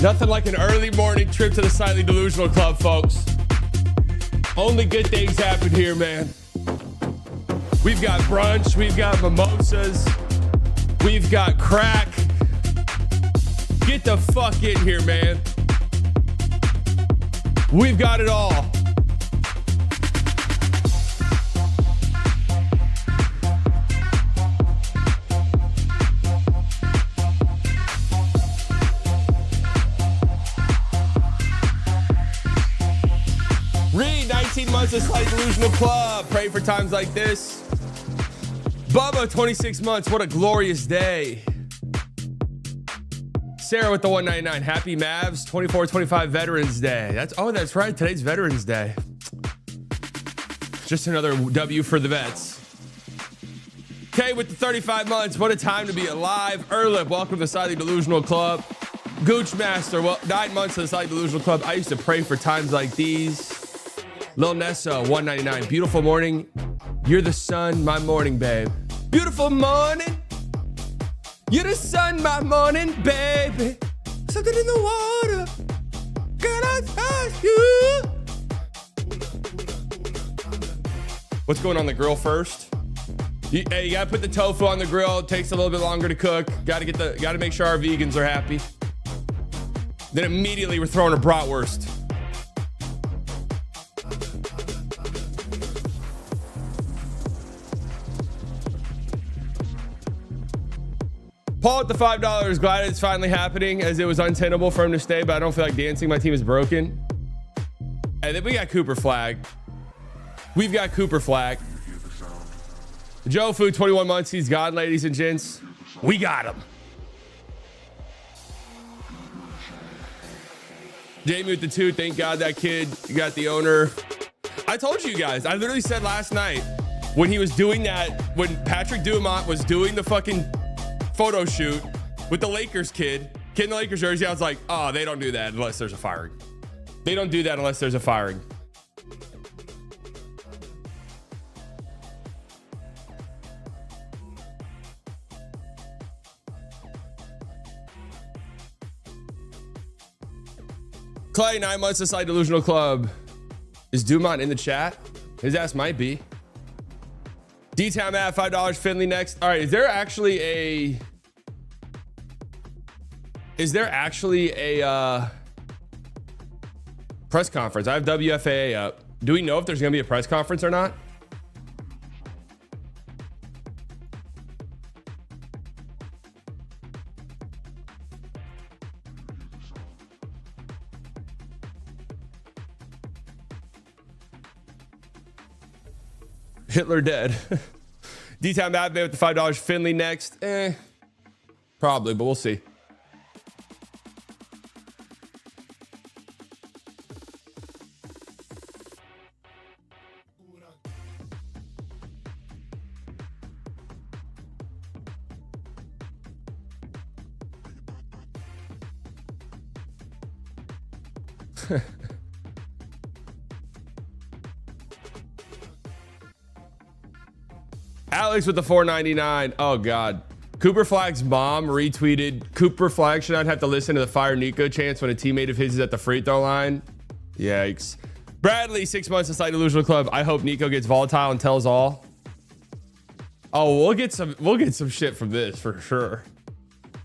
Nothing like an early morning trip to the Slightly Delusional Club, folks. Only good things happen here, man. We've got brunch, we've got mimosas, we've got crack. Get the fuck in here, man. We've got it all. Reed, 19 months of Slightly Delusional Club. Pray for times like this. Bubba, 26 months. What a glorious day. Sarah with the 199. Happy Mavs 24-25 Veterans Day. That's right. Today's Veterans Day. Just another W for the vets. Kay with the 35 months. What a time to be alive. Erlip, welcome to the Slightly Delusional Club. Gooch Master, well, 9 months of the Slightly Delusional Club. I used to pray for times like these. Lil Nessa, 199. Beautiful morning. You're the sun, my morning, babe. Beautiful morning. You're the sun, my morning, baby. Something in the water. Can I touch you? What's going on the grill first? You gotta put the tofu on the grill. It takes a little bit longer to cook. Gotta make sure our vegans are happy. Then immediately we're throwing a bratwurst. Paul at the $5. Glad it's finally happening, as it was untenable for him to stay, but I don't feel like dancing. My team is broken. And then we got Cooper Flagg. We've got Cooper Flagg. Joe Food, 21 months. He's God, ladies and gents. We got him. Jamie with the 2. Thank God that kid got the owner. I told you guys. I literally said last night when he was doing that, when Patrick Dumont was doing the fucking photo shoot with the Lakers kid in the Lakers jersey, I was like, oh, they don't do that unless there's a firing. They don't do that unless there's a firing. Clay, 9 months of Slightly Delusional Club. Is Dumont in the chat? His ass might be. D-Town Matt, $5. Finley next. All right, is there actually a press conference? I have WFAA up. Do we know if there's gonna be a press conference or not? Hitler dead. D-Town Batman with the $5. Finley next. Probably, but we'll see. Alex with the 499. Oh God. Cooper Flagg's mom retweeted, Cooper Flagg should not have to listen to the fire Nico chants when a teammate of his is at the free throw line. Yikes. Bradley, 6 months of Slightly Delusional Club. I hope Nico gets volatile and tells all. Oh, we'll get some shit from this for sure.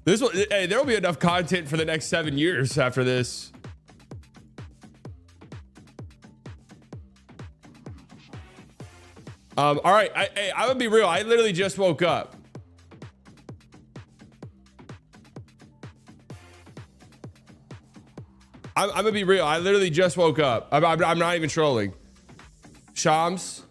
Hey, there'll be enough content for the next 7 years after this. All right, I would be real. I literally just woke up. I'm gonna be real. I literally just woke up. I'm not even trolling. Shams.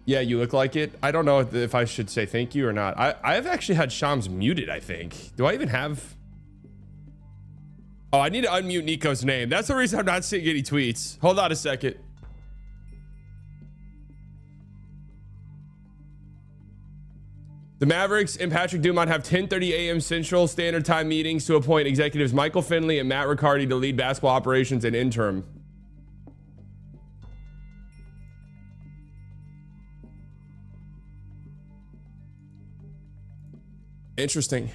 Yeah, you look like it. I don't know if I should say thank you or not. I've actually had Shams muted, I think. Do I even have? Oh, I need to unmute Nico's name. That's the reason I'm not seeing any tweets. Hold on a second. The Mavericks and Patrick Dumont have 10:30 a.m. Central Standard Time meetings to appoint executives Michael Finley and Matt Riccardi to lead basketball operations and interim. Interesting.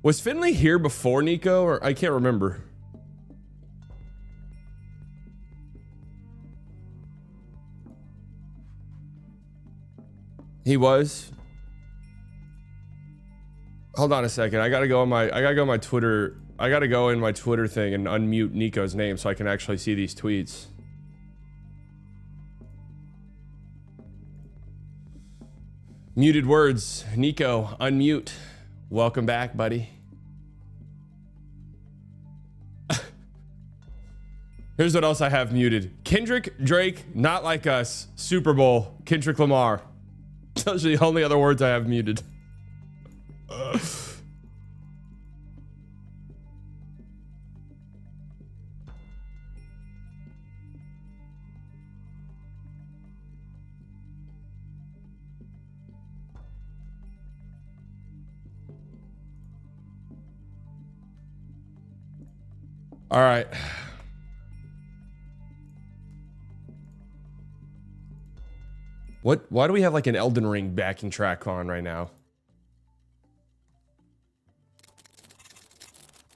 Was Finley here before Nico, or I can't remember. He was. Hold on a second. I gotta go on my Twitter. I gotta go in my Twitter thing and unmute Nico's name so I can actually see these tweets. Muted words. Nico, unmute. Welcome back, buddy. Here's what else I have muted. Kendrick, Drake, Not Like Us, Super Bowl, Kendrick Lamar. Those are the only other words I have muted. All right. Why do we have like an Elden Ring backing track on right now?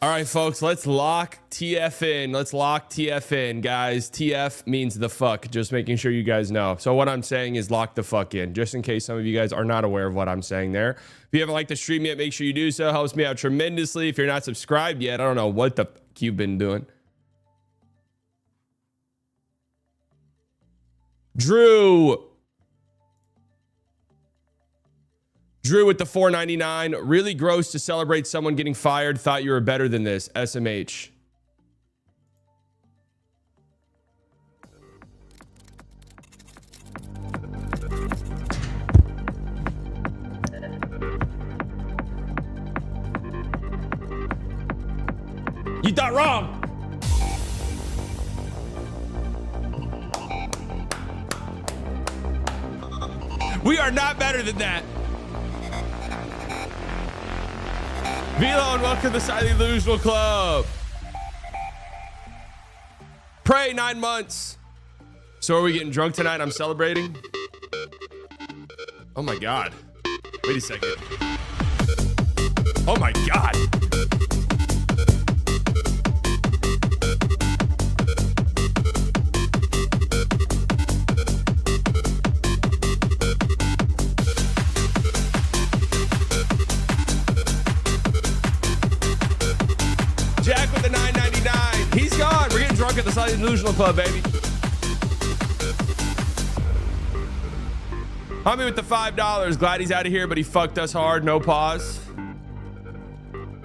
All right, folks, let's lock TF in. Let's lock TF in, guys. TF means the fuck, just making sure you guys know. So what I'm saying is lock the fuck in, just in case some of you guys are not aware of what I'm saying there. If you haven't liked the stream yet, make sure you do so. Helps me out tremendously. If you're not subscribed yet, I don't know what the fuck you've been doing. Drew with the $4.99. Really gross to celebrate someone getting fired. Thought you were better than this. SMH. You thought wrong. We are not better than that. Velo, and welcome to the Slightly Delusional Club. Pray 9 months. So are we getting drunk tonight? I'm celebrating. Oh my God. Wait a second. Oh my God. Jack with the $9.99. He's gone. We're getting drunk at the Slightly Delusional Club, baby. Homie with the $5. Glad he's out of here, but he fucked us hard. No pause.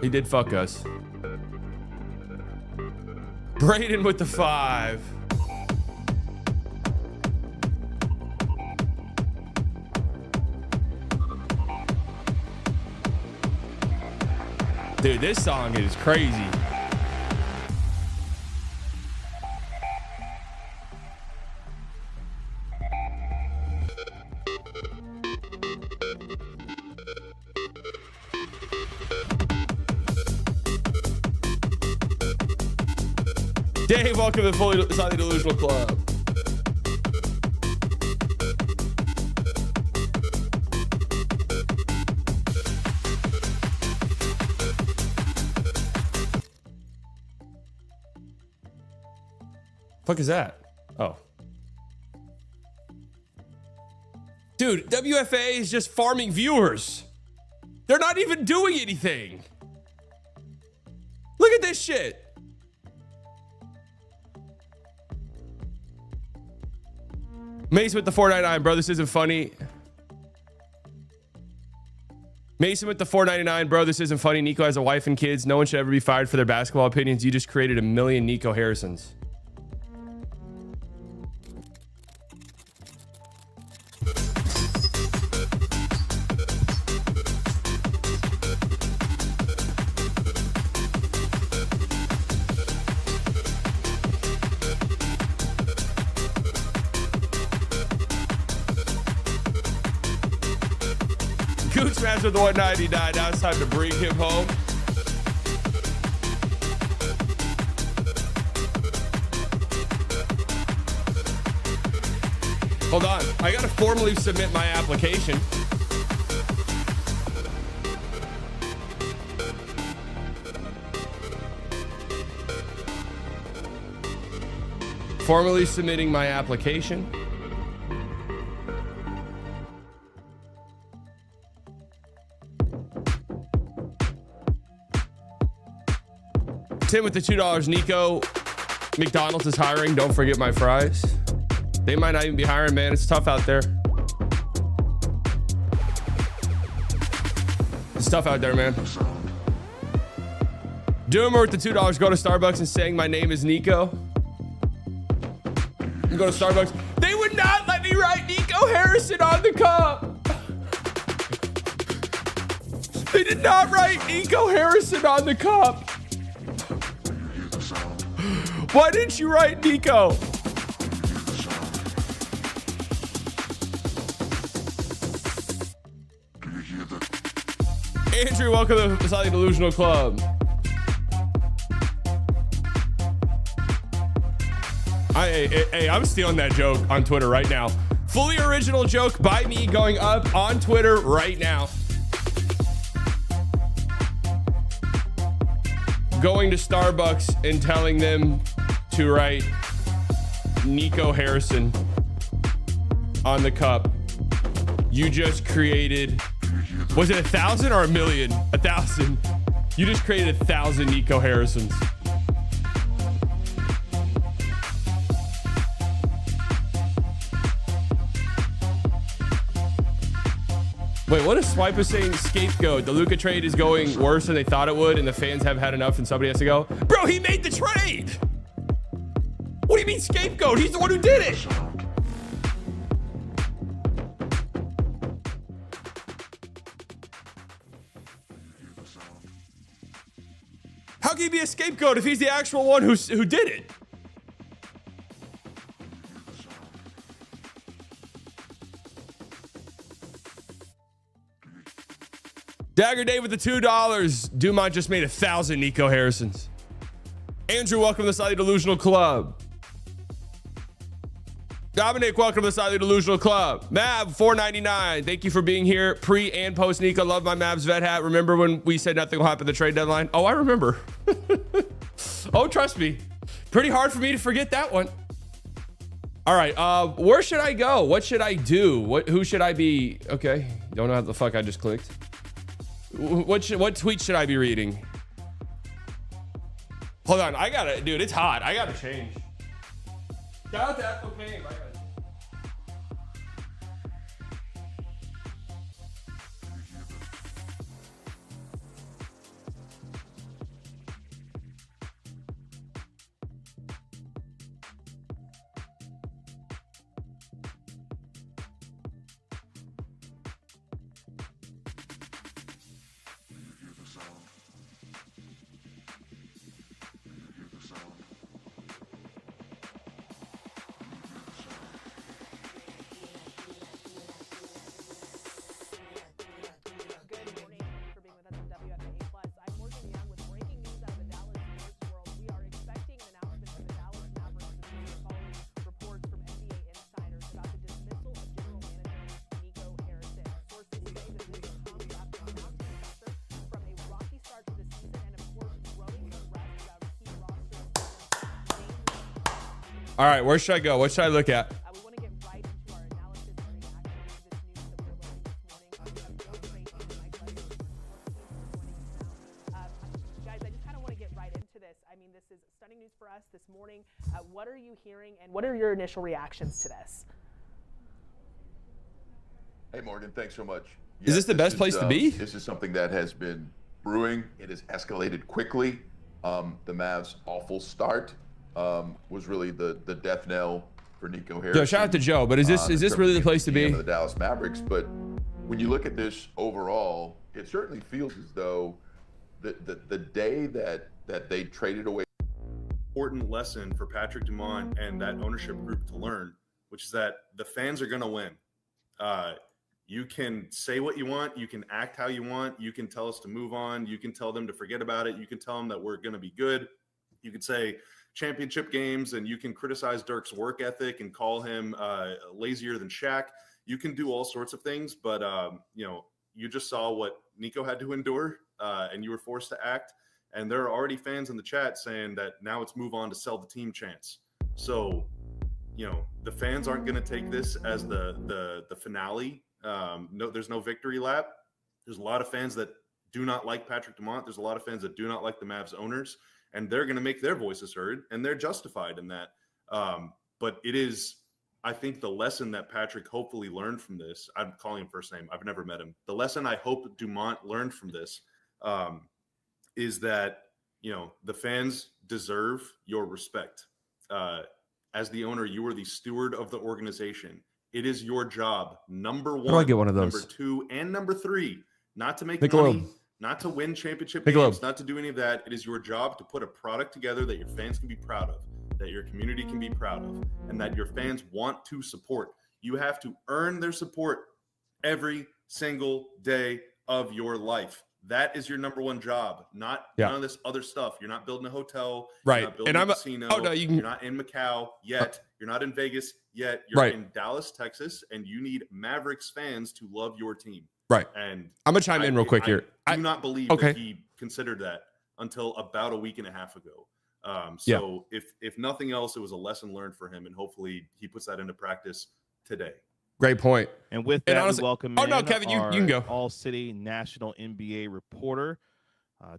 He did fuck us. Braden with the 5. Dude, this song is crazy. Dave, welcome to the Slightly Delusional Club. Fuck is that? Oh. Dude, WFA is just farming viewers. They're not even doing anything. Look at this shit. Mason with the $4.99, bro. This isn't funny. Mason with the $4.99, bro. This isn't funny. Nico has a wife and kids. No one should ever be fired for their basketball opinions. You just created a million Nico Harrisons. Gooch with the $1.99. Now it's time to bring him home. Hold on. I gotta formally submit my application. Formally submitting my application. Tim with the $2. Nico, McDonald's is hiring. Don't forget my fries. They might not even be hiring, man. It's tough out there. It's tough out there, man. Doomer with the $2. Go to Starbucks and saying my name is Nico. You go to Starbucks. They would not let me write Nico Harrison on the cup. They did not write Nico Harrison on the cup. Why didn't you write Nico? Andrew, welcome to the Slightly Delusional Club. Hey, I'm stealing that joke on Twitter right now. Fully original joke by me going up on Twitter right now. Going to Starbucks and telling them to write Nico Harrison on the cup. You just created, was it 1,000 or 1,000,000? 1,000. You just created 1,000 Nico Harrisons. Wait, what is Swipe is saying? Scapegoat. The Luka trade is going worse than they thought it would, and the fans have had enough and somebody has to go. Bro, he made the trade. What do you mean scapegoat? He's the one who did it. How can he be a scapegoat if he's the actual one who did it? Dagger Dave with the $2. Dumont just made 1,000 Nico Harrisons. Andrew, welcome to the Slightly Delusional Club. Dominic, welcome to the Slightly Delusional Club. Mav, $4.99. Thank you for being here. Pre and post Nico. Love my Mavs vet hat. Remember when we said nothing will happen at the trade deadline? Oh, I remember. Oh, trust me. Pretty hard for me to forget that one. All right. Where should I go? What should I do? Who should I be? Okay. Don't know how the fuck I just clicked. What tweet should I be reading? Hold on, dude, it's hot. I gotta change. Shout out to Ethel Kane. All right, where should I go? What should I look at? We want to get right into our analysis and reaction to this news that we're learning this morning. Guys, I just kind of want to get right into this. I mean, this is stunning news for us this morning. What are you hearing, and what are your initial reactions to this? Hey, Morgan, thanks so much. Is this the best place to be? This is something that has been brewing. It has escalated quickly. The Mavs' awful start was really the death knell for Nico Harrison. Yo, shout out to Joe, but is this really the place to be? The Dallas Mavericks, but when you look at this overall, it certainly feels as though the day that they traded away. Important lesson for Patrick Dumont and that ownership group to learn, which is that the fans are going to win. You can say what you want. You can act how you want. You can tell us to move on. You can tell them to forget about it. You can tell them that we're going to be good. You can say championship games, and you can criticize Dirk's work ethic and call him lazier than Shaq. You can do all sorts of things, but you just saw what Nico had to endure, and you were forced to act. And there are already fans in the chat saying that now it's move on to sell the team chance. So you know, the fans aren't going to take this as the finale. No, there's no victory lap. There's a lot of fans that do not like Patrick Dumont. There's a lot of fans that do not like the Mavs owners, and they're going to make their voices heard, and they're justified in that. But it is, I think, the lesson that Patrick hopefully learned from this. I'm calling him first name. I've never met him. The lesson I hope Dumont learned from this is that, you know, the fans deserve your respect. As the owner, you are the steward of the organization. It is your job, number one, How do I get one of those? number two, and number three, not to make Michelob. money, not to win championship Michelob. games, not to do any of that. It is your job to put a product together that your fans can be proud of, that your community can be proud of, and that your fans want to support. You have to earn their support every single day of your life. That is your number one job, not none of this other stuff. You're not building a hotel, right? You're not building a casino. Oh no, you're not in Macau yet. You're not in Vegas yet. You're right in Dallas, Texas, and you need Mavericks fans to love your team. Right. And I'm gonna chime in real quick here. I do not believe that he considered that until about a week and a half ago. So if nothing else, it was a lesson learned for him, and hopefully he puts that into practice today. Great point. And with that, honestly, we welcome Kevin, you can go. All-City National NBA reporter,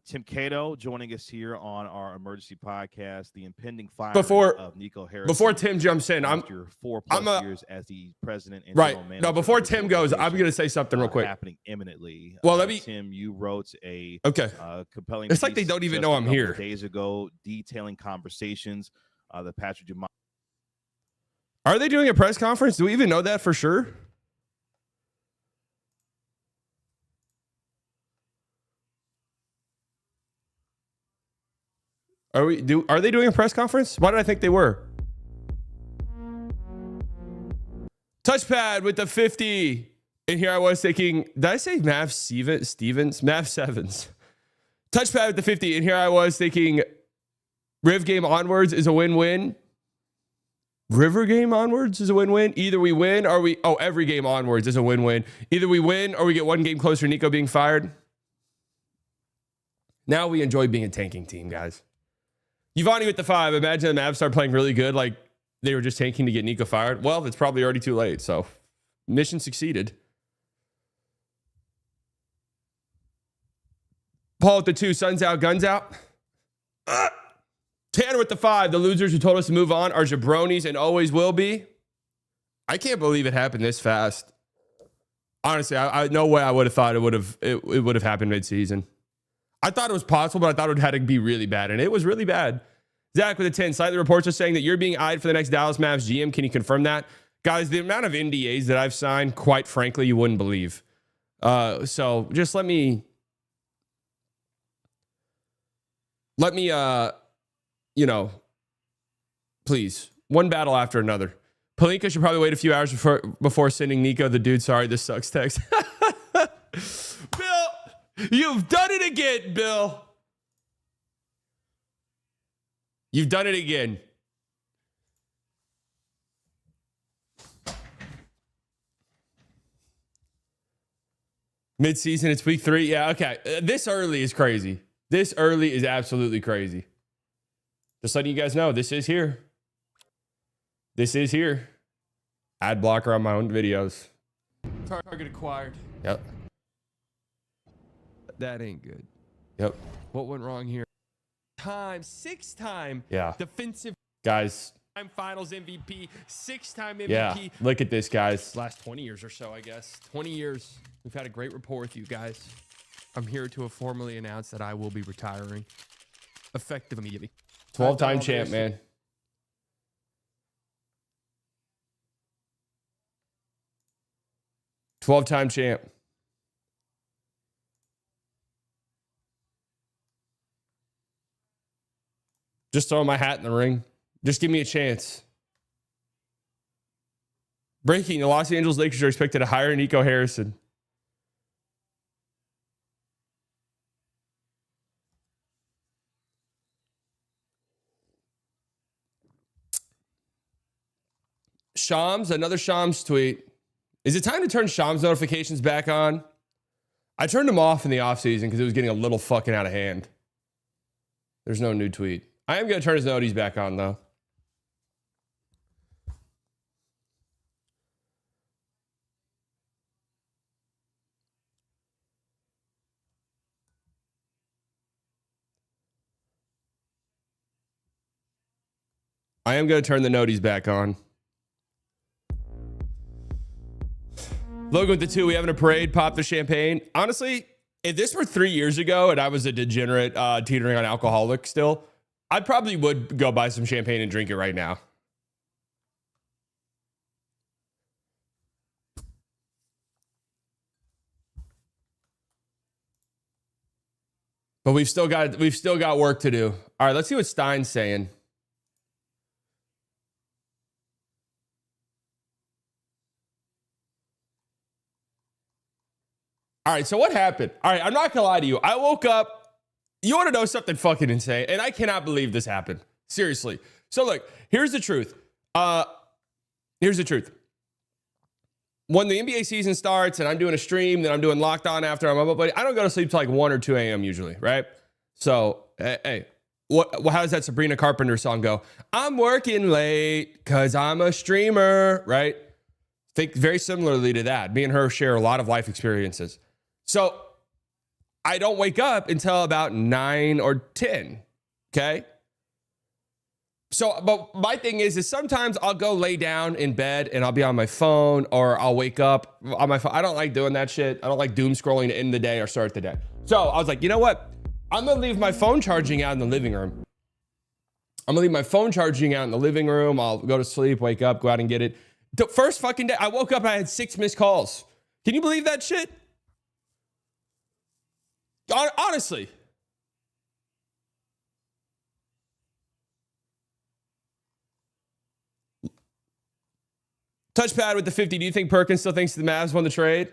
Tim Cato, joining us here on our emergency podcast, the impending firing of Nico Harrison. Before Tim jumps in, after 4+ years as the president and right. general manager. No, before Tim goes, I'm going to say something real quick. Happening imminently. Well, Tim, you wrote a compelling. It's like they don't even know I'm here. Days ago, detailing conversations that Patrick Dumont. Are they doing a press conference? Do we even know that for sure? Are they doing a press conference? Why did I think they were? Touchpad with the 50. And here I was thinking, did I say Mav Stevens? Mav Sevens. Touchpad with the 50. And here I was thinking, Riv game onwards is a win-win. River game onwards is a win-win. Either we win or we... Oh, every game onwards is a win-win. Either we win or we get one game closer to Nico being fired. Now we enjoy being a tanking team, guys. Yvonne with the 5. Imagine the Mavs start playing really good like they were just tanking to get Nico fired. Well, it's probably already too late, so mission succeeded. Paul with the 2. Suns out, guns out. Tanner with the 5. The losers who told us to move on are jabronis and always will be. I can't believe it happened this fast. Honestly, I no way I would have thought it would have happened mid-season. I thought it was possible, but I thought it had to be really bad, and it was really bad. Zach with a 10. Slightly reports are saying that you're being eyed for the next Dallas Mavs GM. Can you confirm that? Guys, the amount of NDAs that I've signed, quite frankly, you wouldn't believe. So just let me please. One battle after another. Pelinka should probably wait a few hours before sending Nico the dude, sorry, this sucks text. Bill, you've done it again, Bill. You've done it again. Mid-season, it's week 3. Yeah, okay. This early is crazy. This early is absolutely crazy. Just letting you guys know, this is here. This is here. Ad blocker on my own videos. Target acquired. Yep. That ain't good. Yep. What went wrong here? 6-time Yeah. defensive Guys. finals MVP, 6-time MVP. Yeah. Look at this, guys. Last 20 years or so, I guess. 20 years. We've had a great rapport with you guys. I'm here to formally announce that I will be retiring. Effective immediately. 12-time champ, man. Twelve-time champ. Just throw my hat in the ring. Just give me a chance. Breaking, the Los Angeles Lakers are expected to hire Nico Harrison. Shams, another Shams tweet. Is it time to turn Shams notifications back on? I turned them off in the offseason because it was getting a little fucking out of hand. There's no new tweet. I am going to turn his noties back on, though. I am going to turn the noties back on. Logan with the 2, we having a parade, pop the champagne. Honestly, if this were 3 years ago and I was a degenerate teetering on alcoholic still, I probably would go buy some champagne and drink it right now. But we've still got work to do. All right, let's see what Stein's saying. All right, so what happened? All right, I'm not gonna lie to you. I woke up. You want to know something fucking insane? And I cannot believe this happened. Seriously. So look, here's the truth. Here's the truth. When the NBA season starts and I'm doing a stream, then I'm doing Locked On after I'm up, but I don't go to sleep till like 1 or 2 a.m. usually, right? So, hey, how does that Sabrina Carpenter song go? I'm working late because I'm a streamer, right? Think very similarly to that. Me and her share a lot of life experiences. So I don't wake up until about 9 or 10, okay? So, but my thing is sometimes I'll go lay down in bed and I'll be on my phone, or I'll wake up on my phone. I don't like doing that shit. I don't like doom scrolling to end the day or start the day. So I was like, you know what? I'm going to leave my phone charging out in the living room. I'm going to leave my phone charging out in the living room. I'll go to sleep, wake up, go out and get it. The first fucking day, I woke up and I had 6 missed calls. Can you believe that shit? Honestly. Touchpad with the 50. Do you think Perkins still thinks the Mavs won the trade?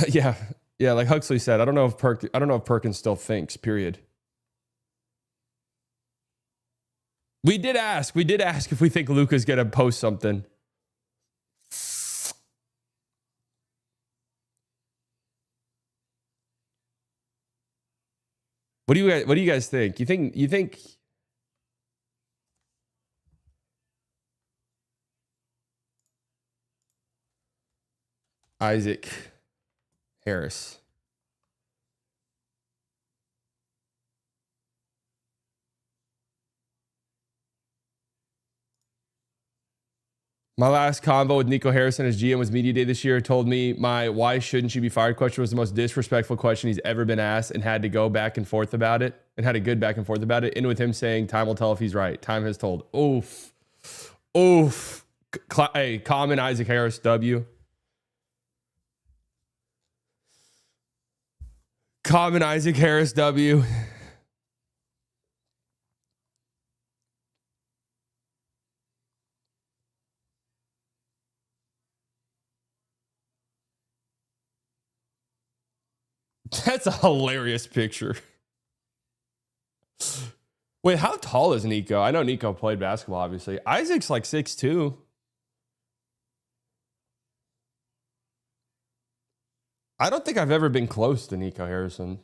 Yeah. Like Huxley said, I don't know if Perkins still thinks, period. We did ask if we think Luka's going to post something. What do you guys think? You think Isaac Harris. My last convo with Nico Harrison as GM was media day this year. Told me my why shouldn't she be fired question was the most disrespectful question he's ever been asked, and had to go back and forth about it, and had a good back and forth about it. And with him saying, time will tell if he's right. Time has told. Oof. Hey, common Isaac Harris W. Common Isaac Harris W. That's a hilarious picture. Wait, how tall is Nico? I know Nico played basketball, obviously. Isaac's like 6'2". I don't think I've ever been close to Nico Harrison.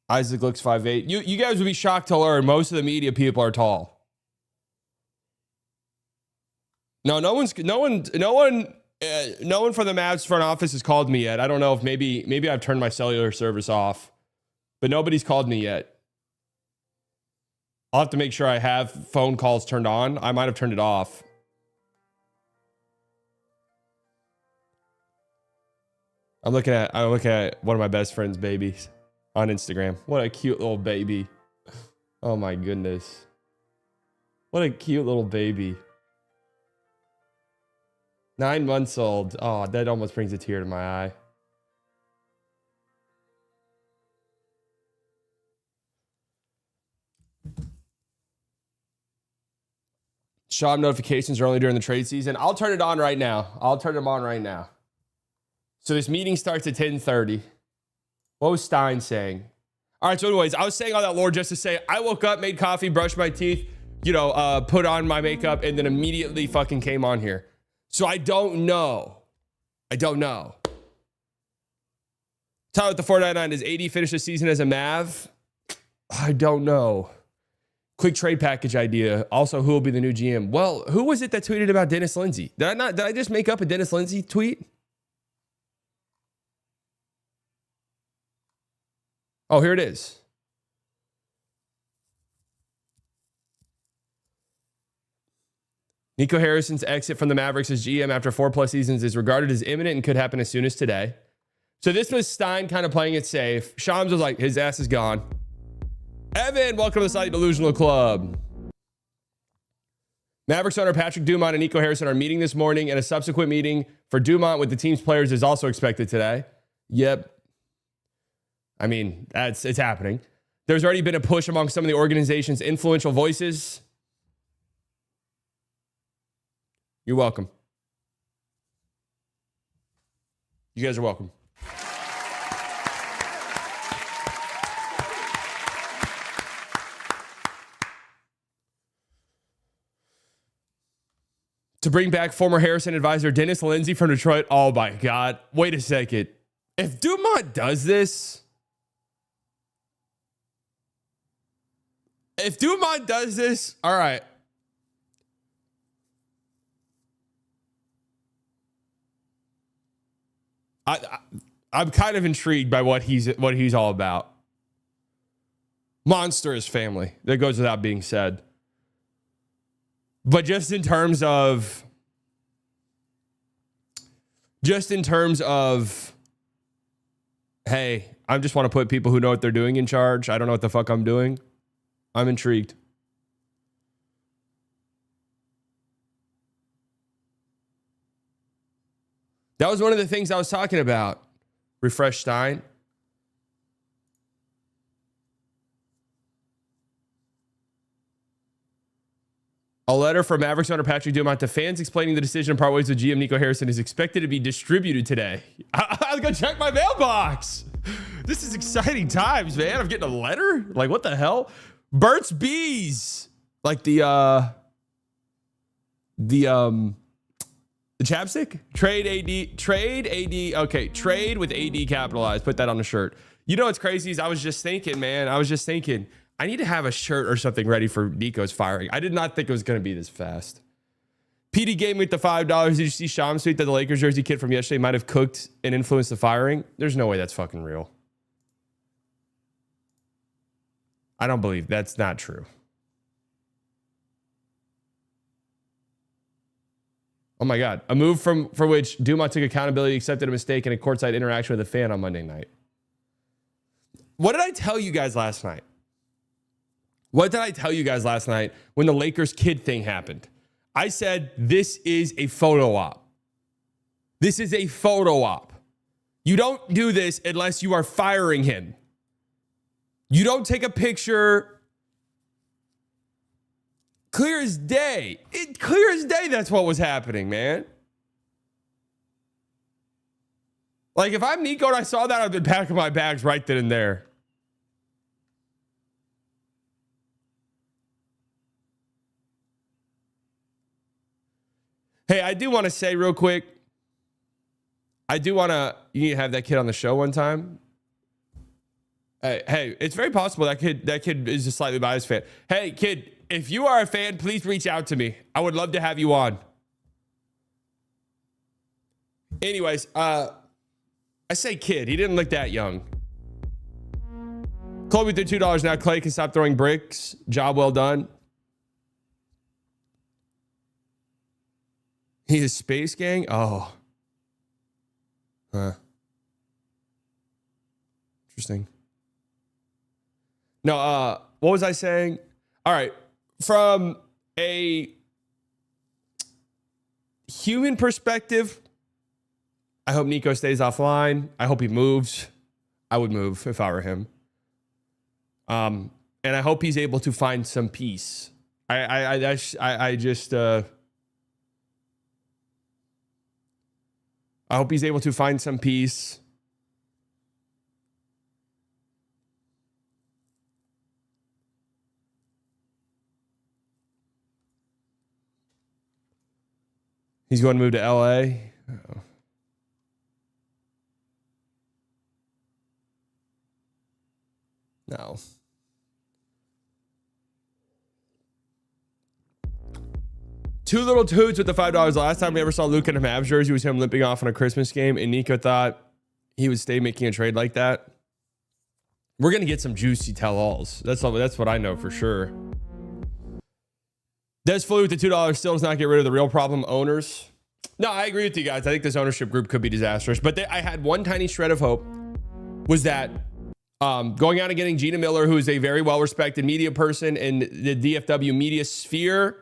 Isaac looks 5'8". You guys would be shocked to learn most of the media people are tall. No one from the Mavs front office has called me yet. I don't know if maybe I've turned my cellular service off, but nobody's called me yet. I'll have to make sure I have phone calls turned on. I might have turned it off. I'm looking at one of my best friend's babies on Instagram. What a cute little baby. Oh my goodness. What a cute little baby. 9 months old. Oh, that almost brings a tear to my eye. Shop notifications are only during the trade season. I'll turn it on right now. So this meeting starts at 10:30. What was Stein saying? All right, so anyways, I was saying all that lore just to say I woke up, made coffee, brushed my teeth, put on my makeup, and then immediately fucking came on here. So I don't know. Tyler with the 499, does AD finish the season as a Mav? I don't know. Quick trade package idea. Also, who will be the new GM? Well, who was it that tweeted about Dennis Lindsey? Did I just make up a Dennis Lindsey tweet? Oh, here it is. Nico Harrison's exit from the Mavericks as GM after 4+ seasons is regarded as imminent and could happen as soon as today. So this was Stein kind of playing it safe. Shams was like, his ass is gone. Evan, welcome to the Slightly Delusional Club. Mavericks owner Patrick Dumont and Nico Harrison are meeting this morning, and a subsequent meeting for Dumont with the team's players is also expected today. Yep. I mean, it's happening. There's already been a push among some of the organization's influential voices. You're welcome. You guys are welcome. To bring back former Harrison advisor Dennis Lindsay from Detroit. Oh my God. Wait a second. If Dumont does this, all right. I'm kind of intrigued by what he's all about. Monstrous family. That goes without being said. But just in terms of hey, I just want to put people who know what they're doing in charge. I don't know what the fuck I'm doing. I'm intrigued. That was one of the things I was talking about. Refresh Stein. A letter from Mavericks owner Patrick Dumont to fans explaining the decision to part ways with GM Nico Harrison is expected to be distributed today. I'll go check my mailbox. This is exciting times, man. I'm getting a letter? Like, what the hell? Burt's Bees. Like the chapstick? Trade AD. Okay, trade with AD capitalized. Put that on the shirt. You know what's crazy is I was just thinking, man. I need to have a shirt or something ready for Nico's firing. I did not think it was going to be this fast. PD gave me the $5. Did you see Shams tweet that the Lakers jersey kid from yesterday might have cooked and influenced the firing? There's no way that's fucking real. I don't believe that's not true. Oh my God. A move for which Dumont took accountability, accepted a mistake, and a courtside interaction with a fan on Monday night. What did I tell you guys last night? What did I tell you guys last night when the Lakers kid thing happened? I said, this is a photo op. This is a photo op. You don't do this unless you are firing him. You don't take a picture. Clear as day. Clear as day, that's what was happening, man. Like, if I'm Nico and I saw that, I'd been packing my bags right then and there. Hey, I do want to say real quick, you need to have that kid on the show one time. Hey, it's very possible that kid is a slightly biased fan. Hey, kid, if you are a fan, please reach out to me. I would love to have you on. Anyways, I say kid. He didn't look that young. Colby with the $2 now. Clay can stop throwing bricks. Job well done. He is Space Gang? Oh. Huh. Interesting. No, what was I saying? All right. From a human perspective, I hope Nico stays offline. I hope he moves. I would move if I were him. And I hope he's able to find some peace. I hope he's able to find some peace. He's going to move to LA. Uh-oh. No. Two little toots with the $5. Last time we ever saw Luke in a Mavs jersey was him limping off on a Christmas game, and Nico thought he would stay making a trade like that. We're gonna get some juicy tell-alls. That's what I know for sure. Des Flew with the $2 still does not get rid of the real problem owners. No, I agree with you guys. I think this ownership group could be disastrous. But I had one tiny shred of hope, was that going out and getting Gina Miller, who is a very well-respected media person in the DFW media sphere,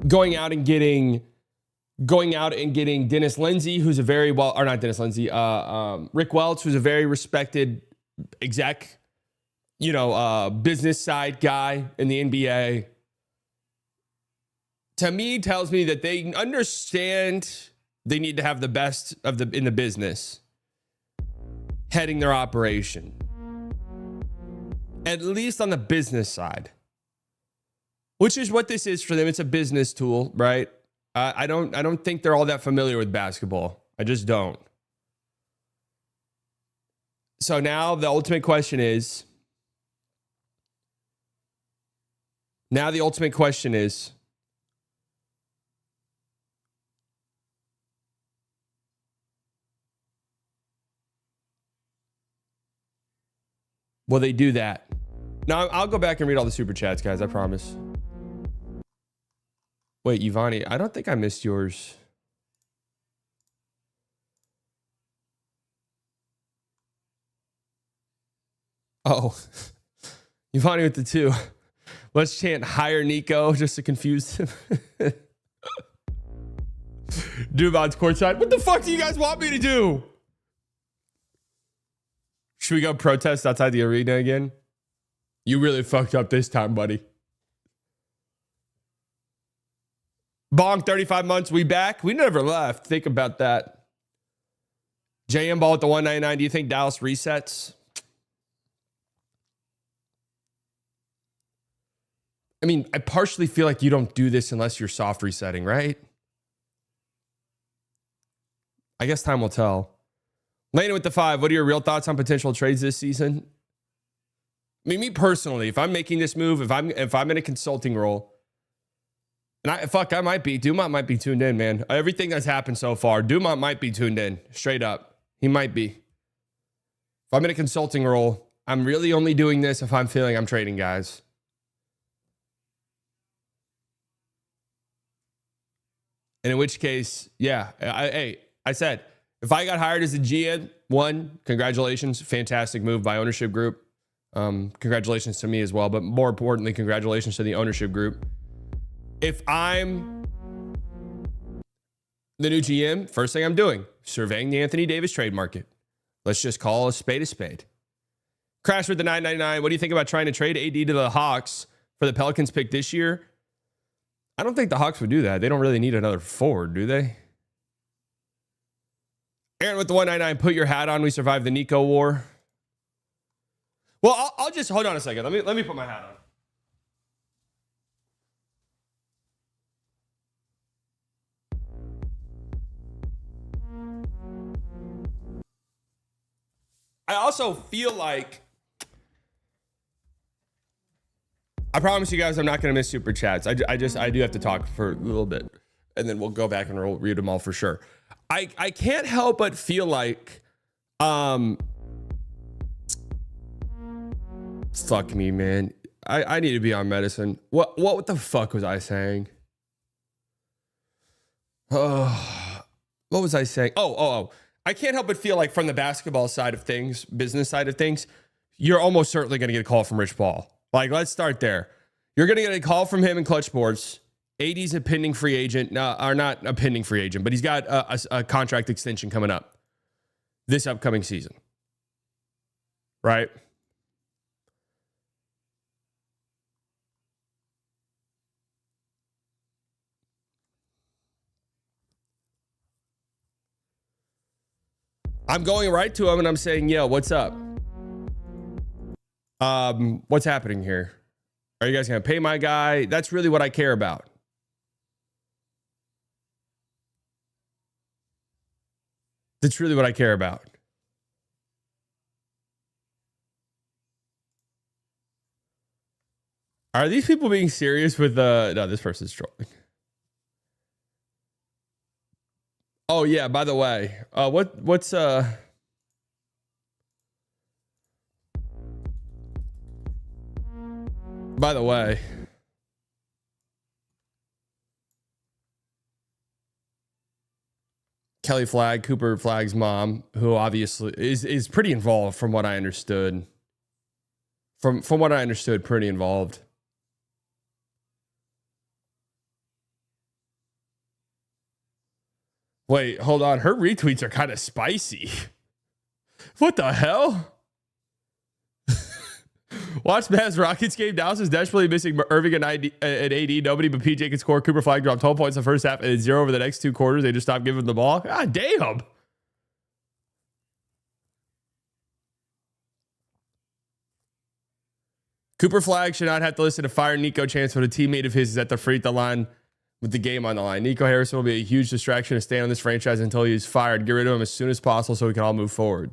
going out and getting Dennis Lindsay, who's a very well, or not Dennis Lindsay, Rick Welch, who's a very respected exec, business side guy in the NBA. To me, tells me that they understand they need to have the best in the business heading their operation, at least on the business side, which is what this is for them. It's a business tool, right? I don't think they're all that familiar with basketball. I just don't. So now the ultimate question is, will they do that? Now, I'll go back and read all the super chats, guys. I promise. Wait, Ivani, I don't think I missed yours. Oh, Ivani with the 2. Let's chant hire Nico just to confuse him. Dubon's courtside. What the fuck do you guys want me to do? Should we go protest outside the arena again? You really fucked up this time, buddy. Bonk, 35 months, we back? We never left. Think about that. JM Ball at the 199. Do you think Dallas resets? I mean, I partially feel like you don't do this unless you're soft resetting, right? I guess time will tell. Lana with the 5. What are your real thoughts on potential trades this season? I mean, me personally, if I'm making this move, if I'm in a consulting role, and I might be. Dumont might be tuned in, man. Everything that's happened so far, Dumont might be tuned in. Straight up. He might be. If I'm in a consulting role, I'm really only doing this if I'm feeling I'm trading guys. And in which case, yeah. I said, if I got hired as a GM, congratulations. Fantastic move by ownership group. Congratulations to me as well. But more importantly, congratulations to the ownership group. If I'm the new GM, first thing I'm doing, surveying the Anthony Davis trade market. Let's just call a spade a spade. Crash with the 999. What do you think about trying to trade AD to the Hawks for the Pelicans pick this year? I don't think the Hawks would do that. They don't really need another forward, do they? Aaron with the 199. Put your hat on. We survived the Nico war. Well, I'll just hold on a second. Let me put my hat on. I also feel like, I promise you guys I'm not going to miss super chats. I do have to talk for a little bit, and then we'll go back and we'll read them all for sure. I can't help but feel like, fuck me, man. I need to be on medicine. What the fuck was I saying? What was I saying? Oh. I can't help but feel like from the basketball side of things, business side of things, you're almost certainly going to get a call from Rich Paul. Like, let's start there. You're going to get a call from him in Clutch Sports. AD's a pending free agent, or not a pending free agent, but he's got a contract extension coming up this upcoming season. Right? I'm going right to him and I'm saying, yo, what's up? What's happening here? Are you guys going to pay my guy? That's really what I care about. That's really what I care about. Are these people being serious with no, this person's trolling. Oh yeah, by the way, what's By the way, Kelly Flagg, Cooper Flagg's mom, who obviously is pretty involved from what I understood. From what I understood, pretty involved. Wait, hold on. Her retweets are kind of spicy. What the hell? Watch Mavs Rockets game. Dallas is desperately missing Irving and AD. Nobody but PJ can score. Cooper Flagg dropped 12 points in the first half and it's 0 over the next 2 quarters. They just stopped giving the ball. God damn. Cooper Flagg should not have to listen to fire Nico chants when a teammate of his is at the free throw line with the game on the line. Nico Harrison will be a huge distraction to stay on this franchise until he is fired. Get rid of him as soon as possible so we can all move forward.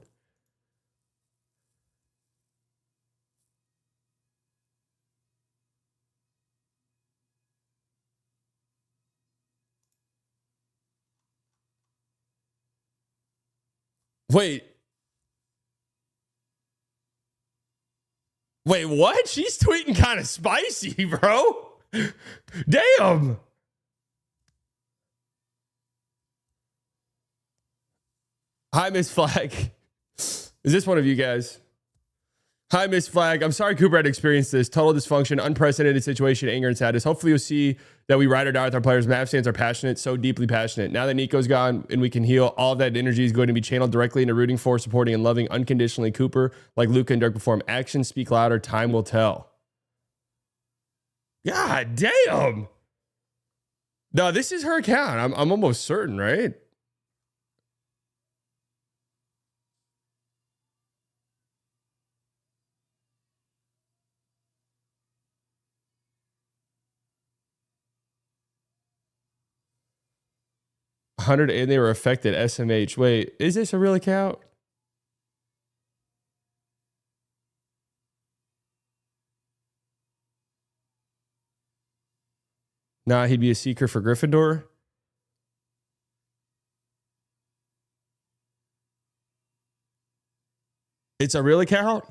Wait, what? She's tweeting kind of spicy, bro. Damn. Hi, Miss Flagg. Is this one of you guys? Hi, Miss Flagg. I'm sorry Cooper had experienced this. Total dysfunction, unprecedented situation, anger, and sadness. Hopefully you'll see that we ride or die with our players. Mavs fans are passionate, so deeply passionate. Now that Nico's gone and we can heal, all of that energy is going to be channeled directly into rooting for, supporting, and loving unconditionally Cooper like Luka and Dirk perform. Actions speak louder. Time will tell. God damn. No, this is her account. I'm almost certain, right? $100 and they were affected. SMH. Wait, is this a real account? Nah, he'd be a seeker for Gryffindor. It's a real account?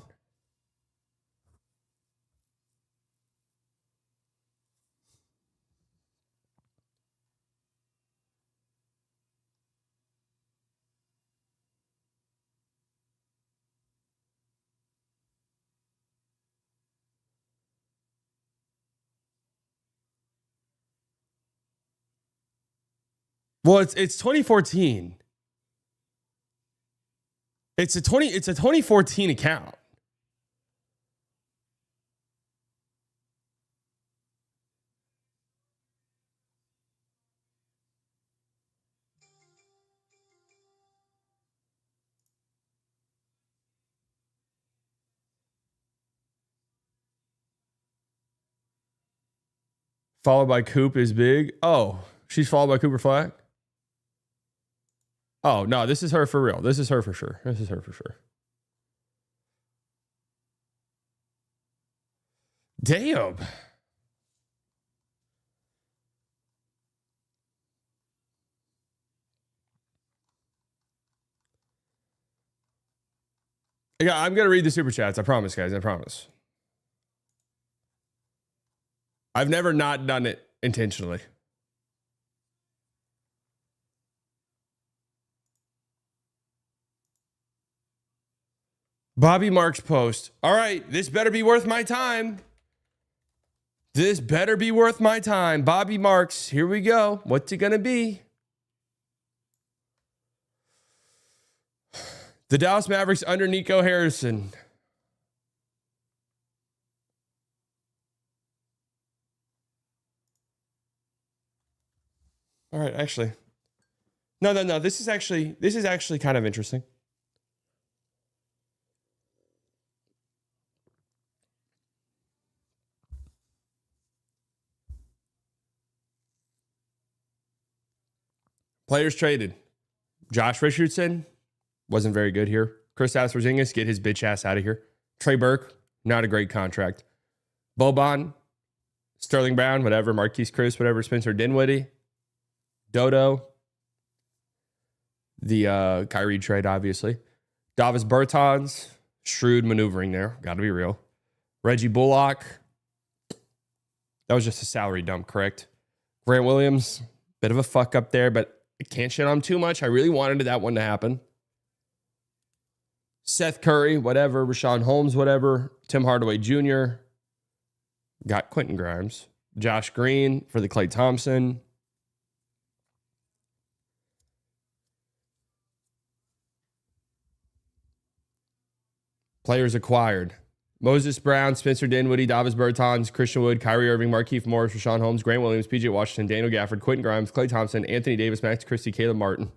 Well, it's 2014. It's a 2014 account. Followed by Coop is big. Oh, she's followed by Cooper Flagg. Oh, no, this is her for real. This is her for sure. This is her for sure. Damn. Yeah, I'm going to read the super chats. I promise, guys. I promise. I've never not done it intentionally. Bobby Marks post. All right, this better be worth my time. This better be worth my time. Bobby Marks, here we go. What's it going to be? The Dallas Mavericks under Nico Harrison. All right, actually. No. This is actually kind of interesting. Players traded. Josh Richardson wasn't very good here. Kristaps Porzingis, get his bitch ass out of here. Trey Burke, not a great contract. Boban, Sterling Brown, whatever. Marquise Chris, whatever. Spencer Dinwiddie, Dodo. The Kyrie trade, obviously. Davis Bertans, shrewd maneuvering there. Got to be real. Reggie Bullock, That was just a salary dump, correct? Grant Williams, bit of a fuck up there, but I can't shit on him too much. I really wanted that one to happen. Seth Curry, whatever. Rashawn Holmes, whatever. Tim Hardaway Jr. Got Quentin Grimes. Josh Green for the Klay Thompson. Players acquired. Moses Brown, Spencer Dinwiddie, Davis Bertans, Christian Wood, Kyrie Irving, Markieff Morris, Rashawn Holmes, Grant Williams, PJ Washington, Daniel Gafford, Quentin Grimes, Klay Thompson, Anthony Davis, Max Christie, Caleb Martin.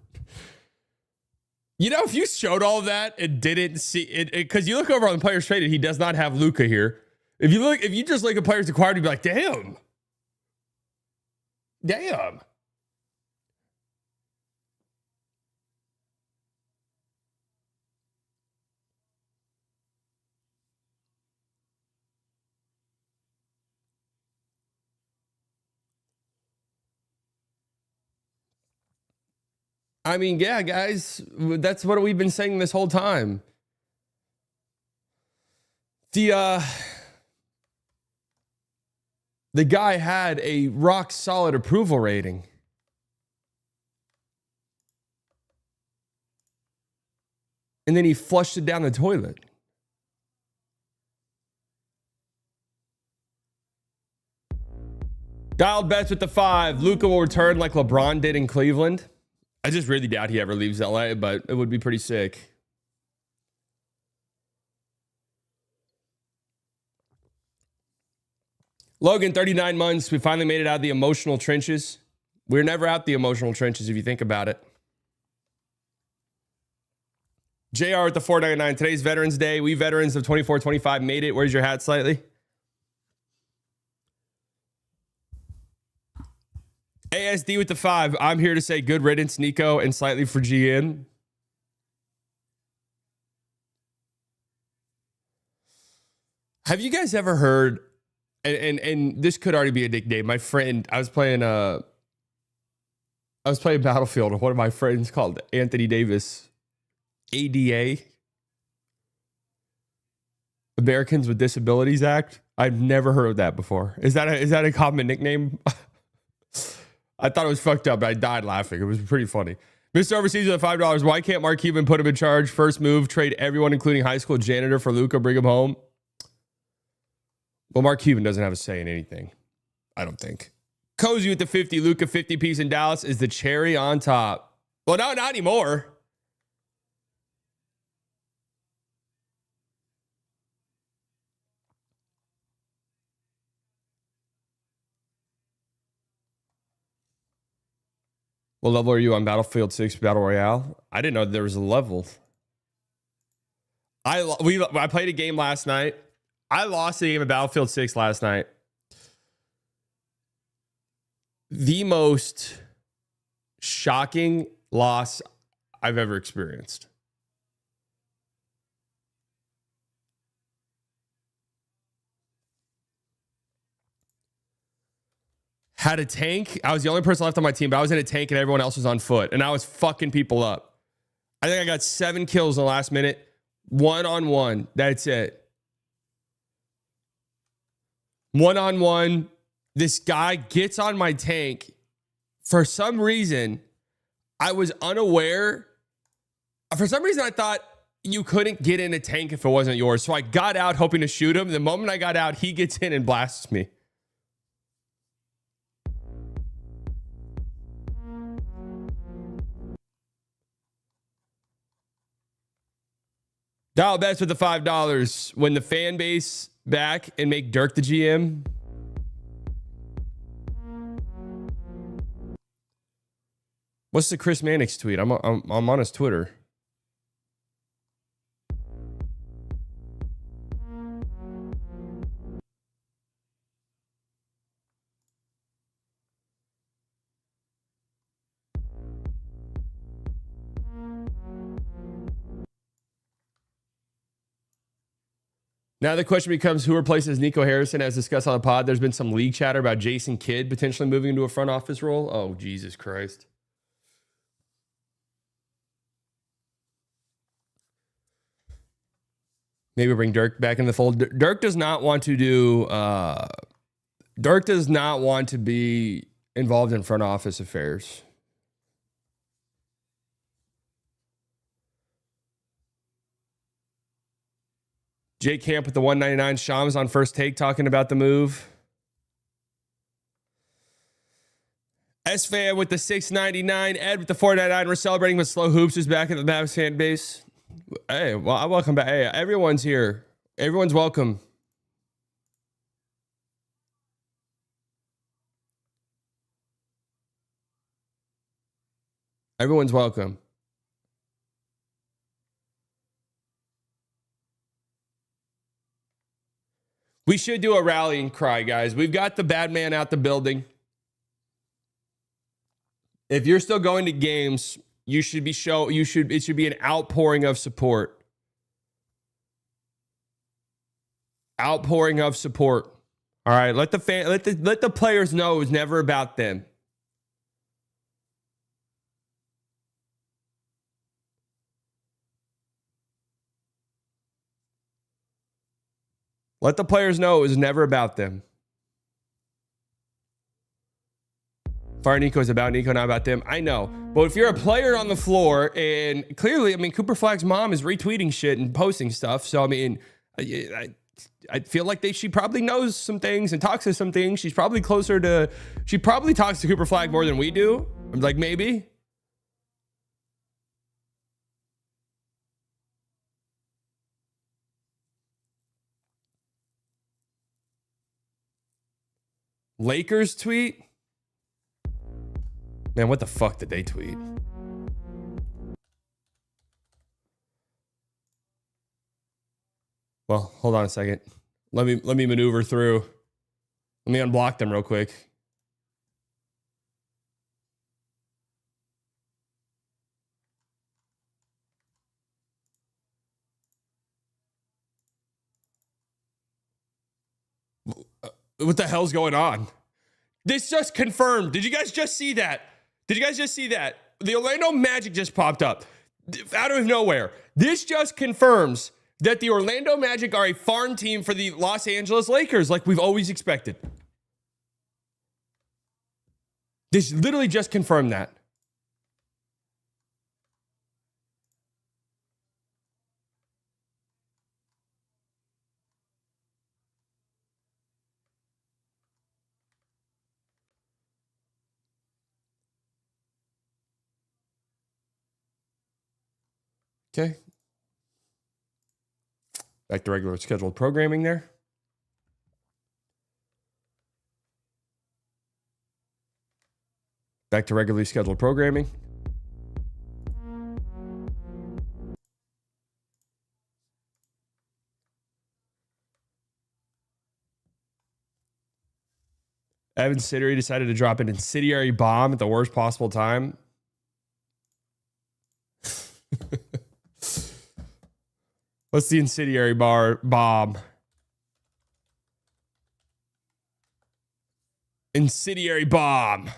You know, if you showed all of that and didn't see it, because you look over on the players traded, he does not have Luka here. If you just look at players acquired, you'd be like, damn. Damn. I mean, yeah, guys, that's what we've been saying this whole time. The guy had a rock solid approval rating. And then he flushed it down the toilet. Dialed bets with the 5. Luka will return like LeBron did in Cleveland. I just really doubt he ever leaves LA, but it would be pretty sick. Logan, 39 months. We finally made it out of the emotional trenches. We're never out the emotional trenches if you think about it. JR at the 499. Today's Veterans Day. We veterans of 24-25 made it. Where's your hat slightly? ASD with the 5. I'm here to say good riddance, Nico, and slightly for GN. Have you guys ever heard, and this could already be a nickname. My friend, I was playing Battlefield, and one of my friends called Anthony Davis ADA, Americans with Disabilities Act. I've never heard of that before. Is that a common nickname? I thought it was fucked up. I died laughing. It was pretty funny. Mr. Overseas with $5. Why can't Mark Cuban put him in charge? First move, trade everyone, including high school janitor, for Luka, bring him home. Well, Mark Cuban doesn't have a say in anything. I don't think. Cozy with the 50. Luka 50 piece in Dallas is the cherry on top. Well, no, not anymore. What level are you on Battlefield 6 Battle Royale? I didn't know there was a level. I played a game last night. I lost a game of Battlefield 6 last night. The most shocking loss I've ever experienced. Had a tank. I was the only person left on my team, but I was in a tank and everyone else was on foot. And I was fucking people up. I think I got 7 kills in the last minute. 1-on-1. That's it. 1-on-1. This guy gets on my tank. For some reason, I was unaware. For some reason, I thought you couldn't get in a tank if it wasn't yours. So I got out hoping to shoot him. The moment I got out, he gets in and blasts me. Dial bets with the $5. When the fan base back and make Dirk the GM. What's the Chris Mannix tweet? I'm on his Twitter. Now the question becomes, who replaces Nico Harrison? As discussed on the pod, there's been some league chatter about Jason Kidd potentially moving into a front office role. Oh, Jesus Christ. Maybe bring Dirk back in the fold. Dirk does not want to do Dirk does not want to be involved in front office affairs. Jay Camp with the 199. Shams on First Take talking about the move. S-Fan with the 699. Ed with the 499. We're celebrating with Slow Hoops, who's back at the Mavs fan base. Hey, well, welcome back. Hey, everyone's here. Everyone's welcome. Everyone's welcome. We should do a rallying cry, guys. We've got the bad man out the building. If you're still going to games, it should be an outpouring of support. Outpouring of support. All right, let the players know it was never about them. Let the players know it was never about them. Fire Nico is about Nico, not about them. I know. But if you're a player on the floor, and clearly, I mean, Cooper Flagg's mom is retweeting shit and posting stuff. So, I mean, I feel like she probably knows some things and talks to some things. She probably talks to Cooper Flagg more than we do. I'm like, maybe. Lakers tweet? Man, what the fuck did they tweet? Well, hold on a second. Let me maneuver through. Let me unblock them real quick. What the hell's going on? This just confirmed. Did you guys just see that? The Orlando Magic just popped up out of nowhere. This just confirms that the Orlando Magic are a farm team for the Los Angeles Lakers, like we've always expected. This literally just confirmed that. Okay. Back to regular scheduled programming there. Back to regularly scheduled programming. Evan Siddery decided to drop an incendiary bomb at the worst possible time. What's the incendiary bomb? Incendiary bomb.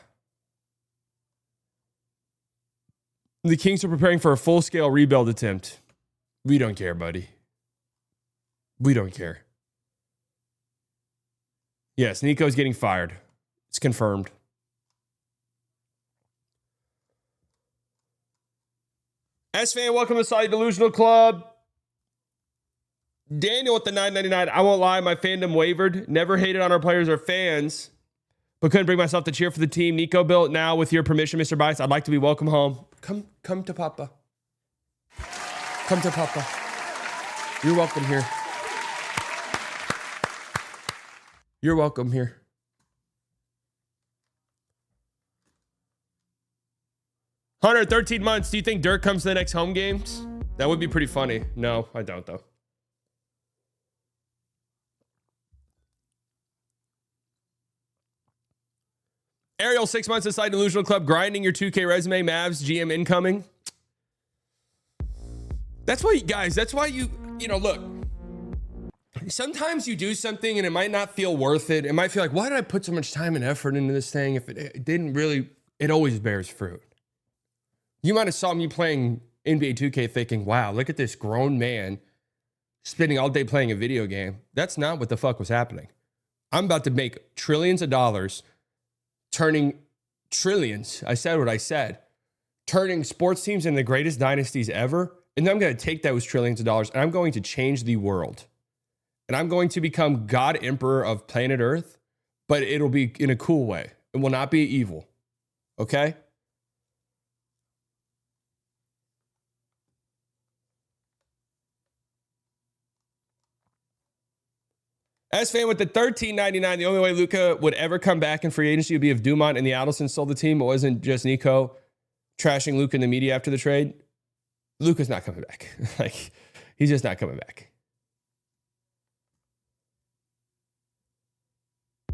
The Kings are preparing for a full-scale rebuild attempt. We don't care, buddy. We don't care. Yes, Nico's getting fired. It's confirmed. S-Fan, welcome to the Solid Delusional Club. Daniel with the 999. I won't lie, my fandom wavered. Never hated on our players or fans, but couldn't bring myself to cheer for the team. Nico built now, with your permission, Mr. Bice, I'd like to be welcome home. Come to Papa. Come to Papa. You're welcome here. You're welcome here. Hunter, 13 months. Do you think Dirk comes to the next home games? That would be pretty funny. No, I don't, though. Ariel, 6 months inside Delusional Club, grinding your 2K resume. Mavs GM incoming. That's why, guys, look. Sometimes you do something and it might not feel worth it. It might feel like, why did I put so much time and effort into this thing if it didn't really, it always bears fruit. You might have saw me playing NBA 2K thinking, wow, look at this grown man spending all day playing a video game. That's not what the fuck was happening. I'm about to make trillions of dollars, turning trillions. I said what I said. Turning sports teams into the greatest dynasties ever. And then I'm going to take those trillions of dollars and I'm going to change the world. And I'm going to become God Emperor of planet Earth, but it'll be in a cool way. It will not be evil. Okay? S fan with the $13.99. The only way Luka would ever come back in free agency would be if Dumont and the Adelson sold the team. It wasn't just Nico trashing Luka in the media after the trade. Luka's not coming back. Like, he's just not coming back.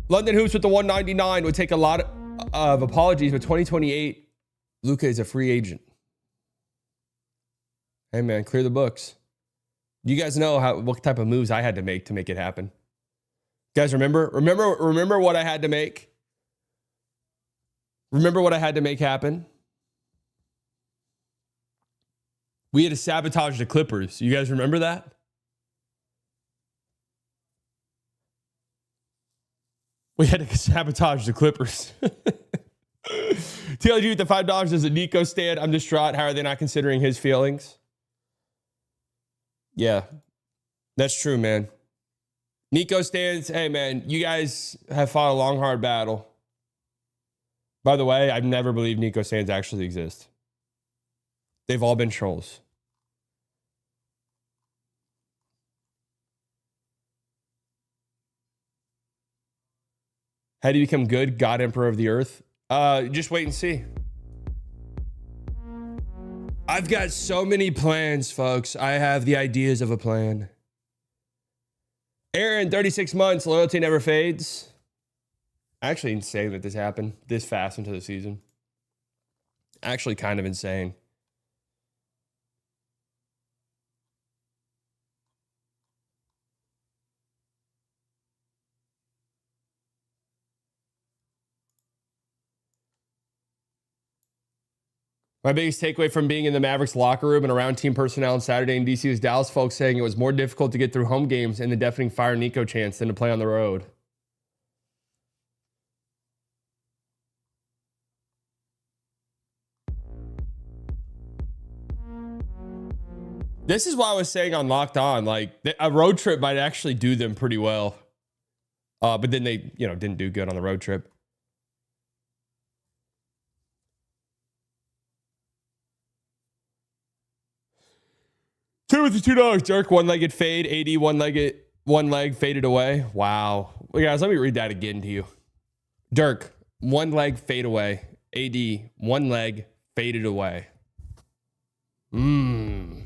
London Hoops with the 199 would take a lot of apologies, but 2028, Luka is a free agent. Hey man, clear the books. You guys know what type of moves I had to make it happen. You guys remember what I had to make? Remember what I had to make happen? We had to sabotage the Clippers. You guys remember that? We had to sabotage the Clippers. TLG with the $5 is a Nico stand. I'm distraught. How are they not considering his feelings? Yeah, that's true, man. Nico stands. Hey, man, you guys have fought a long, hard battle. By the way, I've never believed Nico stands actually exist. They've all been trolls. How do you become good? God Emperor of the Earth? Just wait and see. I've got so many plans, folks. I have the ideas of a plan. Aaron, 36 months, loyalty never fades. Actually insane that this happened this fast into the season. Actually kind of insane. My biggest takeaway from being in the Mavericks locker room and around team personnel on Saturday in DC was Dallas folks saying it was more difficult to get through home games and the deafening fire Nico chants than to play on the road. This is why I was saying on Locked On, like a road trip might actually do them pretty well. But then they, didn't do good on the road trip. Timothy $2. Dirk one-legged fade. AD one leg faded away. Wow. Well, guys, let me read that again to you. Dirk, one leg fade away. AD one leg faded away. You're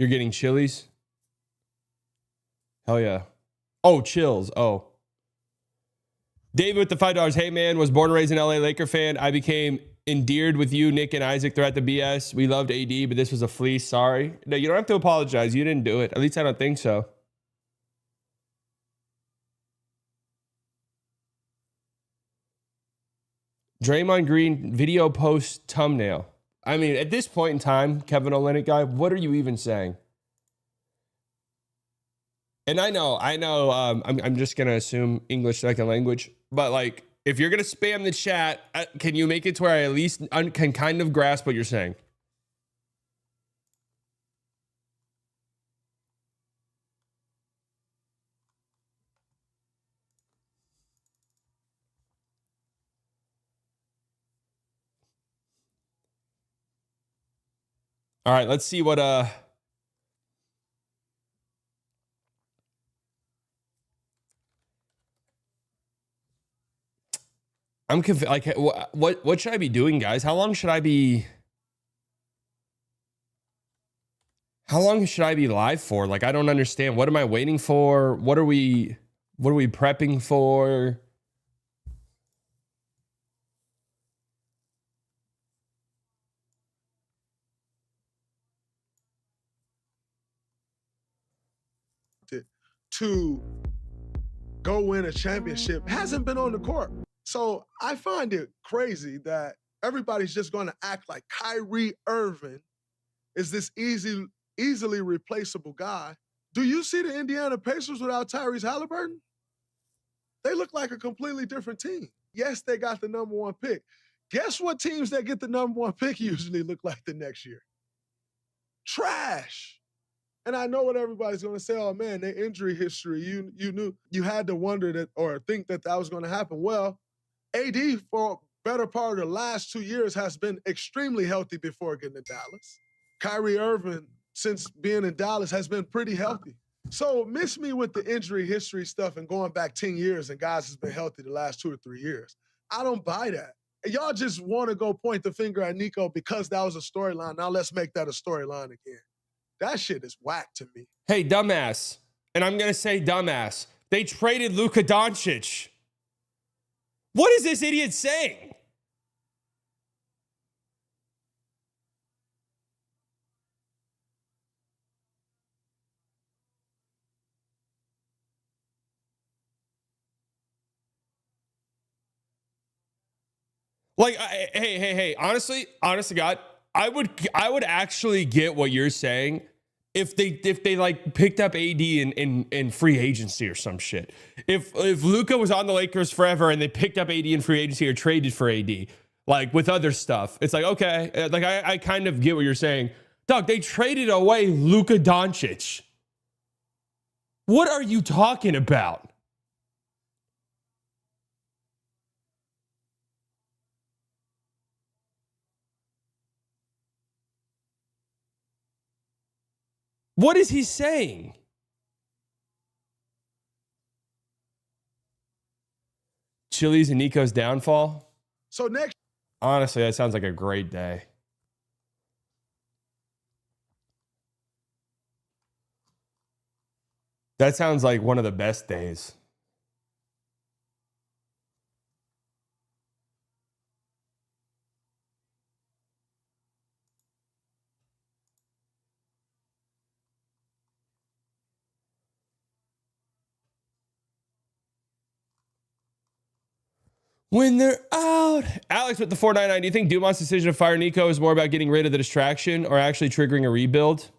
getting chilies? Hell yeah. Oh, chills. Oh. David with the $5. Hey man, was born and raised an LA Laker fan. I became endeared with you, Nick, and Isaac throughout the BS. We loved AD, but this was a fleece. Sorry. No, you don't have to apologize. You didn't do it. At least I don't think so. Draymond Green video post thumbnail. I mean, at this point in time, Kevin Olynyk guy, what are you even saying? And I know. I'm just gonna assume English second language, but like, if you're gonna spam the chat, can you make it to where I at least can kind of grasp what you're saying? All right, let's see what I'm confused. Like, what should I be doing, guys? How long should I be live for? Like, I don't understand. What am I waiting for? What are we prepping for? To go win a championship hasn't been on the court. So I find it crazy that everybody's just going to act like Kyrie Irving is this easily replaceable guy Do you see the Indiana Pacers without Tyrese Halliburton? They look like a completely different team. Yes, they got the number one pick. Guess what teams that get the number one pick usually look like the next year? Trash. And I know what everybody's going to say, oh man, their injury history, you knew, you had to wonder that or think that was going to happen. Well, AD for a better part of the last 2 years has been extremely healthy before getting to Dallas. Kyrie Irving, since being in Dallas, has been pretty healthy. So miss me with the injury history stuff and going back 10 years and guys has been healthy the last 2 or 3 years. I don't buy that. And y'all just want to go point the finger at Nico because that was a storyline. Now let's make that a storyline again. That shit is whack to me. Hey, dumbass. And I'm going to say dumbass. They traded Luka Doncic. What is this idiot saying? Like, hey, honestly, God, I would actually get what you're saying if they like picked up AD in free agency or some shit. If Luka was on the Lakers forever and they picked up AD in free agency or traded for AD, like with other stuff, it's like, okay, like I kind of get what you're saying. Dog, they traded away Luka Doncic. What are you talking about? What is he saying? Chili's and Nico's downfall? So next. Honestly, that sounds like a great day. That sounds like one of the best days. When they're out. Alex with the 499. Do you think Dumont's decision to fire Nico is more about getting rid of the distraction or actually triggering a rebuild?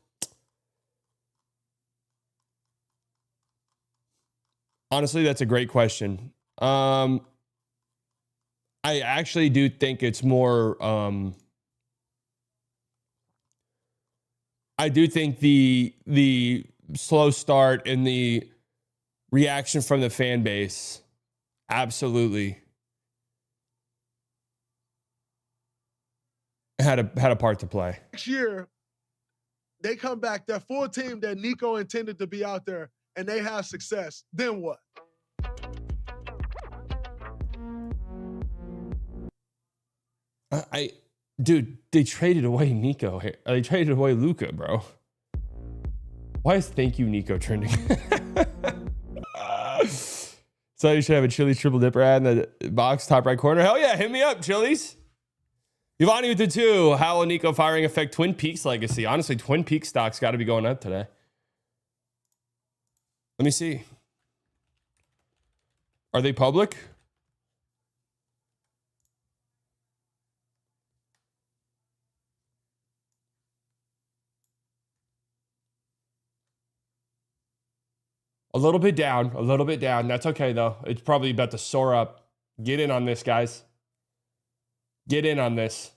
Honestly, that's a great question. I actually do think it's more. I do think the slow start and the reaction from the fan base, absolutely had a part to play. Next year, they come back, that full team that Nico intended to be out there, and they have success. Then what? Dude, they traded away Nico here. They traded away Luka, bro. Why is thank you Nico trending? So you should have a Chili's triple dipper ad in the box top right corner. Hell yeah, hit me up, Chili's. Yvonne with the 2. How will Nico firing affect Twin Peaks legacy? Honestly, Twin Peaks stocks got to be going up today. Let me see. Are they public? A little bit down, a little bit down. That's okay, though. It's probably about to soar up. Get in on this, guys. Get in on this.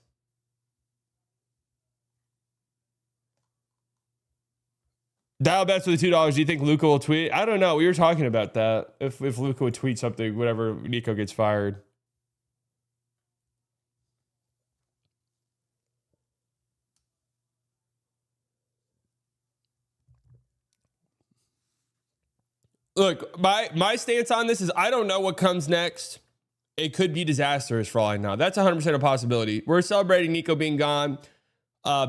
Dial bets with the $2. Do you think Luka will tweet? I don't know. We were talking about that. If Luka would tweet something, whenever Nico gets fired. Look, my stance on this is I don't know what comes next. It could be disastrous for all I know. That's 100% a possibility. We're celebrating Nico being gone.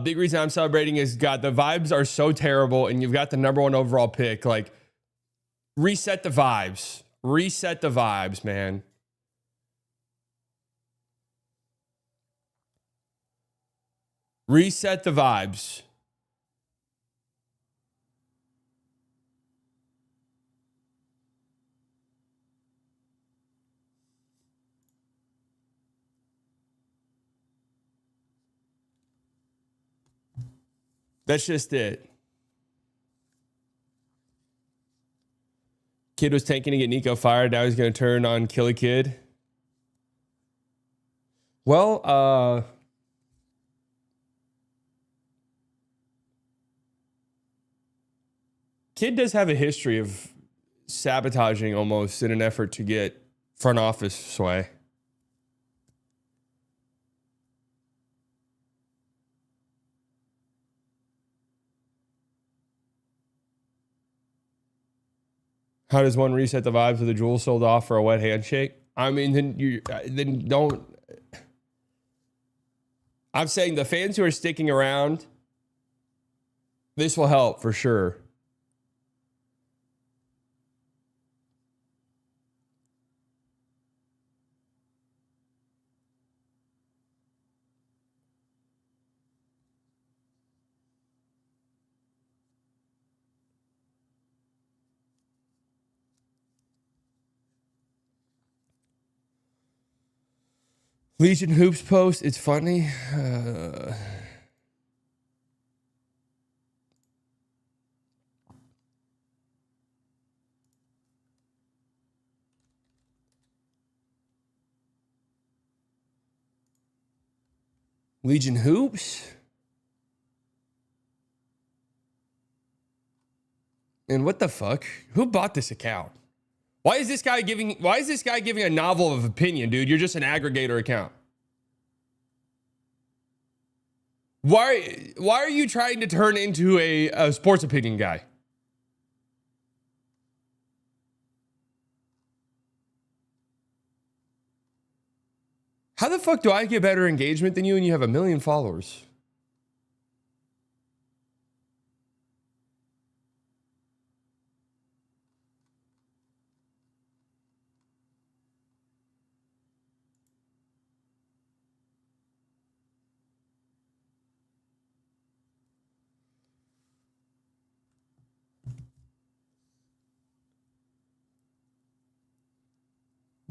Big reason I'm celebrating is, God, the vibes are so terrible, and you've got the number 1 overall pick. Like, reset the vibes. Reset the vibes, man. Reset the vibes. That's just it. Kid was tanking to get Nico fired. Now he's going to turn on Kill a Kid. Well, Kid does have a history of sabotaging almost in an effort to get front office sway. How does one reset the vibes with a jewel sold off for a wet handshake? I mean, then don't. I'm saying the fans who are sticking around, this will help for sure. Legion Hoops post, it's funny. Legion Hoops? And what the fuck? Who bought this account? Why is this guy giving a novel of opinion, dude? You're just an aggregator account. Why are you trying to turn into a sports opinion guy? How the fuck do I get better engagement than you and you have 1 million followers?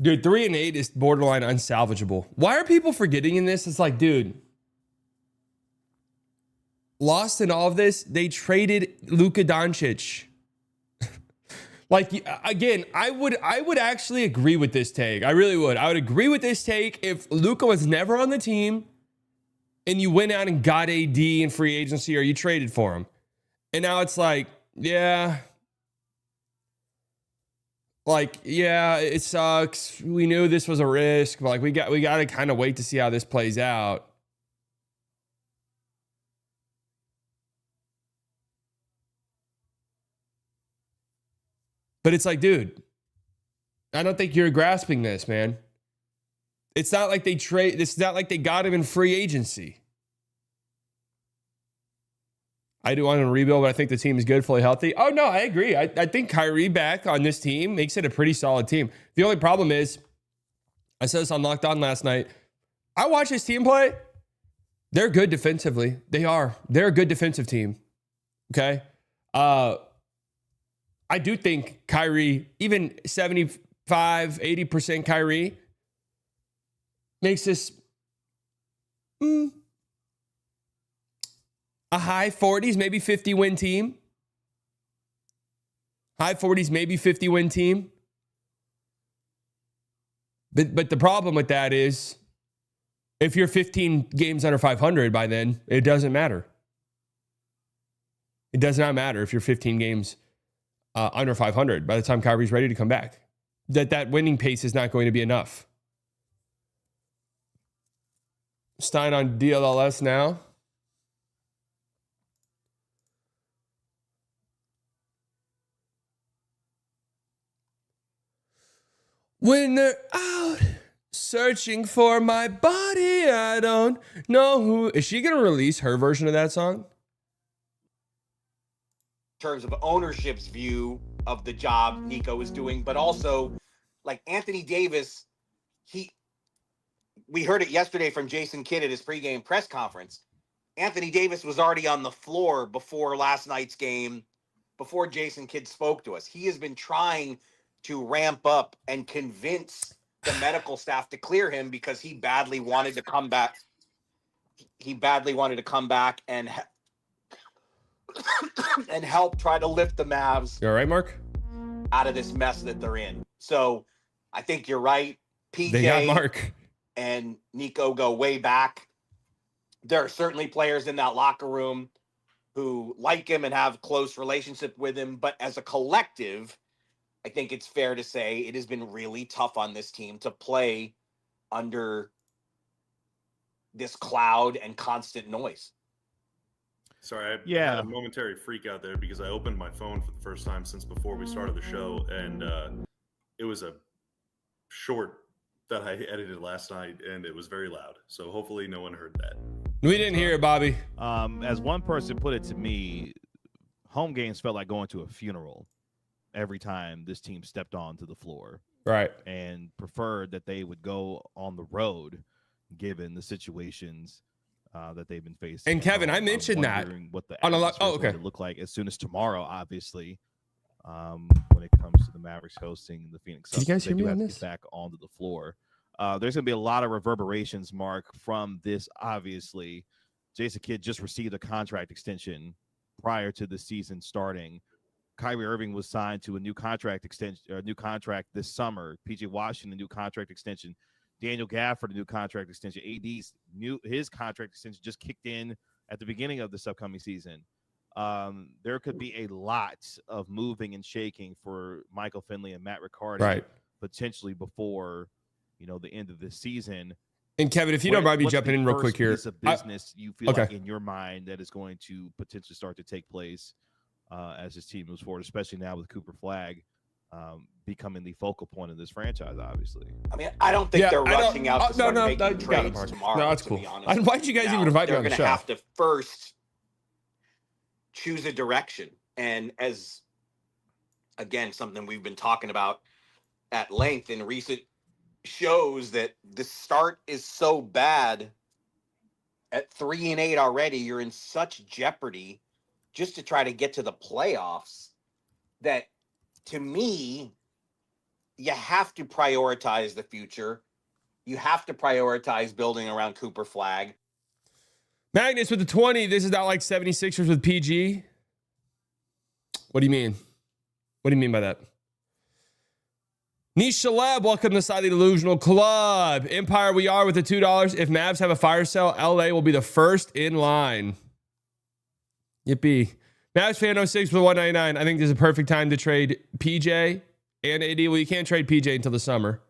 Dude, 3-8 is borderline unsalvageable. Why are people forgetting in this? It's like, dude, lost in all of this, they traded Luka Doncic. Like, again, I would actually agree with this take. I really would. I would agree with this take if Luka was never on the team and you went out and got AD in free agency or you traded for him. And now it's like, yeah, it sucks. We knew this was a risk, but like we got to kind of wait to see how this plays out. But it's like, dude, I don't think you're grasping this, man. It's not like it's not like they got him in free agency. I do want to rebuild, but I think the team is good, fully healthy. Oh, no, I agree. I think Kyrie back on this team makes it a pretty solid team. The only problem is, I said this on Locked On last night, I watched this team play. They're good defensively. They are. They're a good defensive team. Okay? I do think Kyrie, even 75, 80% Kyrie, makes this a high 40s, maybe 50 win team. High 40s, maybe 50 win team. But the problem with that is if you're 15 games under 500 by then, it doesn't matter. It does not matter if you're 15 games under 500 by the time Kyrie's ready to come back. That winning pace is not going to be enough. Stein on DLLS now. When they're out searching for my body, I don't know who. Is she going to release her version of that song? In terms of ownership's view of the job Nico is doing, but also like Anthony Davis, we heard it yesterday from Jason Kidd at his pregame press conference. Anthony Davis was already on the floor before last night's game, before Jason Kidd spoke to us. He has been trying to ramp up and convince the medical staff to clear him because he badly wanted to come back. He badly wanted to come back and help try to lift the Mavs. You all right, Mark? out of this mess that they're in. So I think you're right. They got PJ Mark and Nico go way back. There are certainly players in that locker room who like him and have close relationship with him. But as a collective, I think it's fair to say it has been really tough on this team to play under this cloud and constant noise. Sorry, I had a momentary freak out there because I opened my phone for the first time since before we started the show, and it was a short that I edited last night, and it was very loud. So hopefully no one heard that. We didn't hear it, Bobby. As one person put it to me, home games felt like going to a funeral every time this team stepped onto the floor. Right. And preferred that they would go on the road given the situations that they've been facing. And Kevin, I mentioned that what the on a lot. atmosphere is Oh, okay. going to look like as soon as tomorrow, obviously, when it comes to the Mavericks hosting the Phoenix Suns. Did you guys hear me on to this? get back onto the floor. There's going to be a lot of reverberations, Mark, from this. Obviously, Jason Kidd just received a contract extension prior to the season starting. Kyrie Irving was signed to a new contract extension, or a new contract this summer. PJ Washington, a new contract extension. Daniel Gafford, a new contract extension. His contract extension just kicked in at the beginning of this upcoming season. There could be a lot of moving and shaking for Michael Finley and Matt Riccardi, potentially before the end of this season. And Kevin, if you don't mind me jumping in real quick here, piece of business you feel like in your mind that is going to potentially start to take place as this team moves forward, especially now with Cooper Flagg becoming the focal point of this franchise, obviously. I mean, I don't think they're rushing out to start making trades tomorrow. No, that's cool. Why did you guys even invite me on the show? They're going to have to first choose a direction. And as, again, something we've been talking about at length in recent shows, that the start is so bad at 3-8 already. You're in such jeopardy just to try to get to the playoffs that, to me, you have to prioritize the future. You have to prioritize building around Cooper Flagg. Magnus with the 20. This is not like 76ers with PG. What do you mean? What do you mean by that? Nish Shalab, welcome to Slightly Delusional Club. Empire, we are with the $2. If Mavs have a fire sale, LA will be the first in line. Yippee. Mavs fan 06 with 199. I think this is a perfect time to trade PJ and AD. Well, you can't trade PJ until the summer.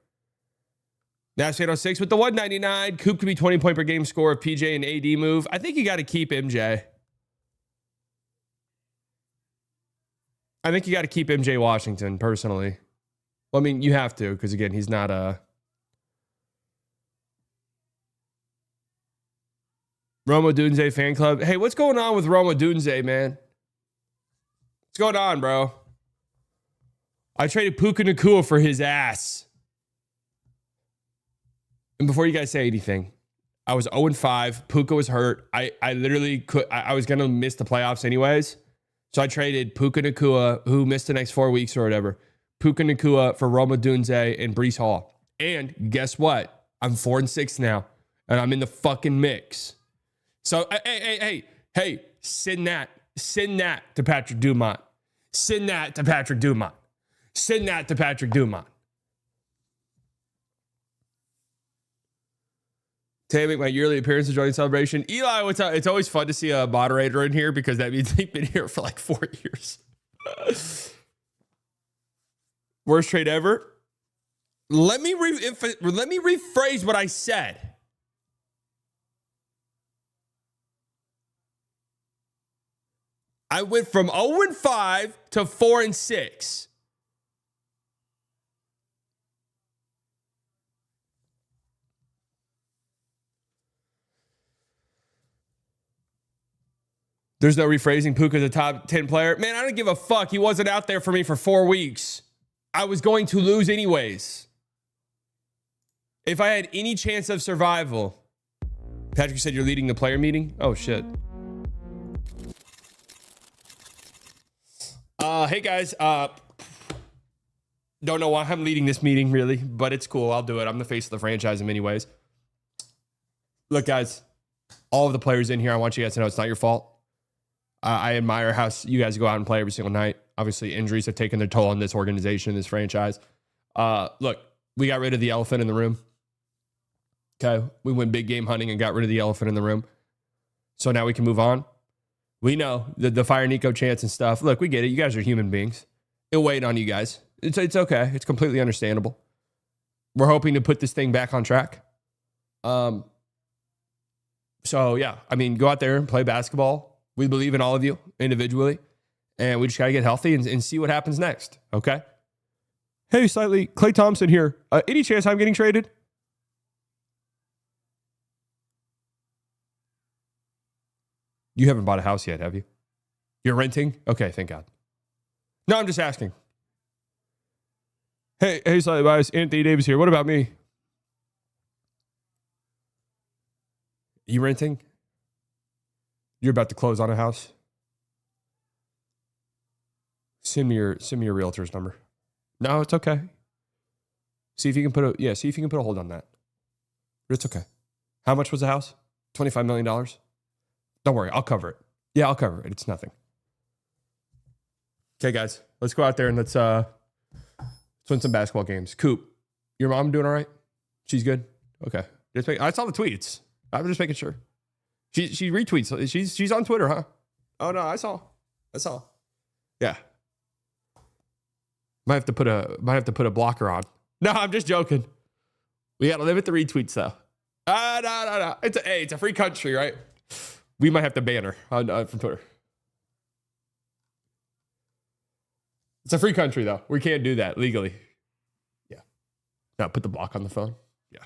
Mavs fan 06 with the 199. Coop could be 20 point per game score if PJ and AD move. I think you got to keep MJ. I think you got to keep MJ Washington, personally. Well, I mean, you have to, because again, he's not a Roma Dunze fan club. Hey, what's going on with Roma Dunze, man? What's going on, bro? I traded Puka Nacua for his ass. And before you guys say anything, I was 0-5. Puka was hurt. I literally could. I was gonna miss the playoffs anyways, so I traded Puka Nacua, who missed the next 4 weeks or whatever. Puka Nacua for Roma Dunze and Breece Hall. And guess what? I'm 4-6 now, and I'm in the fucking mix. So hey, send that to Patrick Dumont. Send that to Patrick Dumont. Send that to Patrick Dumont. Today I make my yearly appearance at Joining Celebration. Eli, what's up? It's always fun to see a moderator in here because that means they've been here for like 4 years. Worst trade ever. Let me rephrase what I said. I went from 0-5 to 4-6. There's no rephrasing. Puka's a top 10 player. Man, I don't give a fuck. He wasn't out there for me for 4 weeks. I was going to lose anyways. If I had any chance of survival. Patrick said you're leading the player meeting? Oh, shit. Hey, guys. Don't know why I'm leading this meeting, really, but it's cool. I'll do it. I'm the face of the franchise in many ways. Look, guys. All of the players in here, I want you guys to know it's not your fault. I admire how you guys go out and play every single night. Obviously, injuries have taken their toll on this organization, this franchise. Look, we got rid of the elephant in the room. Okay, we went big game hunting and got rid of the elephant in the room. So now we can move on. We know the fire Nico chants and stuff. Look, we get it. You guys are human beings. It'll wait on you guys. It's okay. It's completely understandable. We're hoping to put this thing back on track. So yeah, I mean, go out there and play basketball. We believe in all of you individually, and we just got to get healthy and see what happens next. Okay. Hey, slightly, Klay Thompson here. Any chance I'm getting traded? You haven't bought a house yet, have you? You're renting? Okay, thank God. No, I'm just asking. Hey, slightly biased. Anthony Davis here. What about me? You renting? You're about to close on a house? Send me your realtor's number. No, it's okay. See if you can put a hold on that. It's okay. How much was the house? $25 million? Don't worry, I'll cover it. Yeah, I'll cover it. It's nothing. Okay, guys, let's go out there and let's win some basketball games. Coop, your mom doing all right? She's good? Okay. I saw the tweets. I'm just making sure. She retweets. She's on Twitter, huh? Oh no, I saw. Yeah. Might have to put a blocker on. No, I'm just joking. We gotta limit the retweets though. No. It's a free country, right? We might have to ban her from Twitter. It's a free country, though. We can't do that legally. Yeah. Now put the block on the phone. Yeah.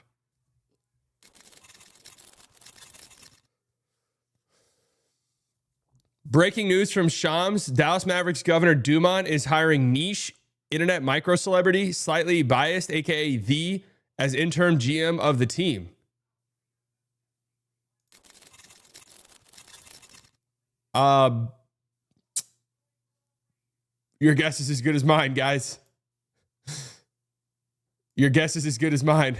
Breaking news from Shams. Dallas Mavericks Governor Dumont is hiring niche internet micro celebrity, slightly biased, a.k.a. The, as interim GM of the team. Your guess is as good as mine, guys. Your guess is as good as mine.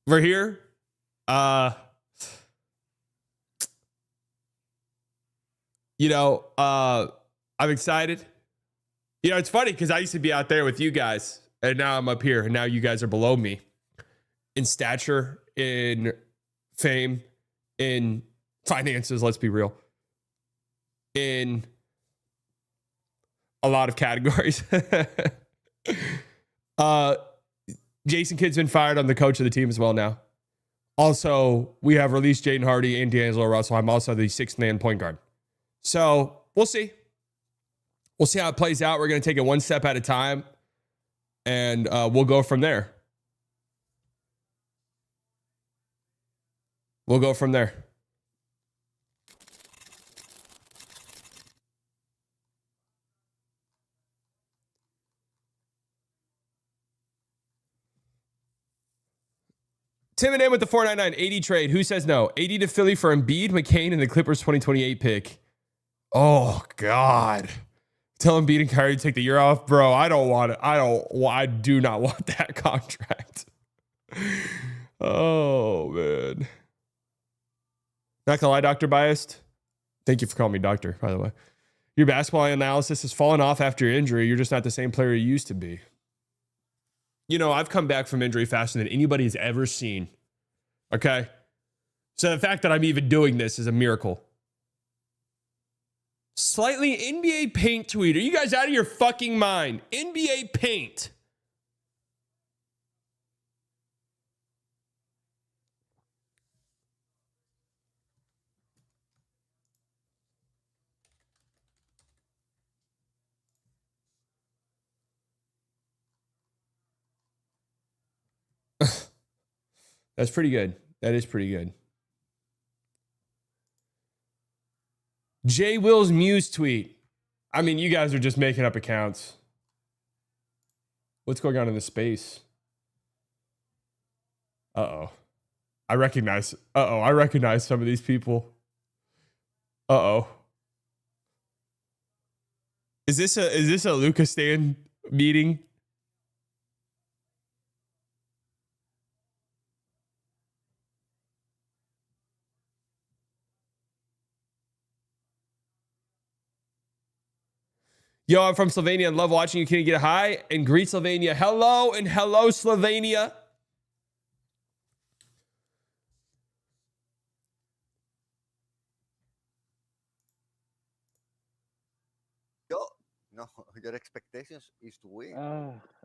We're here. I'm excited. It's funny because I used to be out there with you guys, and now I'm up here, and now you guys are below me in stature, in fame, in finances, let's be real, in a lot of categories. Jason Kidd's been fired. I'm the coach of the team as well now. Also, we have released Jaden Hardy and D'Angelo Russell. I'm also the sixth man point guard. So we'll see. We'll see how it plays out. We're going to take it one step at a time, and we'll go from there. We'll go from there. Tim and M with the 499 AD trade. Who says no? AD to Philly for Embiid, McCain, and the Clippers 2028 pick. Oh, God. Tell Embiid and Kyrie to take the year off. Bro, I don't want it. I do not want that contract. Oh, man. Not gonna lie, Dr. Biased. Thank you for calling me doctor, by the way. Your basketball analysis has fallen off after your injury. You're just not the same player you used to be. I've come back from injury faster than anybody has ever seen. Okay? So the fact that I'm even doing this is a miracle. Slightly NBA Paint tweet. Are you guys out of your fucking mind? NBA Paint. That's pretty good. That is pretty good. Jay Will's Muse tweet. I mean, you guys are just making up accounts. What's going on in the space? Uh-oh. I recognize some of these people. Uh-oh. Is this a Lucas Stan meeting? Yo, I'm from Slovenia and love watching you. Can you get a hi and greet Slovenia? Hello and hello, Slovenia. No, your expectations is to win.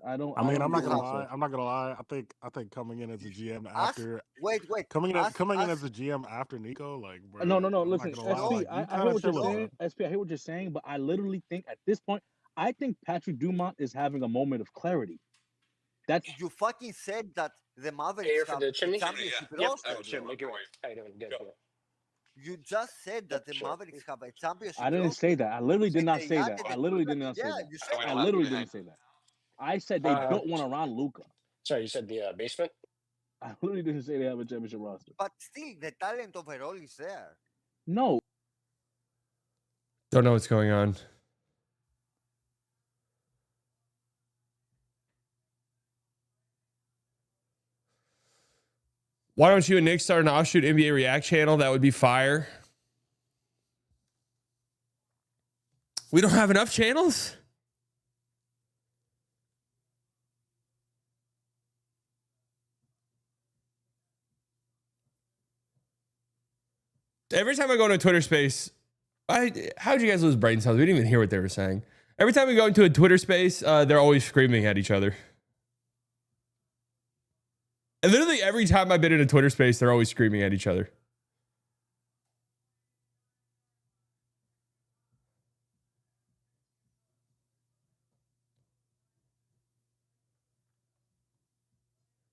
I don't. I mean, don't I'm not think gonna so. lie. I'm not gonna lie. I think coming in as a GM Us, after wait. coming in us, as a GM after Nico, like, bro, No. I'm not Listen, gonna lie. Like, SP. you I kind hear of what you're chilling, saying. bro. SP, I hear what you're saying, but I literally think at this point, I think Patrick Dumont is having a moment of clarity. That's You fucking said that the Here Mavericks for have the a chimney? championship Yep. roster. Oh, Jim, make your way. How you doing? Good. You just said that the Sure. Mavericks have a championship I didn't roster. say that. I literally did And not they say added that. the I literally Luka- did not say Yeah, that. you said I that. literally didn't say that. I said they don't want to run Luca. Sorry, you said the basement? I literally didn't say they have a championship roster. But still, the talent overall is there. No. Don't know what's going on. Why don't you and Nick start an offshoot NBA React channel? That would be fire. We don't have enough channels? Every time I go into a Twitter space, how'd you guys lose brain cells? We didn't even hear what they were saying. Every time we go into a Twitter space, they're always screaming at each other. And literally every time I've been in a Twitter space, they're always screaming at each other.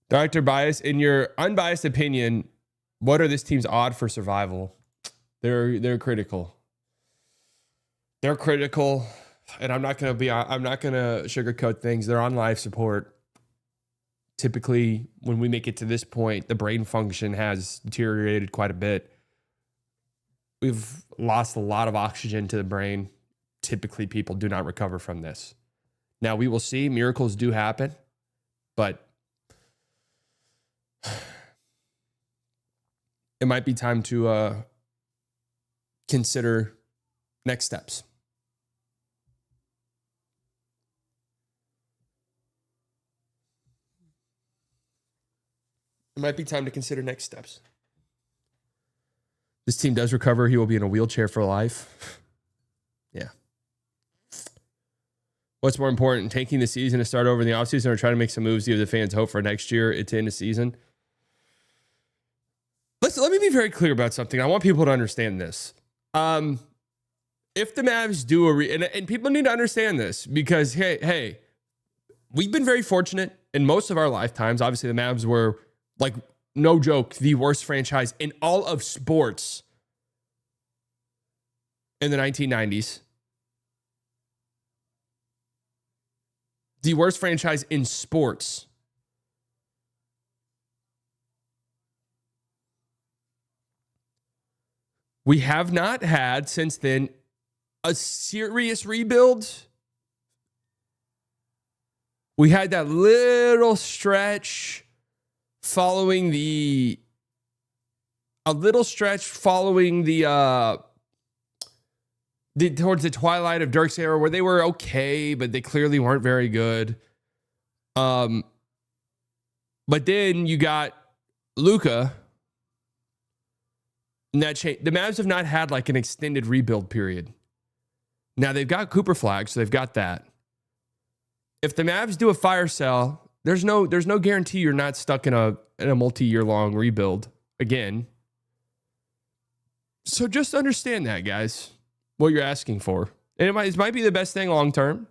Dr. Bias, in your unbiased opinion, what are this team's odds for survival? They're critical. They're critical, and I'm not gonna sugarcoat things. They're on life support. Typically, when we make it to this point, the brain function has deteriorated quite a bit. We've lost a lot of oxygen to the brain. Typically, people do not recover from this. Now, we will see. Miracles do happen, but it might be time to consider next steps. It might be time to consider next steps. This team does recover. He will be in a wheelchair for life. Yeah. What's more important, taking the season to start over in the offseason or trying to make some moves to give the fans hope for next year to end the season? Let me be very clear about something. I want people to understand this. If the Mavs do and people need to understand this because, hey, we've been very fortunate in most of our lifetimes. Obviously, the Mavs were, like, no joke, the worst franchise in all of sports in the 1990s. The worst franchise in sports. We have not had since then a serious rebuild. We had that little stretch following the towards the twilight of Dirk's era where they were okay, but they clearly weren't very good. But then you got Luka. And that change. The Mavs have not had like an extended rebuild period. Now they've got Cooper Flagg, so they've got that. If the Mavs do a fire sale, there's no guarantee you're not stuck in a multi-year long rebuild again. So just understand that, guys, what you're asking for. And it might be the best thing long term.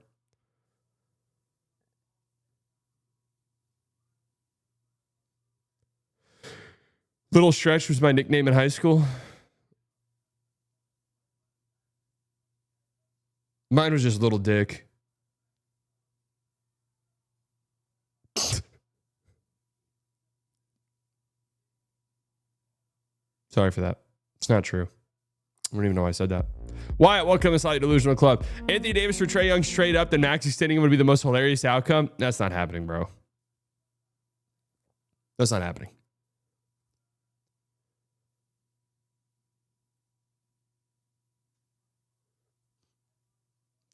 Little Stretch was my nickname in high school. Mine was just Little Dick. Sorry for that. It's not true. I don't even know why I said that. Wyatt, welcome to the Slightly Delusional Club. Anthony Davis for Trae Young straight up. The max extending would be the most hilarious outcome. That's not happening, bro. That's not happening.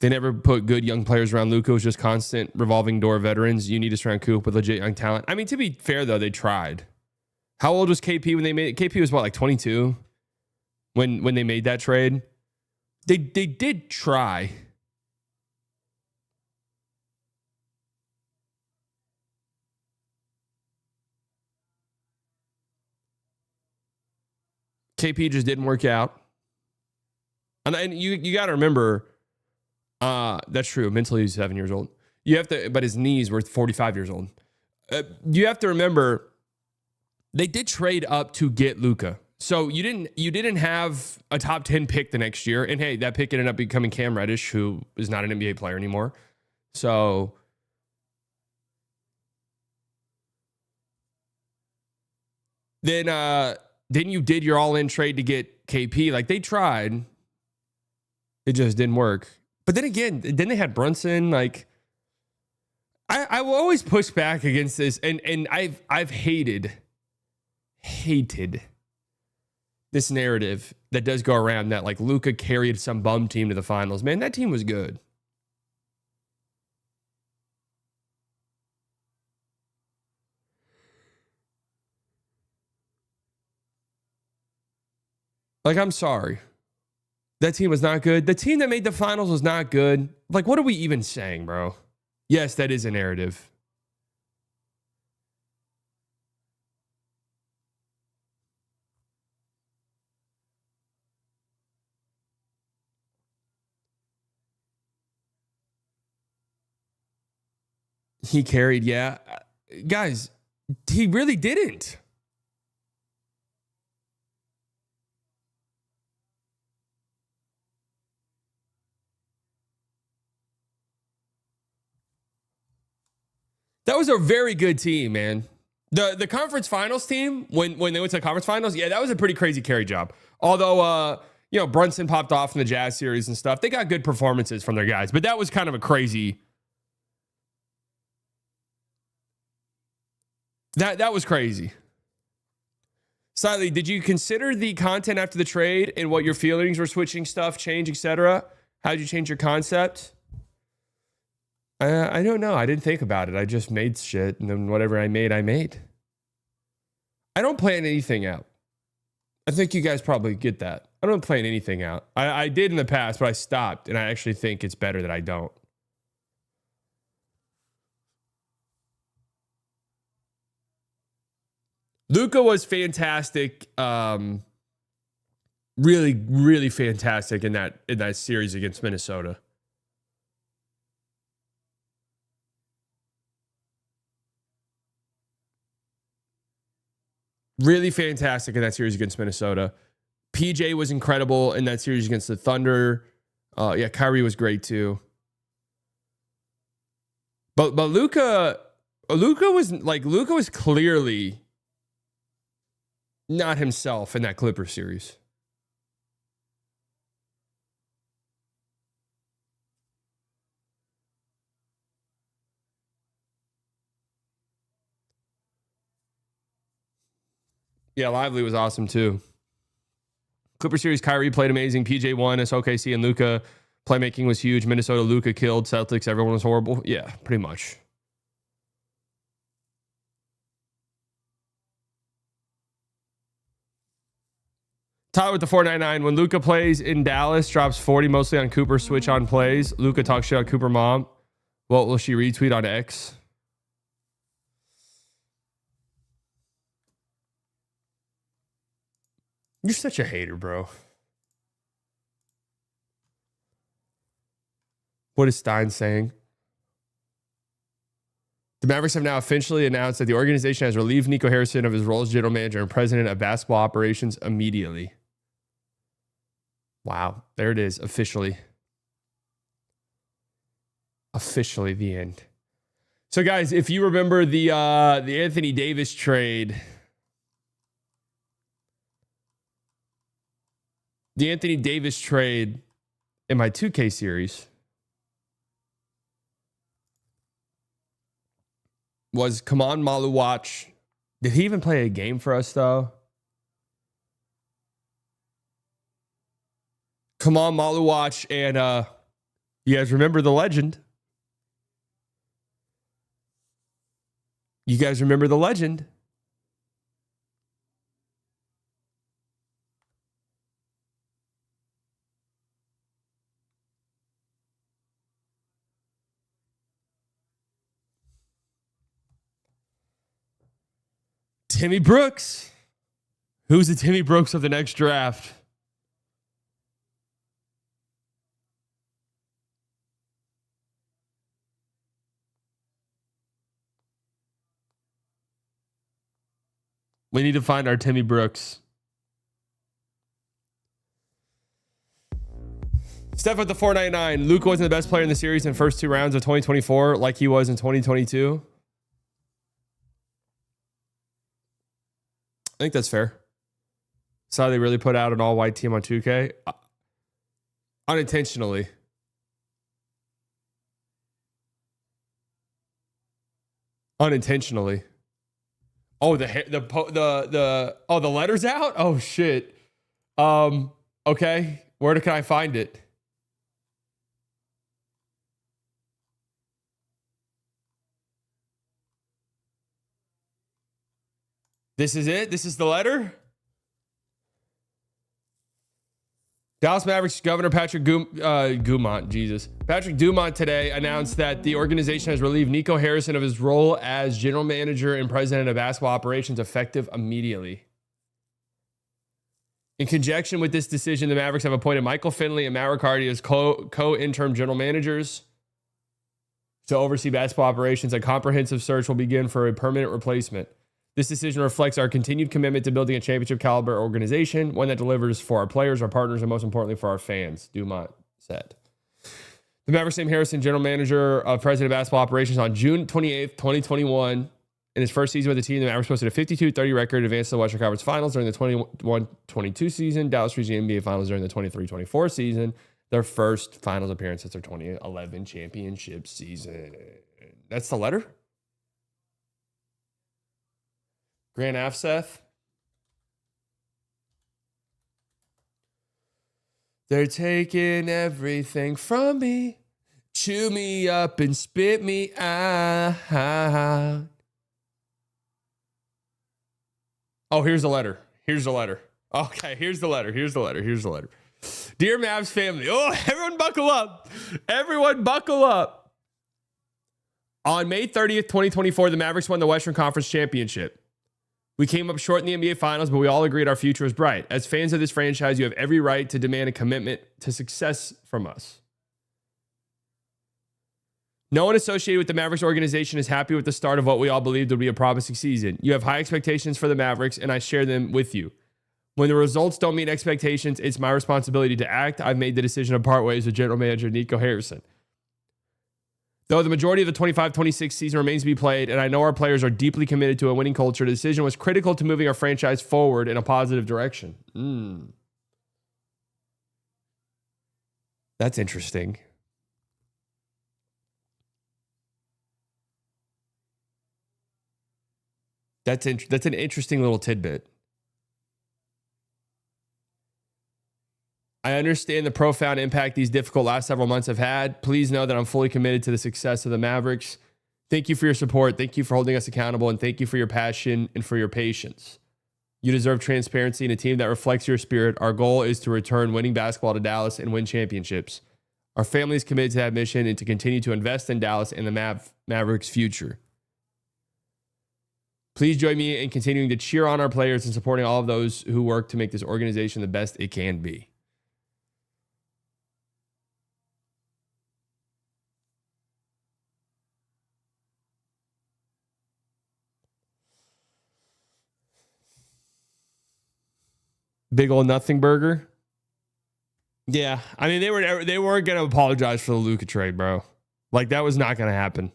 They never put good young players around Luka. It was just constant revolving door veterans. You need to surround Coop with legit young talent. I mean, to be fair, though, they tried. How old was KP when they made it? KP was what, like 22 when they made that trade? They did try. KP just didn't work out. And you got to remember, that's true. Mentally, he's 7 years old. You have to, but his knees were 45 years old. You have to remember, they did trade up to get Luka. So you didn't have a top 10 pick the next year. And hey, that pick ended up becoming Cam Reddish, who is not an NBA player anymore. So then you did your all-in trade to get KP. Like, they tried. It just didn't work. But then again, then they had Brunson. Like, I will always push back against this, and I've hated this narrative that does go around that, like, Luka carried some bum team to the finals. Man, that team was good. Like, I'm sorry. That team was not good. The team that made the finals was not good. Like, what are we even saying, bro? Yes, that is a narrative. He carried, yeah. Guys, he really didn't. That was a very good team, man. The conference finals team, when they went to the conference finals, yeah, that was a pretty crazy carry job. Although, Brunson popped off in the Jazz series and stuff. They got good performances from their guys, but that was kind of a crazy. That was crazy. Slightly, did you consider the content after the trade and what your feelings were, switching stuff, change, etc.? How did you change your concept? I don't know. I didn't think about it. I just made shit, and then whatever I made. I don't plan anything out. I think you guys probably get that. I don't plan anything out. I did in the past, but I stopped, and I actually think it's better that I don't. Luka was fantastic. Really, really fantastic in that series against Minnesota. Really fantastic in that series against Minnesota. PJ was incredible in that series against the Thunder. Yeah, Kyrie was great too. But Luka was clearly not himself in that Clippers series. Yeah, Lively was awesome too. Clipper series, Kyrie played amazing. PJ won. It's OKC and Luka. Playmaking was huge. Minnesota, Luka killed. Celtics, everyone was horrible. Yeah, pretty much. Tyler with the 499. When Luka plays in Dallas, drops 40 mostly on Cooper switch on plays. Luka talks shit on Cooper mom. What will she retweet on X? You're such a hater, bro. What is Stein saying? The Mavericks have now officially announced that the organization has relieved Nico Harrison of his role as general manager and president of basketball operations immediately. Wow, there it is, officially. Officially the end. So, guys, if you remember the Anthony Davis trade, the Anthony Davis trade in my 2K series was Kaman Maluwach. Did he even play a game for us, though? Kaman Maluwach and You guys remember the legend? You guys remember the legend? Timmy Brooks. Who's the Timmy Brooks of the next draft? We need to find our Timmy Brooks. Steph with the 499. Luka wasn't the best player in the series in the first 2 rounds of 2024 like he was in 2022. I think that's fair. Saw they really put out an all-white team on 2K. Unintentionally. Unintentionally. Oh, the letter's out? Oh shit. Okay. Where can I find it? This is it? This is the letter? Dallas Mavericks Governor Patrick Dumont today announced that the organization has relieved Nico Harrison of his role as general manager and president of basketball operations effective immediately. In conjunction with this decision, the Mavericks have appointed Michael Finley and Matt Riccardi as co-interim general managers to oversee basketball operations. A comprehensive search will begin for a permanent replacement. This decision reflects our continued commitment to building a championship caliber organization, one that delivers for our players, our partners, and most importantly for our fans, Dumont said. The Mavericks named Harrison general manager of president of basketball operations on June 28th, 2021. In his first season with the team, the Mavericks posted a 52-30 record, advanced to the Western Conference Finals during the 21-22 season. Dallas reached the NBA Finals during the 23-24 season, their first finals appearance since their 2011 championship season. That's the letter? Grant Afseth. They're taking everything from me, chew me up and spit me out. Oh, here's the letter. Here's the letter. Okay, here's the letter. Here's the letter. Here's the letter. Dear Mavs family. Oh, everyone buckle up. Everyone buckle up. On May 30th, 2024, the Mavericks won the Western Conference Championship. We came up short in the NBA Finals, but we all agreed our future is bright. As fans of this franchise, you have every right to demand a commitment to success from us. No one associated with the Mavericks organization is happy with the start of what we all believed would be a promising season. You have high expectations for the Mavericks, and I share them with you. When the results don't meet expectations, it's my responsibility to act. I've made the decision to part ways with general manager Nico Harrison. Though the majority of the 25-26 season remains to be played, and I know our players are deeply committed to a winning culture, the decision was critical to moving our franchise forward in a positive direction. That's interesting. That's an interesting little tidbit. I understand the profound impact these difficult last several months have had. Please know that I'm fully committed to the success of the Mavericks. Thank you for your support. Thank you for holding us accountable. And thank you for your passion and for your patience. You deserve transparency and a team that reflects your spirit. Our goal is to return winning basketball to Dallas and win championships. Our family is committed to that mission and to continue to invest in Dallas and the Mavericks' future. Please join me in continuing to cheer on our players and supporting all of those who work to make this organization the best it can be. Big old nothing burger. Yeah, I mean they weren't gonna apologize for the Luka trade, bro. Like that was not gonna happen.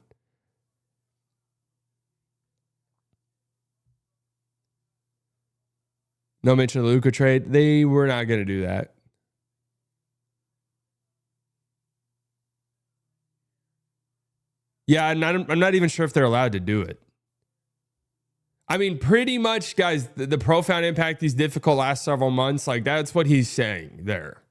No mention of the Luka trade. They were not gonna do that. Yeah, and I'm not even sure if they're allowed to do it. I mean, pretty much, guys, the profound impact these difficult last several months, like that's what he's saying there.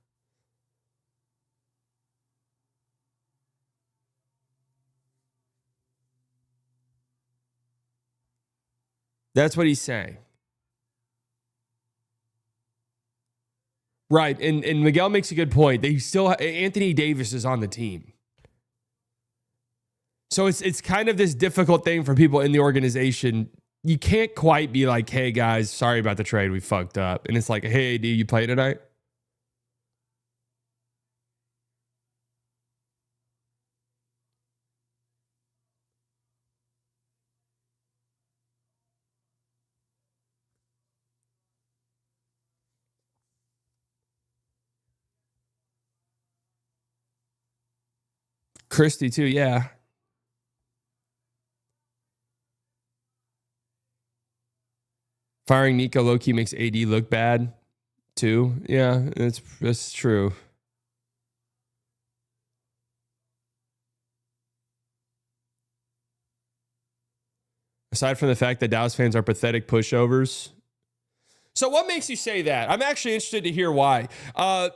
That's what he's saying. Right. And Miguel makes a good point. They still Anthony Davis is on the team. So it's kind of this difficult thing for people in the organization. You can't quite be like, hey guys, sorry about the trade. We fucked up. And it's like, hey, AD, you play tonight? Christie too, yeah. Firing Nico low-key makes AD look bad too. Yeah, that's true. Aside from the fact that Dallas fans are pathetic pushovers. So what makes you say that? I'm actually interested to hear why.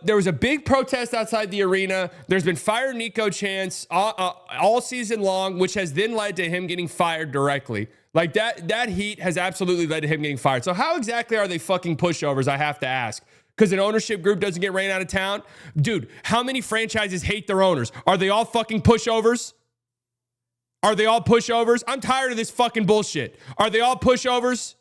There was a big protest outside the arena. There's been fire Nico chants all season long, which has then led to him getting fired directly. Like that heat has absolutely led to him getting fired. So how exactly are they fucking pushovers? I have to ask. Because an ownership group doesn't get ran out of town? Dude, how many franchises hate their owners? Are they all fucking pushovers? Are they all pushovers? I'm tired of this fucking bullshit. Are they all pushovers?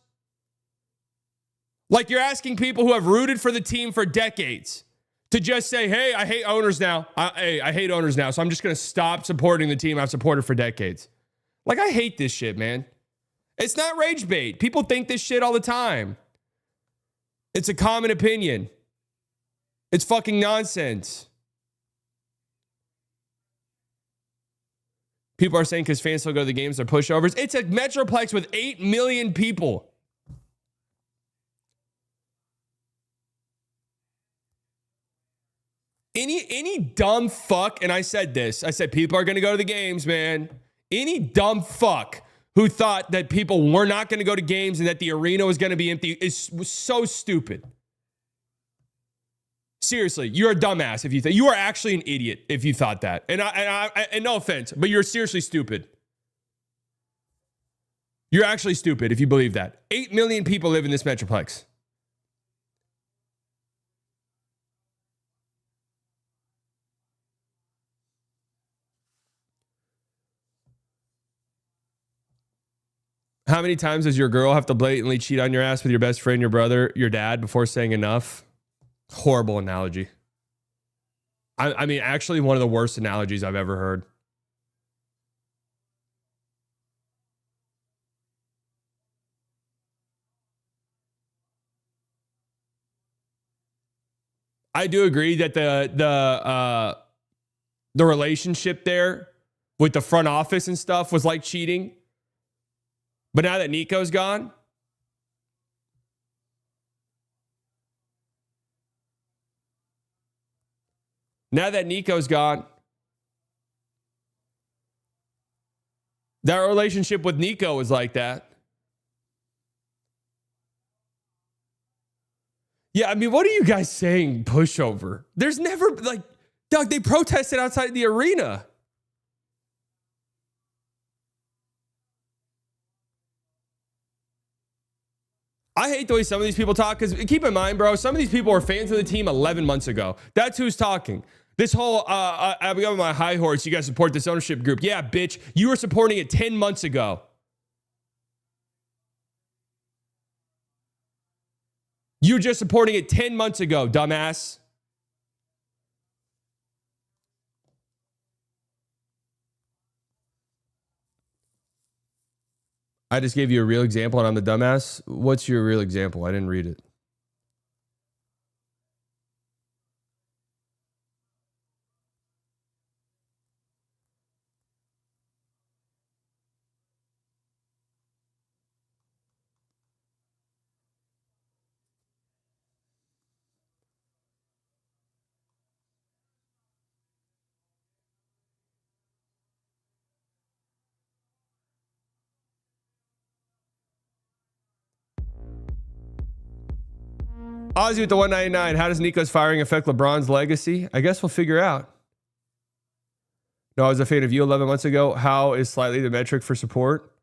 Like you're asking people who have rooted for the team for decades to just say, hey, I hate owners now. I hate owners now. So I'm just going to stop supporting the team I've supported for decades. Like, I hate this shit, man. It's not rage bait. People think this shit all the time. It's a common opinion. It's fucking nonsense. People are saying because fans still go to the games, they're pushovers. It's a Metroplex with 8 million people. Any dumb fuck, and I said this, I said people are going to go to the games, man. Any dumb fuck who thought that people were not going to go to games and that the arena was going to be empty was so stupid. Seriously, you're a dumbass if you think. You are actually an idiot if you thought that. And no offense, but you're seriously stupid. You're actually stupid if you believe that. 8 million people live in this Metroplex. How many times does your girl have to blatantly cheat on your ass with your best friend, your brother, your dad before saying enough? Horrible analogy. I mean, actually one of the worst analogies I've ever heard. I do agree that the relationship there with the front office and stuff was like cheating. But now that Nico's gone, that relationship with Nico was like that. Yeah, I mean, what are you guys saying, pushover? There's never, like, Doug, they protested outside the arena. I hate the way some of these people talk because keep in mind, bro, some of these people were fans of the team 11 months ago. That's who's talking. This whole, I'll be on my high horse. You guys support this ownership group. Yeah, bitch. You were supporting it 10 months ago. You were just supporting it 10 months ago, dumbass. I just gave you a real example and I'm the dumbass. What's your real example? I didn't read it. Ozzy with the 199. How does Nico's firing affect LeBron's legacy? I guess we'll figure out. No, I was a fan of you 11 months ago. How is slightly the metric for support?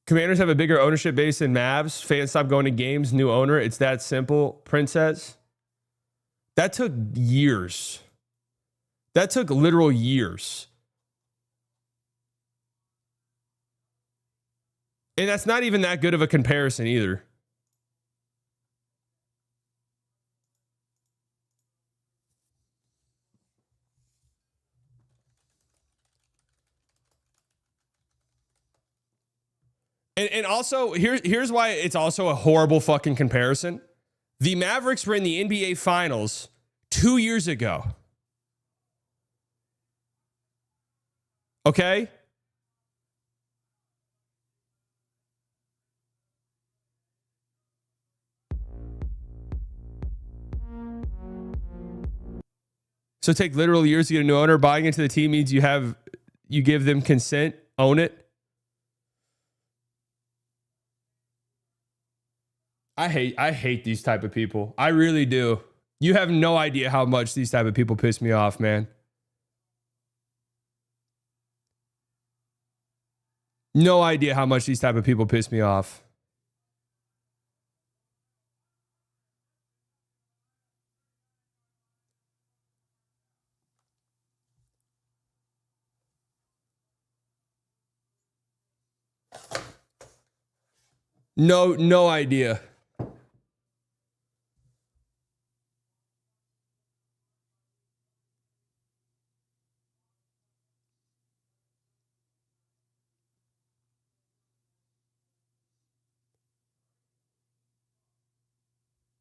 Commanders have a bigger ownership base than Mavs. Fans stop going to games. New owner. It's that simple. Princess. That took years. That took literal years. And that's not even that good of a comparison either. And also, here's why it's also a horrible fucking comparison. The Mavericks were in the NBA Finals 2 years ago. Okay? So take literal years to get a new owner. Buying into the team means you give them consent, own it. I hate these type of people. I really do. You have no idea how much these type of people piss me off, man. No idea how much these type of people piss me off. No idea.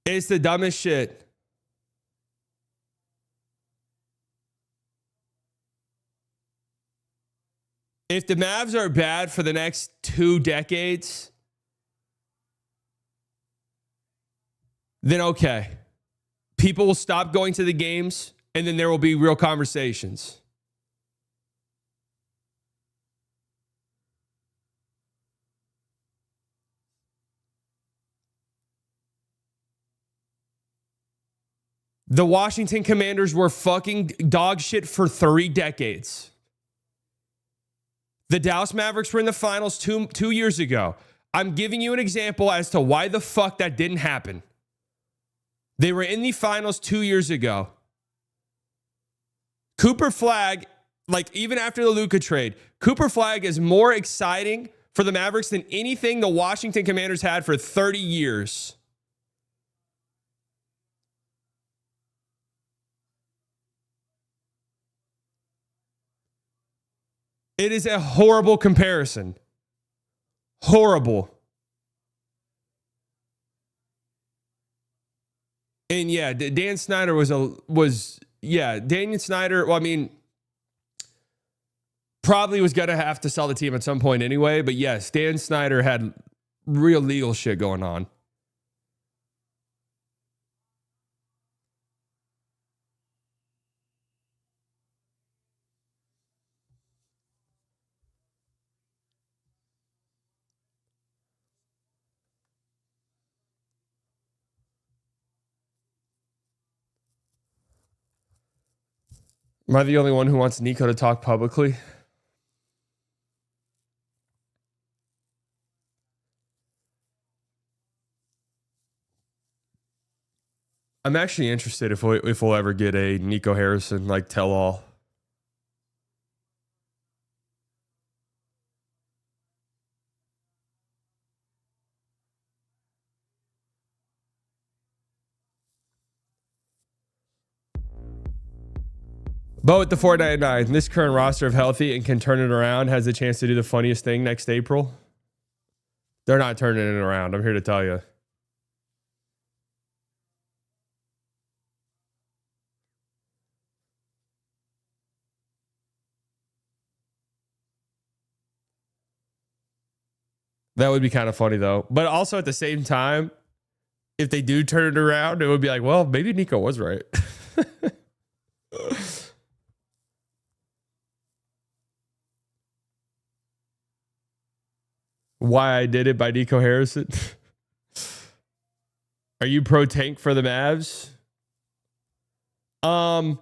It's the dumbest shit. If the Mavs are bad for the next 2 decades, then okay. People will stop going to the games, and then there will be real conversations. The Washington Commanders were fucking dog shit for 3 decades. The Dallas Mavericks were in the finals two years ago. I'm giving you an example as to why the fuck that didn't happen. They were in the finals 2 years ago. Cooper Flagg, like even after the Luka trade, Cooper Flagg is more exciting for the Mavericks than anything the Washington Commanders had for 30 years. It is a horrible comparison. Horrible. And yeah, Dan Snyder Daniel Snyder, well, I mean, probably was going to have to sell the team at some point anyway. But yes, Dan Snyder had real legal shit going on. Am I the only one who wants Nico to talk publicly? I'm actually interested if we'll ever get a Nico Harrison like tell all. Bo at the 499. This current roster of healthy and can turn it around has a chance to do the funniest thing next April. They're not turning it around. I'm here to tell you. That would be kind of funny though. But also at the same time, if they do turn it around, it would be like, well, maybe Nico was right. Why I Did It by Nico Harrison. Are you pro tank for the Mavs? I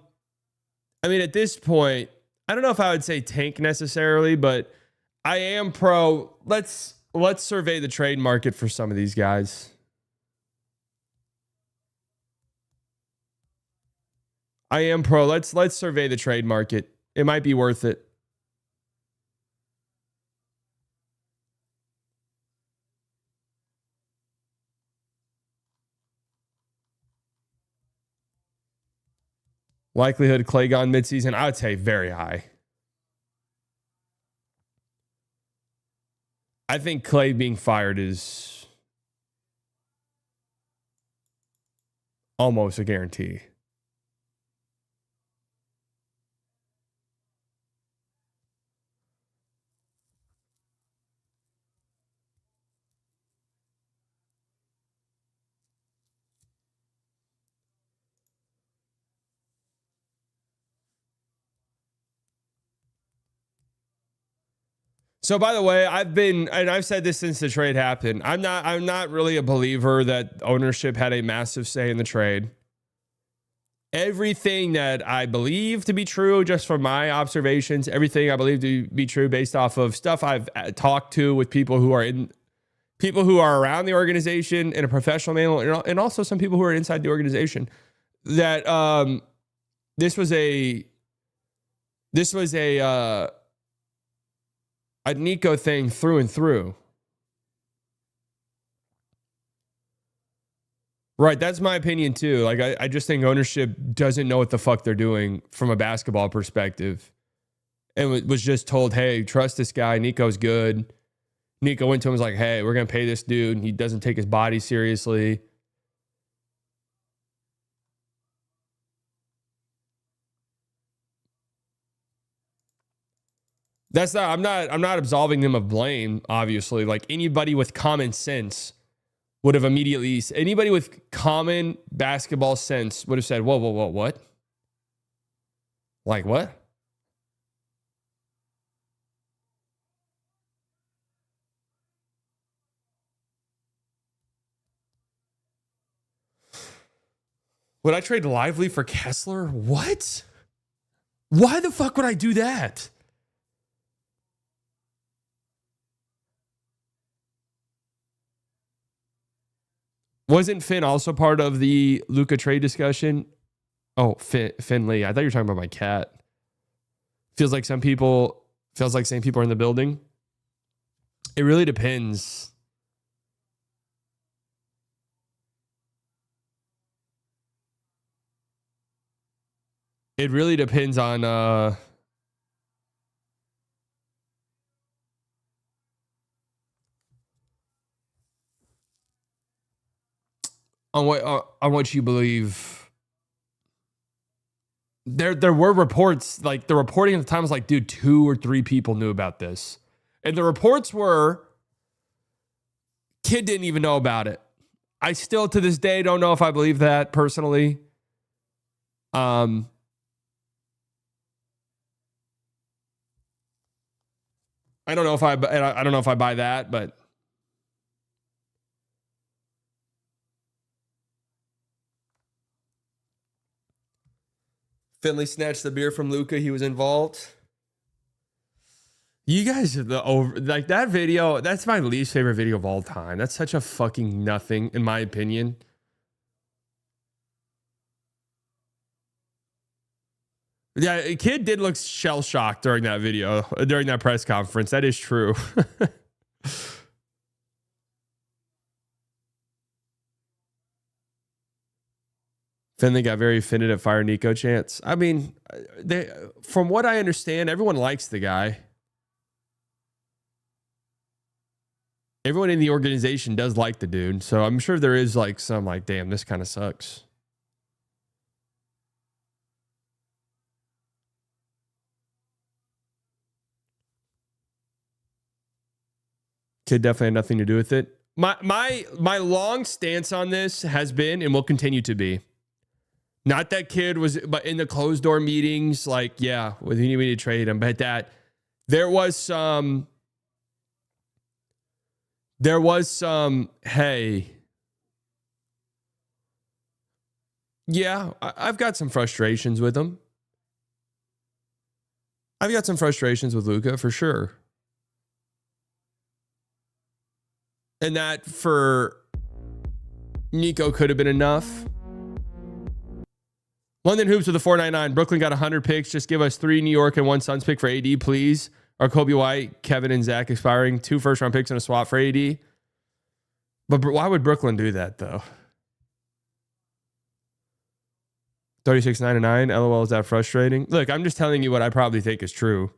mean, at this point, I don't know if I would say tank necessarily, but I am pro. let's survey the trade market for some of these guys. I am pro. Let's survey the trade market. It might be worth it. Likelihood Clay gone midseason, I would say very high. I think Clay being fired is almost a guarantee. So by the way, I've said this since the trade happened. I'm not really a believer that ownership had a massive say in the trade. Everything that I believe to be true, just from my observations, everything I believe to be true based off of stuff I've talked to with people who are around the organization in a professional manner, and also some people who are inside the organization, that this was a Nico thing through and through. Right, that's my opinion too. Like, I just think ownership doesn't know what the fuck they're doing from a basketball perspective. And was just told, hey, trust this guy. Nico's good. Nico went to him and was like, hey, we're going to pay this dude. He doesn't take his body seriously. That's not, I'm not absolving them of blame, obviously. Like, anybody with common sense would have immediately, anybody with common basketball sense would have said, whoa, what? Like, what? Would I trade Lively for Kessler? What? Why the fuck would I do that? Wasn't Finn also part of the Luka trade discussion? Oh, Finley. I thought you were talking about my cat. Feels like same people are in the building. It really depends. It really depends on what you believe. There were reports, like the reporting at the time was like, dude, 2 or 3 people knew about this. And the reports were, kid didn't even know about it. I still to this day don't know if I believe that personally. I don't know if I don't know if I buy that, but Finley snatched the beer from Luka. He was involved. You guys are like that video. That's my least favorite video of all time. That's such a fucking nothing, in my opinion. Yeah, a kid did look shell shocked during that video, during that press conference. That is true. Finley got very offended at Fire Nico chants. I mean, from what I understand, everyone likes the guy. Everyone in the organization does like the dude. So I'm sure there is like some like, damn, this kind of sucks. Kid definitely had nothing to do with it. My long stance on this has been and will continue to be, not that kid was, but in the closed door meetings, like, yeah, we need to trade him, but that there was some, hey, yeah, I've got some frustrations with him. I've got some frustrations with Luka for sure. And that for Nico could have been enough. London Hoops with a 499. Brooklyn got 100 picks. Just give us 3 New York and 1 Suns pick for AD, please. Or Kobe White, Kevin, and Zach expiring. 2 first-round picks and a swap for AD. But why would Brooklyn do that, though? 36.99. LOL, is that frustrating? Look, I'm just telling you what I probably think is true.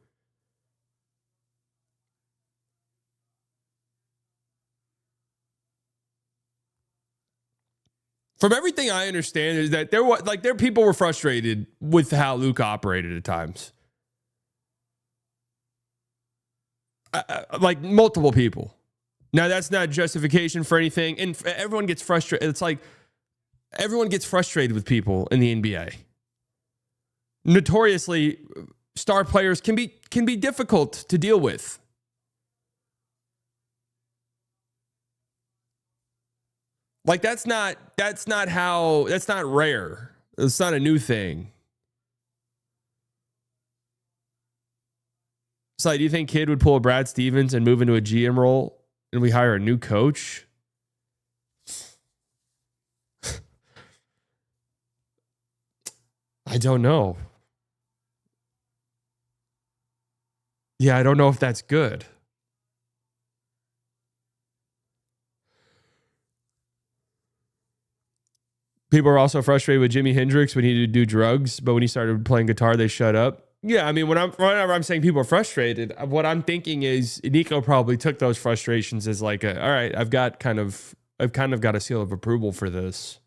From everything I understand is that there people were frustrated with how Luke operated at times. Like multiple people. Now that's not justification for anything, and everyone gets frustrated. It's like everyone gets frustrated with people in the NBA. Notoriously, star players can be difficult to deal with. Like that's not rare. It's not a new thing. So do you think Kidd would pull a Brad Stevens and move into a GM role and we hire a new coach? I don't know. Yeah, I don't know if that's good. People are also frustrated with Jimi Hendrix when he did do drugs, but when he started playing guitar, they shut up. Yeah, I mean, whenever I'm saying people are frustrated, what I'm thinking is Nico probably took those frustrations as like, all right, I've kind of got a seal of approval for this.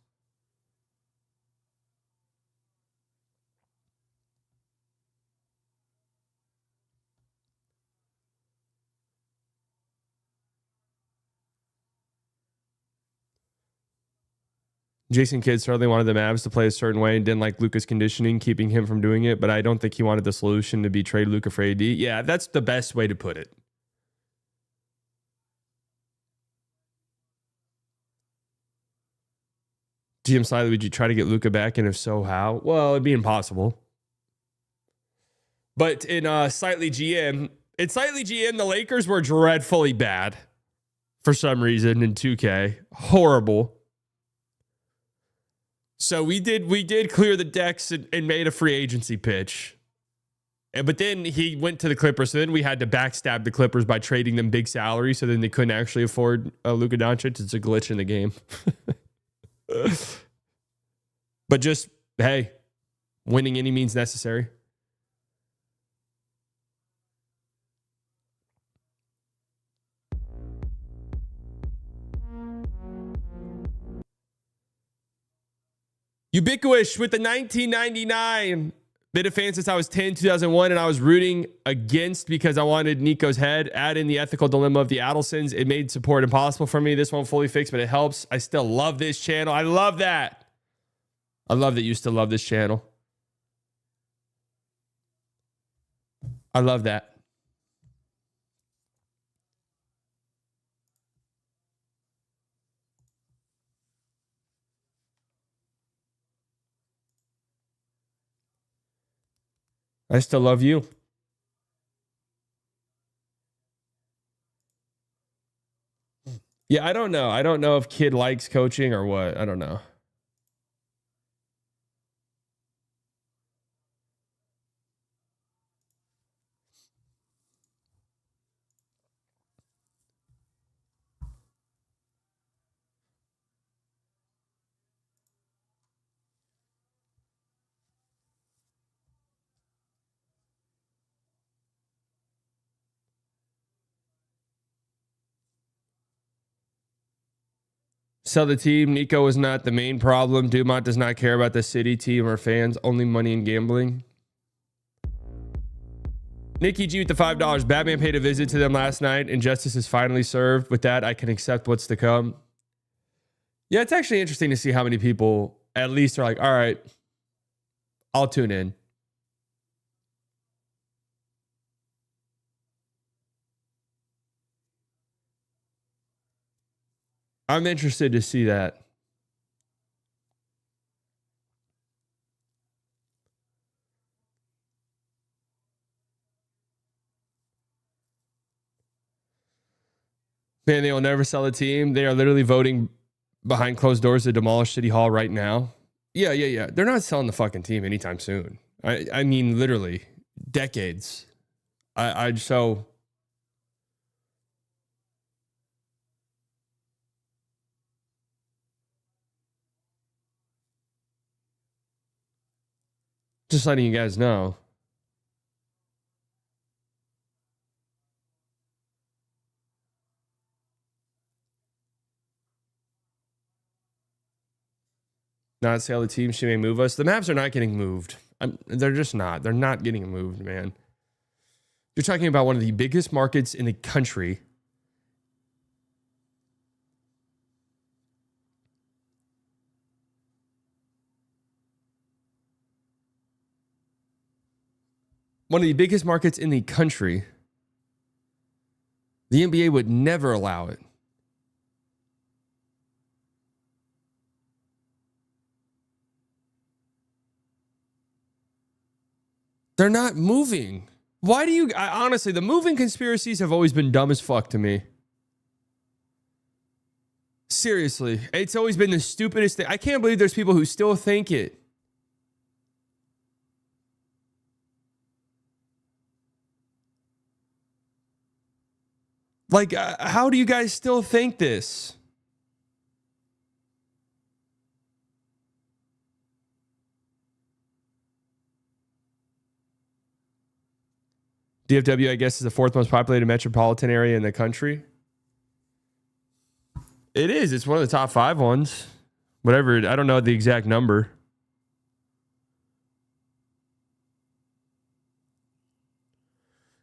Jason Kidd certainly wanted the Mavs to play a certain way and didn't like Luka's conditioning, keeping him from doing it. But I don't think he wanted the solution to be trade Luka for AD. Yeah, that's the best way to put it. GM slightly, would you try to get Luka back? And if so, how? Well, it'd be impossible. But in slightly GM, the Lakers were dreadfully bad for some reason in 2K. Horrible. So we did clear the decks and made a free agency pitch. But then he went to the Clippers. So then we had to backstab the Clippers by trading them big salary. So then they couldn't actually afford Luka Doncic. It's a glitch in the game. But just, hey, winning any means necessary. Ubiquitous with the 1999. Been a fan since I was 10, 2001, and I was rooting against because I wanted Nico's head. Add in the ethical dilemma of the Adelsons. It made support impossible for me. This won't fully fix, but it helps. I still love this channel. I love that. I love that you still love this channel. I love that. I still love you. Yeah, I don't know. I don't know if Kid likes coaching or what. I don't know. Sell the team. Nico is not the main problem. Dumont does not care about the city, team, or fans. Only money and gambling. Nikki G with the $5. Batman paid a visit to them last night, and justice is finally served. With that, I can accept what's to come. Yeah, it's actually interesting to see how many people at least are like, all right, I'll tune in. I'm interested to see that. Man, they will never sell a team. They are literally voting behind closed doors to demolish City Hall right now. Yeah. They're not selling the fucking team anytime soon. I mean, literally decades. So just letting you guys know. Not sell the team. She may move us. The Mavs are not getting moved. They're just not. They're not getting moved, man. You're talking about one of the biggest markets in the country. One of the biggest markets in the country. The NBA would never allow it. They're not moving. Why do you... honestly, the moving conspiracies have always been dumb as fuck to me. Seriously. It's always been the stupidest thing. I can't believe there's people who still think it. Like, how do you guys still think this? DFW, I guess, is the fourth most populated metropolitan area in the country. It is. It's one of the top 5 ones. Whatever. I don't know the exact number.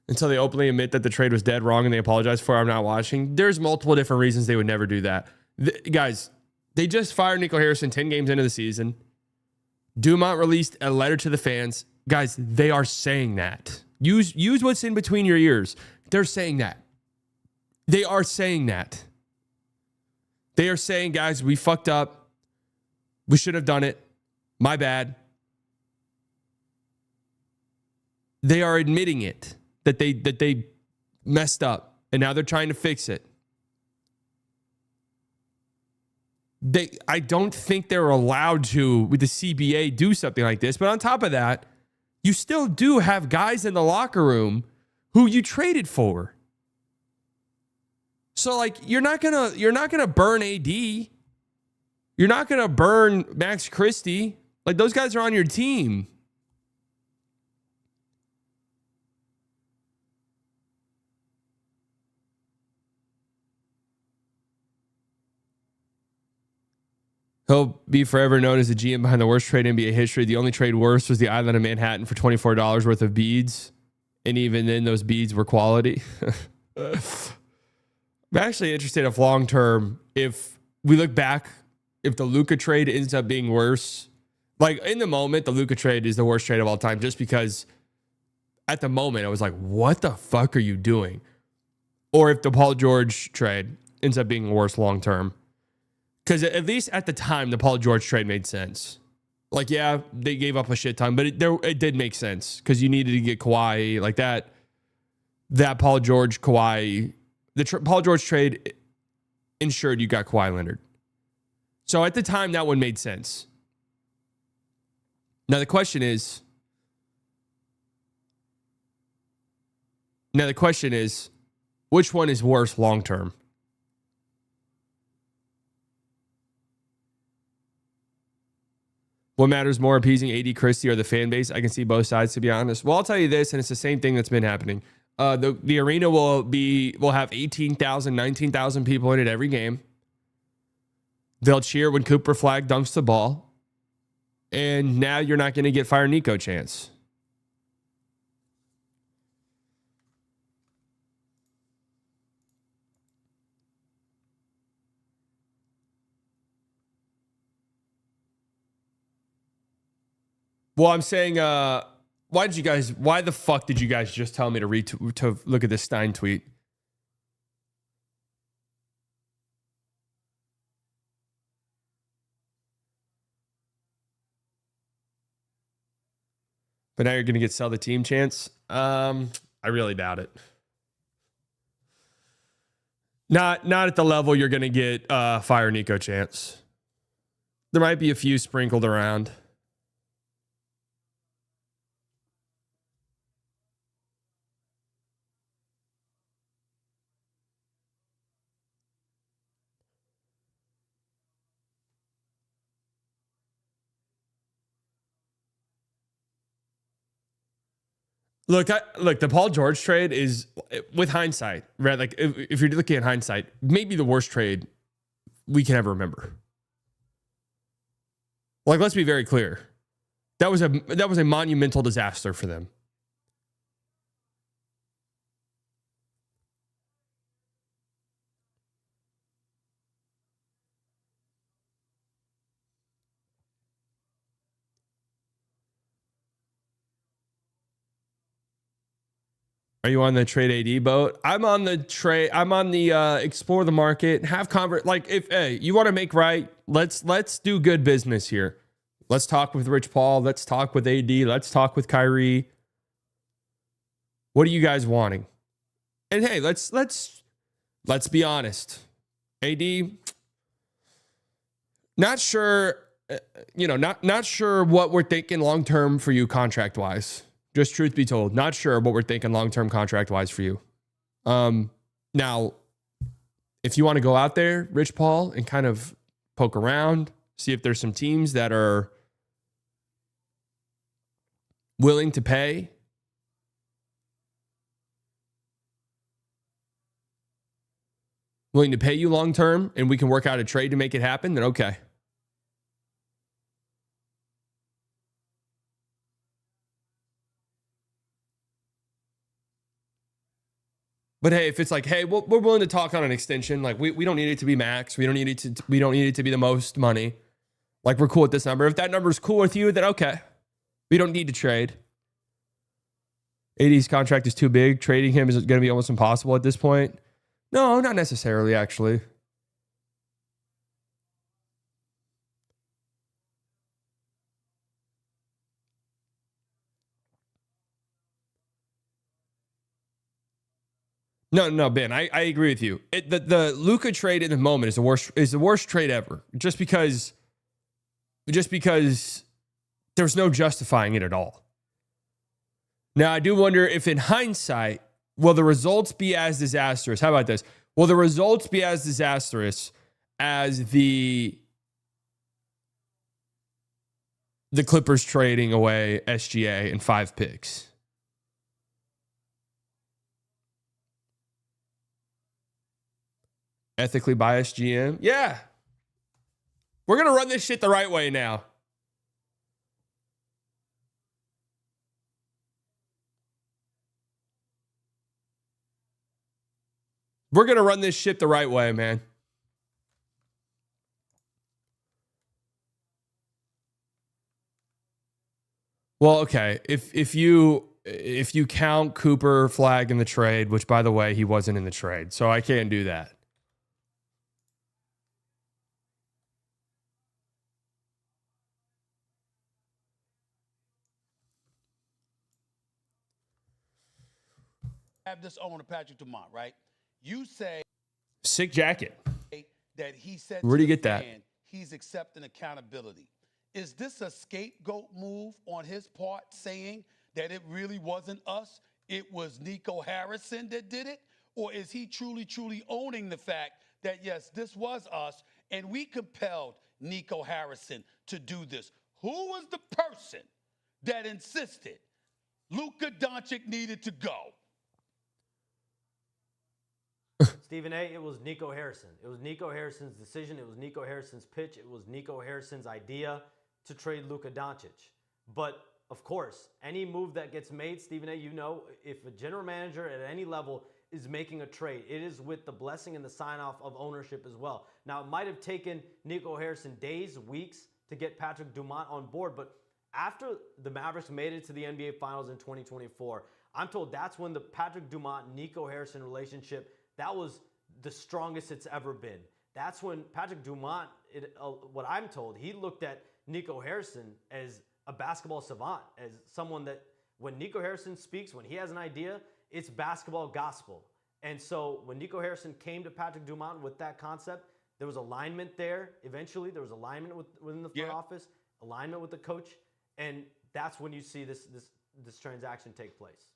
Until they openly admit that the trade was dead wrong and they apologize for it, I'm not watching. There's multiple different reasons they would never do that. Guys, they just fired Nico Harrison 10 games into the season. Dumont released a letter to the fans. Guys, they are saying that. Use what's in between your ears. They're saying that. They are saying that. They are saying, guys, we fucked up. We should have done it. My bad. They are admitting it, that they messed up, and now they're trying to fix it. I don't think they're allowed to, with the CBA, do something like this. But on top of that, you still do have guys in the locker room who you traded for. So like you're not gonna burn AD. You're not gonna burn Max Christie. Like those guys are on your team. He'll be forever known as the GM behind the worst trade in NBA history. The only trade worse was the island of Manhattan for $24 worth of beads. And even then, those beads were quality. I'm actually interested if long-term, if we look back, if the Luka trade ends up being worse. Like, in the moment, the Luka trade is the worst trade of all time just because at the moment, I was like, what the fuck are you doing? Or if the Paul George trade ends up being worse long-term. Because at least at the time, the Paul George trade made sense. Like, yeah, they gave up a shit ton, but it did make sense because you needed to get Kawhi like that. That Paul George, Kawhi, Paul George trade ensured you got Kawhi Leonard. So at the time, that one made sense. Now the question is, which one is worse long term? What matters more, appeasing AD Christie or the fan base? I can see both sides, to be honest. Well, I'll tell you this, and it's the same thing that's been happening. The arena will have 18,000, 19,000 people in it every game. They'll cheer when Cooper Flagg dunks the ball. And now you're not going to get Fire Nico chance. Well, I'm saying, why the fuck did you guys just tell me to look at this Stein tweet? But now you're going to get sell the team chance? I really doubt it. Not at the level you're going to get fire Nico chance. There might be a few sprinkled around. Look, the Paul George trade is, with hindsight, right? Like if you're looking at hindsight, maybe the worst trade we can ever remember. Like, let's be very clear. That was a monumental disaster for them. Are you on the trade AD boat? I'm on the trade. I'm on the explore the market, have like if hey, you want to make right, let's do good business here. Let's talk with Rich Paul. Let's talk with AD. Let's talk with Kyrie. What are you guys wanting? And hey, let's be honest. AD, not sure, not sure what we're thinking long term for you contract wise. Just truth be told, not sure what we're thinking long-term contract-wise for you. Now, if you want to go out there, Rich Paul, and kind of poke around, see if there's some teams that are willing to pay. Willing to pay you long-term, and we can work out a trade to make it happen, then okay. But hey, if it's like, hey, we're willing to talk on an extension, like we don't need it to be max, we don't need it to be the most money. Like, we're cool with this number. If that number is cool with you, then okay. We don't need to trade. AD's contract is too big. Trading him is going to be almost impossible at this point. No, not necessarily, actually. No, Ben, I agree with you. The Luka trade in the moment is the worst trade ever. Just because there's no justifying it at all. Now, I do wonder if in hindsight, will the results be as disastrous? How about this? Will the results be as disastrous as the Clippers trading away SGA and 5 picks? Ethically biased GM? Yeah. We're going to run this shit the right way now. We're going to run this shit the right way, man. Well, okay. If you count Cooper, Flagg in the trade, which, by the way, he wasn't in the trade, so I can't do that. Have this owner, Patrick Dumont, right? You say sick jacket. That he said, where do you get that? He's accepting accountability. Is this a scapegoat move on his part, saying that it really wasn't us, it was Nico Harrison that did it? Or is he truly owning the fact that, yes, this was us, and we compelled Nico Harrison to do this? Who was the person that insisted Luka Doncic needed to go? Stephen A., it was Nico Harrison. It was Nico Harrison's decision. It was Nico Harrison's pitch. It was Nico Harrison's idea to trade Luka Doncic. But, of course, any move that gets made, Stephen A., you know, if a general manager at any level is making a trade, it is with the blessing and the sign-off of ownership as well. Now, it might have taken Nico Harrison days, weeks to get Patrick Dumont on board, but after the Mavericks made it to the NBA Finals in 2024, I'm told that's when the Patrick Dumont-Nico Harrison relationship, that was the strongest it's ever been. That's when Patrick Dumont, what I'm told, he looked at Nico Harrison as a basketball savant, as someone that when Nico Harrison speaks, when he has an idea, it's basketball gospel. And so when Nico Harrison came to Patrick Dumont with that concept, there was alignment there. Eventually, there was alignment within the front office, alignment with the coach, and that's when you see this transaction take place.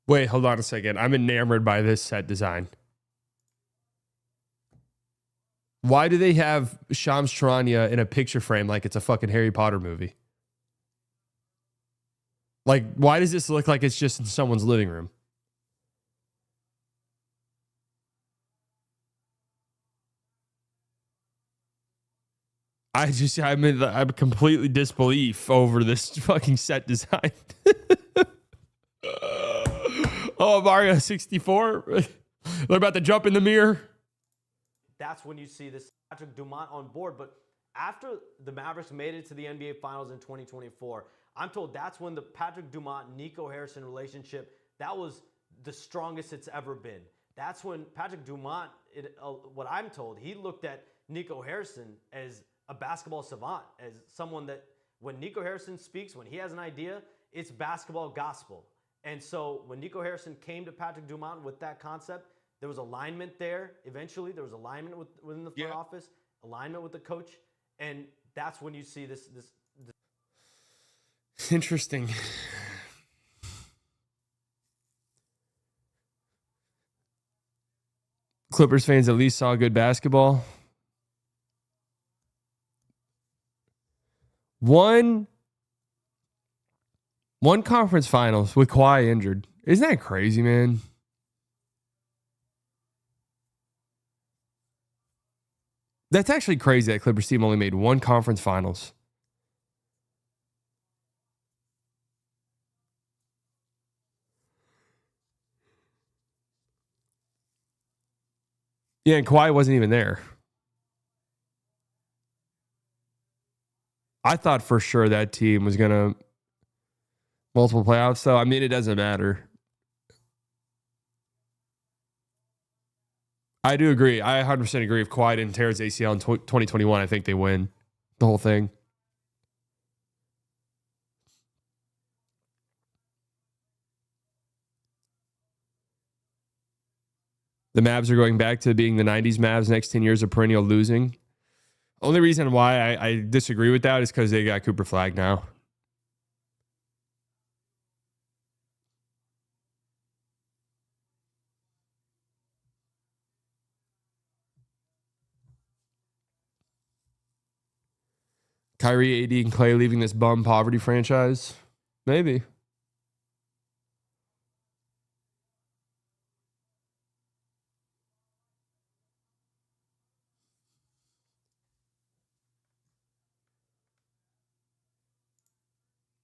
Wait, hold on a second. I'm enamored by this set design. Why do they have Shams Charania in a picture frame like it's a fucking Harry Potter movie? Like, why does this look like it's just in someone's living room? I'm in completely disbelief over this fucking set design. Oh, Mario 64. They're about to jump in the mirror. That's when you see this Patrick Dumont on board. But after the Mavericks made it to the NBA Finals in 2024, I'm told that's when the Patrick Dumont-Nico Harrison relationship, that was the strongest it's ever been. That's when Patrick Dumont, what I'm told, he looked at Nico Harrison as a basketball savant, as someone that when Nico Harrison speaks, when he has an idea, it's basketball gospel. And so when Nico Harrison came to Patrick Dumont with that concept, there was alignment there. Eventually, there was alignment within the front office, alignment with the coach, and that's when you see this. Interesting. Clippers fans at least saw good basketball. One conference finals with Kawhi injured. Isn't that crazy, man? That's actually crazy that Clippers team only made one conference finals. Yeah, and Kawhi wasn't even there. I thought for sure that team was going to multiple playoffs, though. I mean, it doesn't matter. I do agree. I 100% agree. If Kawhi didn't tear his ACL in 2021, I think they win the whole thing. The Mavs are going back to being the 90s Mavs next 10 years of perennial losing. Only reason why I disagree with that is because they got Cooper Flagg now. Kyrie, AD, and Clay leaving this bum poverty franchise? Maybe.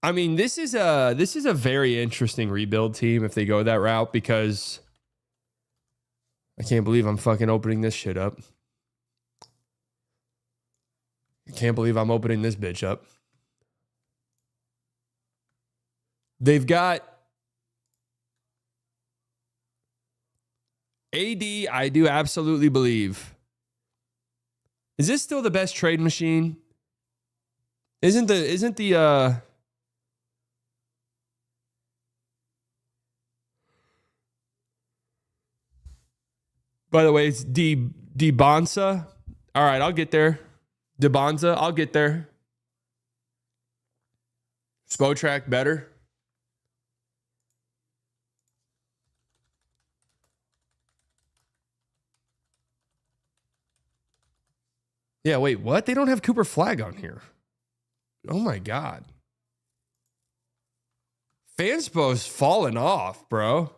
I mean, this is a very interesting rebuild team if they go that route, because I can't believe I'm fucking opening this shit up. I can't believe I'm opening this bitch up. They've got AD, I do absolutely believe. Is this still the best trade machine? Isn't the by the way, it's DeBonsa. All right, I'll get there. DeBonza, I'll get there. Spotrac better. Yeah, wait, what? They don't have Cooper Flagg on here. Oh my God. Fanspo's falling off, bro.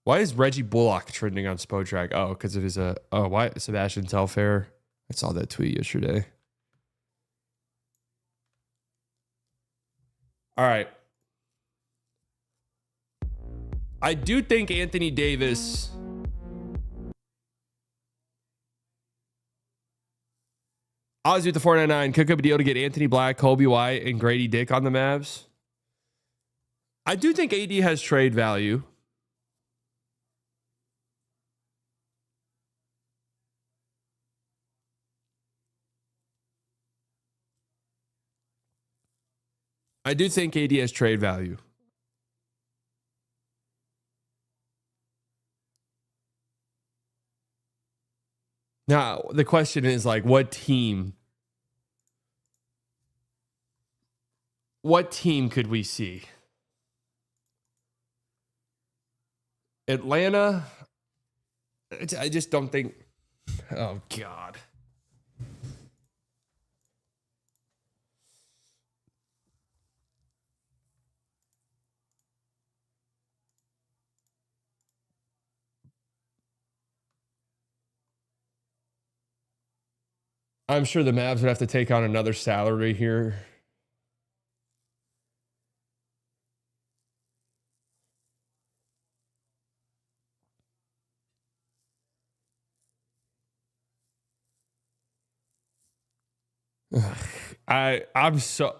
Why is Reggie Bullock trending on Spotrac? Oh, because of his why Sebastian Telfair? I saw that tweet yesterday. All right. I do think Anthony Davis Ozzy with the 499 could a deal to get Anthony Black, Kobe White, and Grady Dick on the Mavs. I do think AD has trade value. I do think AD has trade value. Now, the question is like, what team could we see? Atlanta? I just don't think. Oh, God. I'm sure the Mavs would have to take on another salary here. I'm so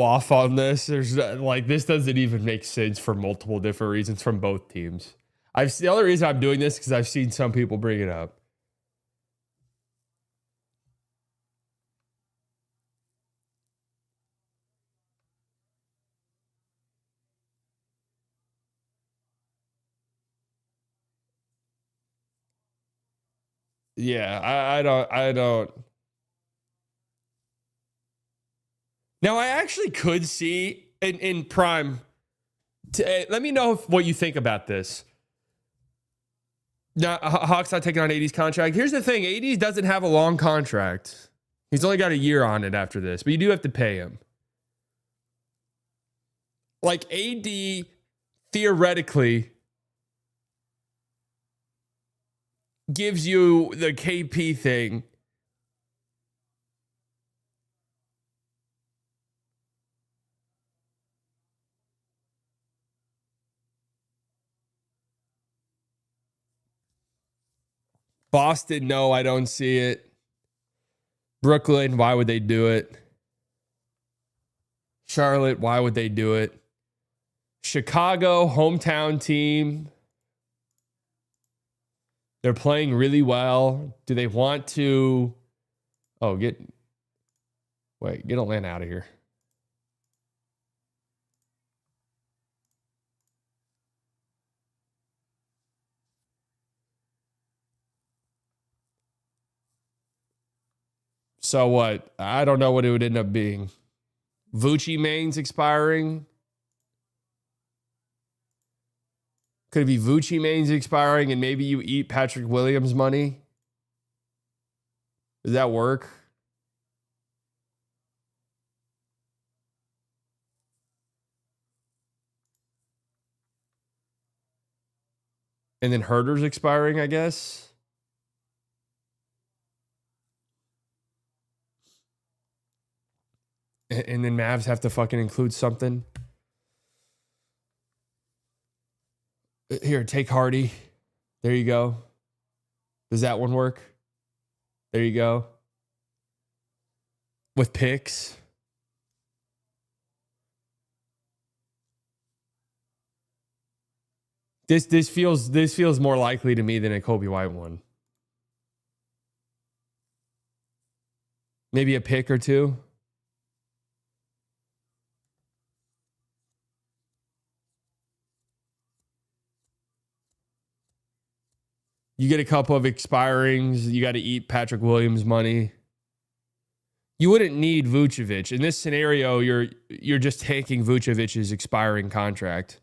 off on this. There's like, this doesn't even make sense for multiple different reasons from both teams. The only reason I'm doing this because I've seen some people bring it up. Yeah, I don't. Now, I actually could see in Prime. Let me know what you think about this. Now, Hawks not taking on AD's contract. Here's the thing. AD doesn't have a long contract. He's only got a year on it after this, but you do have to pay him. Like, AD, theoretically, gives you the KP thing. Boston, no, I don't see it. Brooklyn, why would they do it? Charlotte, why would they do it? Chicago, hometown team. They're playing really well. Do they want to? Oh, get Atlanta out of here. So what? I don't know what it would end up being. Vucci Main's expiring. Could it be Vucci Main's expiring and maybe you eat Patrick Williams' money? Does that work? And then Herder's expiring, I guess. And then Mavs have to fucking include something. Here, take Hardy. There you go. Does that one work? There you go. With picks. This feels more likely to me than a Kobe White one. Maybe a pick or two. You get a couple of expirings. You got to eat Patrick Williams' money. You wouldn't need Vucevic. In this scenario, you're just taking Vucevic's expiring contract.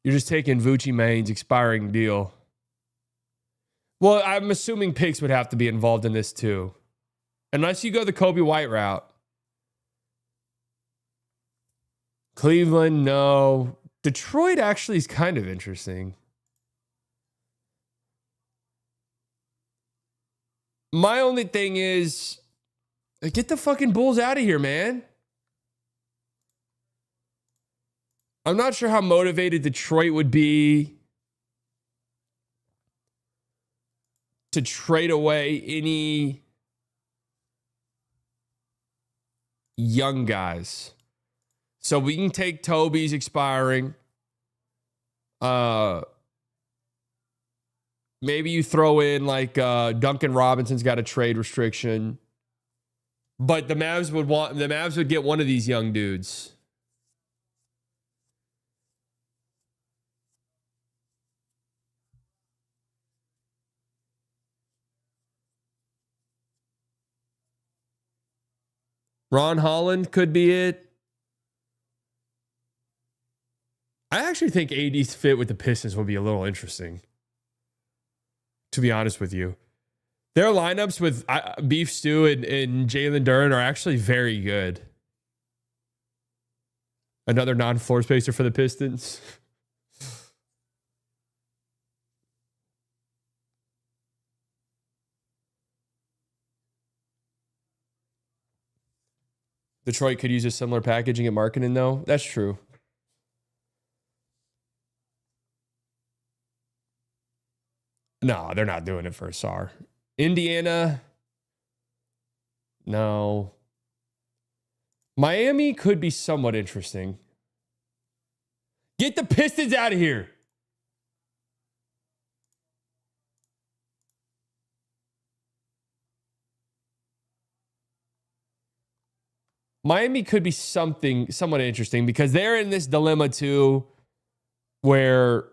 You're just taking Vucci Main's expiring deal. Well, I'm assuming picks would have to be involved in this too. Unless you go the Kobe White route. Cleveland, no. Detroit actually is kind of interesting. My only thing is, get the fucking Bulls out of here, man. I'm not sure how motivated Detroit would be to trade away any young guys. So we can take Toby's expiring. Maybe you throw in like Duncan Robinson's got a trade restriction. But the Mavs would get one of these young dudes. Ron Holland could be it. I actually think AD's fit with the Pistons will be a little interesting, to be honest with you. Their lineups with Beef Stew and Jalen Duren are actually very good. Another non-floor spacer for the Pistons. Detroit could use a similar packaging at marketing, though. That's true. No, they're not doing it for a SAR. Indiana, no. Miami could be somewhat interesting. Get the Pistons out of here. Miami could be somewhat interesting because they're in this dilemma too, where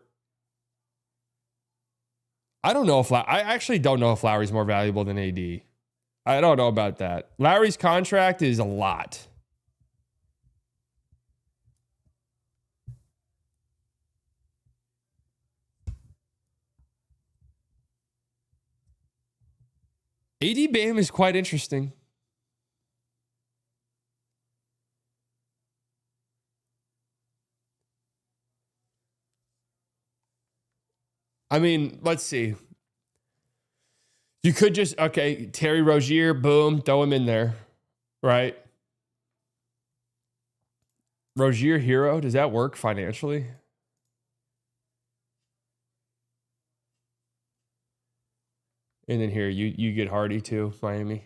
I actually don't know if Lowry's more valuable than AD. I don't know about that. Lowry's contract is a lot. AD Bam is quite interesting. I mean, let's see. You could just, Terry Rozier, boom, throw him in there, right? Rozier Hero, does that work financially? And then here, you get Hardy too, Miami.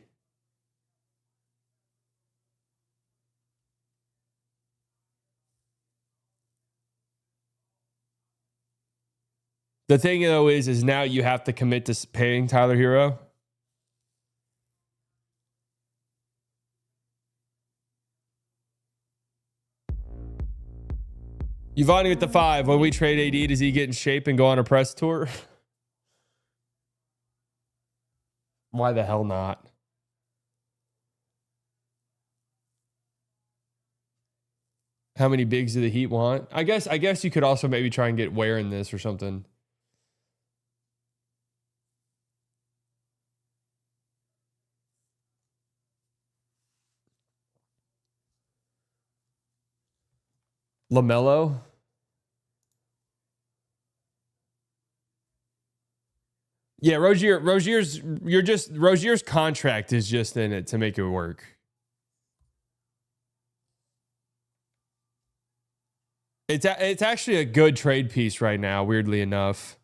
The thing though is now you have to commit to paying Tyler Hero. Yvonne with the 5. When we trade AD, does he get in shape and go on a press tour? Why the hell not? How many bigs do the Heat want? I guess you could also maybe try and get Ware in this or something. LaMelo. Yeah, Rozier's contract is just in it to make it work. It's actually a good trade piece right now, weirdly enough.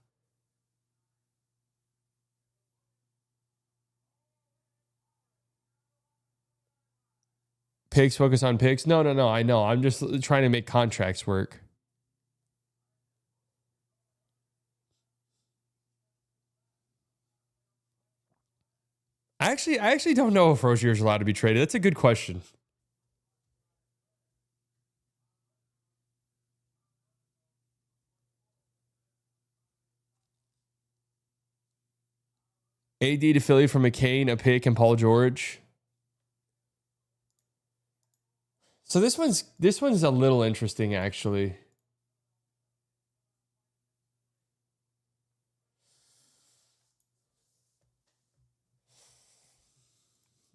Picks, focus on picks. No. I know. I'm just trying to make contracts work. I actually don't know if Rozier's allowed to be traded. That's a good question. AD to Philly for McCain, a pick, and Paul George. So this one's a little interesting, actually.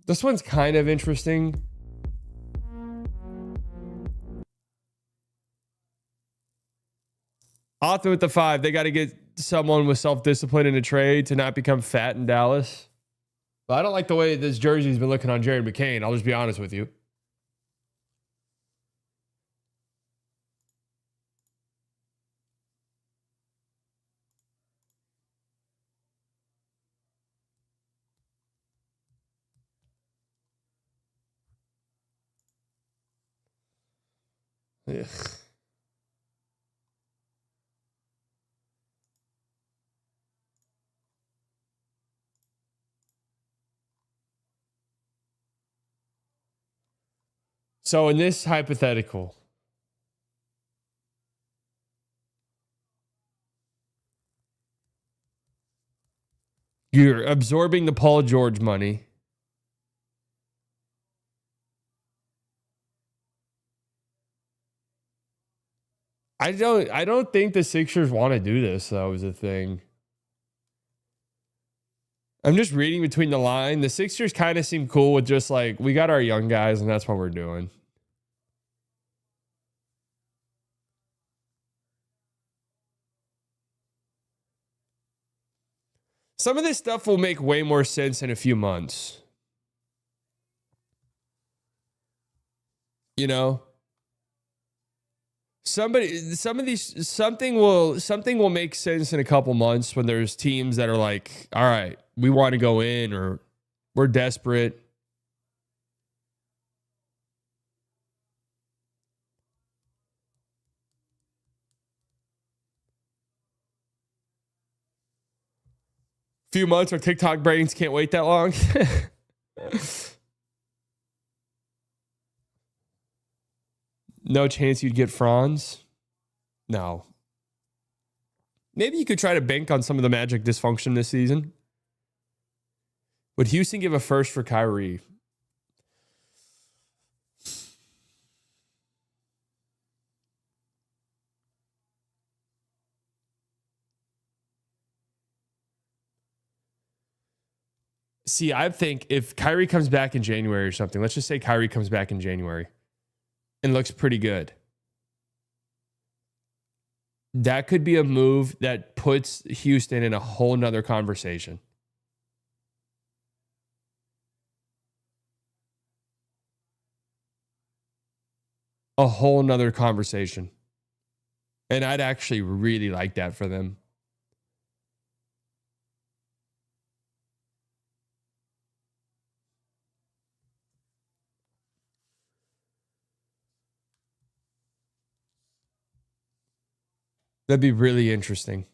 This one's kind of interesting. Arthur with the 5. They got to get someone with self-discipline in a trade to not become fat in Dallas. But I don't like the way this jersey's been looking on Jared McCain. I'll just be honest with you. Ugh. So in this hypothetical, you're absorbing the Paul George money. I don't think the Sixers want to do this, though, is the thing. I'm just reading between the line. The Sixers kind of seem cool with just like, we got our young guys and that's what we're doing. Some of this stuff will make way more sense in a few months. You know? Something will make sense in a couple months when there's teams that are like, all right, we want to go in or we're desperate. Few months, our TikTok brains can't wait that long. No chance you'd get Franz? No. Maybe you could try to bank on some of the Magic dysfunction this season. Would Houston give a first for Kyrie? See, I think if Kyrie comes back in January or something, let's just say Kyrie comes back in January and looks pretty good. That could be a move that puts Houston in a whole nother conversation. A whole nother conversation. And I'd actually really like that for them. That'd be really interesting.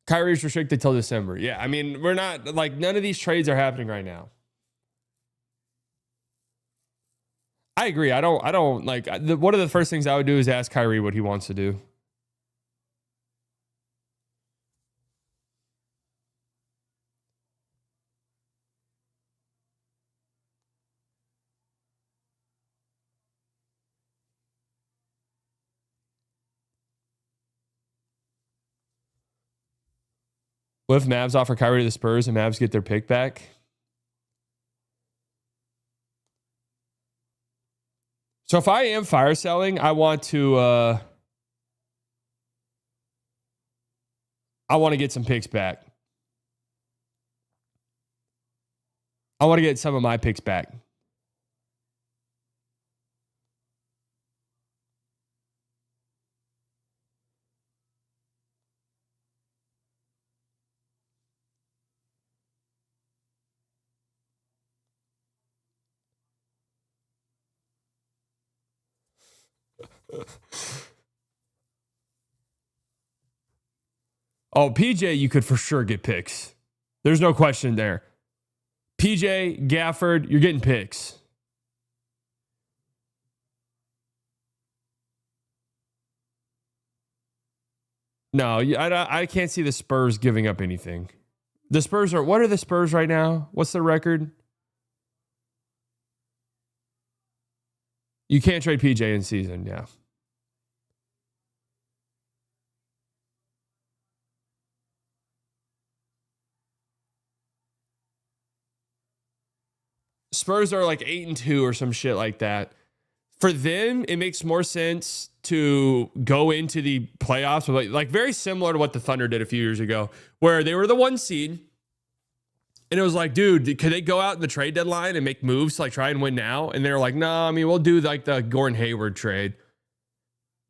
Kyrie's restricted till December. Yeah, I mean, we're not like none of these trades are happening right now. I agree. I don't like one of the first things I would do is ask Kyrie what he wants to do. What if Mavs offer Kyrie to the Spurs and Mavs get their pick back? So if I am fire selling, I want to get some picks back. I want to get some of my picks back. Oh, PJ, you could for sure get picks. There's no question there. PJ, Gafford, you're getting picks. No, I can't see the Spurs giving up anything. The Spurs are, what are the Spurs right now? What's the record? You can't trade PJ in season, yeah. Spurs are like 8-2 or some shit like that. For them, it makes more sense to go into the playoffs with like very similar to what the Thunder did a few years ago, where they were the 1 seed. And it was like, dude, could they go out in the trade deadline and make moves to like try and win now? And they're like, no, I mean, we'll do like the Gordon Hayward trade.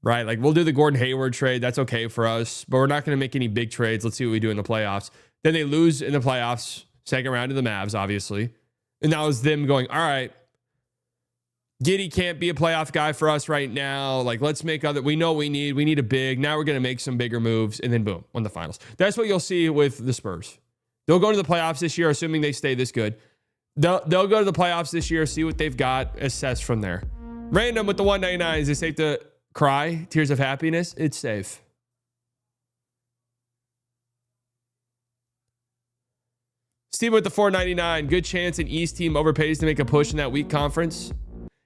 Right? Like we'll do the Gordon Hayward trade. That's okay for us, but we're not going to make any big trades. Let's see what we do in the playoffs. Then they lose in the playoffs second round of the Mavs, obviously. And that was them going, all right, Giddey can't be a playoff guy for us right now. Like, let's make other, we know we need a big. Now we're going to make some bigger moves. And then boom, won the finals. That's what you'll see with the Spurs. They'll go to the playoffs this year, assuming they stay this good. They'll go to the playoffs this year, see what they've got, assess from there. Random with the 199. Is it safe to cry? Tears of happiness? It's safe. Steve with the 499. Good chance an East team overpays to make a push in that weak conference.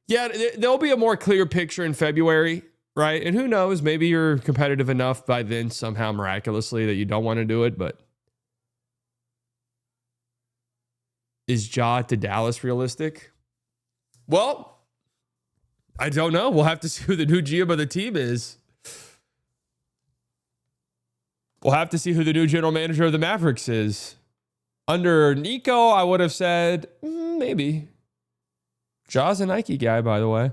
Yeah, there'll be a more clear picture in February, right? And who knows, maybe you're competitive enough by then somehow miraculously that you don't want to do it, but is Ja to Dallas realistic? Well, I don't know. We'll have to see who the new GM of the team is. We'll have to see who the new general manager of the Mavericks is. Under Nico, I would have said maybe. Ja's a Nike guy, by the way.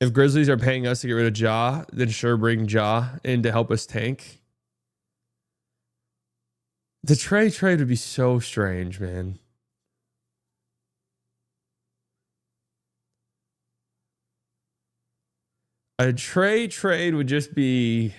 If Grizzlies are paying us to get rid of Ja, then sure, bring Ja in to help us tank. The trade would be so strange, man. A trade would just be...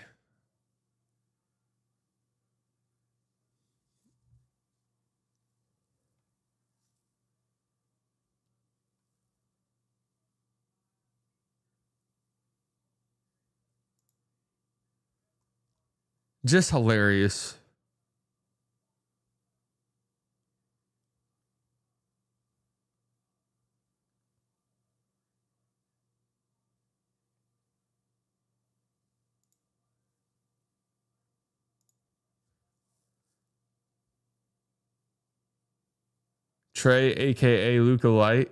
just hilarious. Trey, aka Luca Light.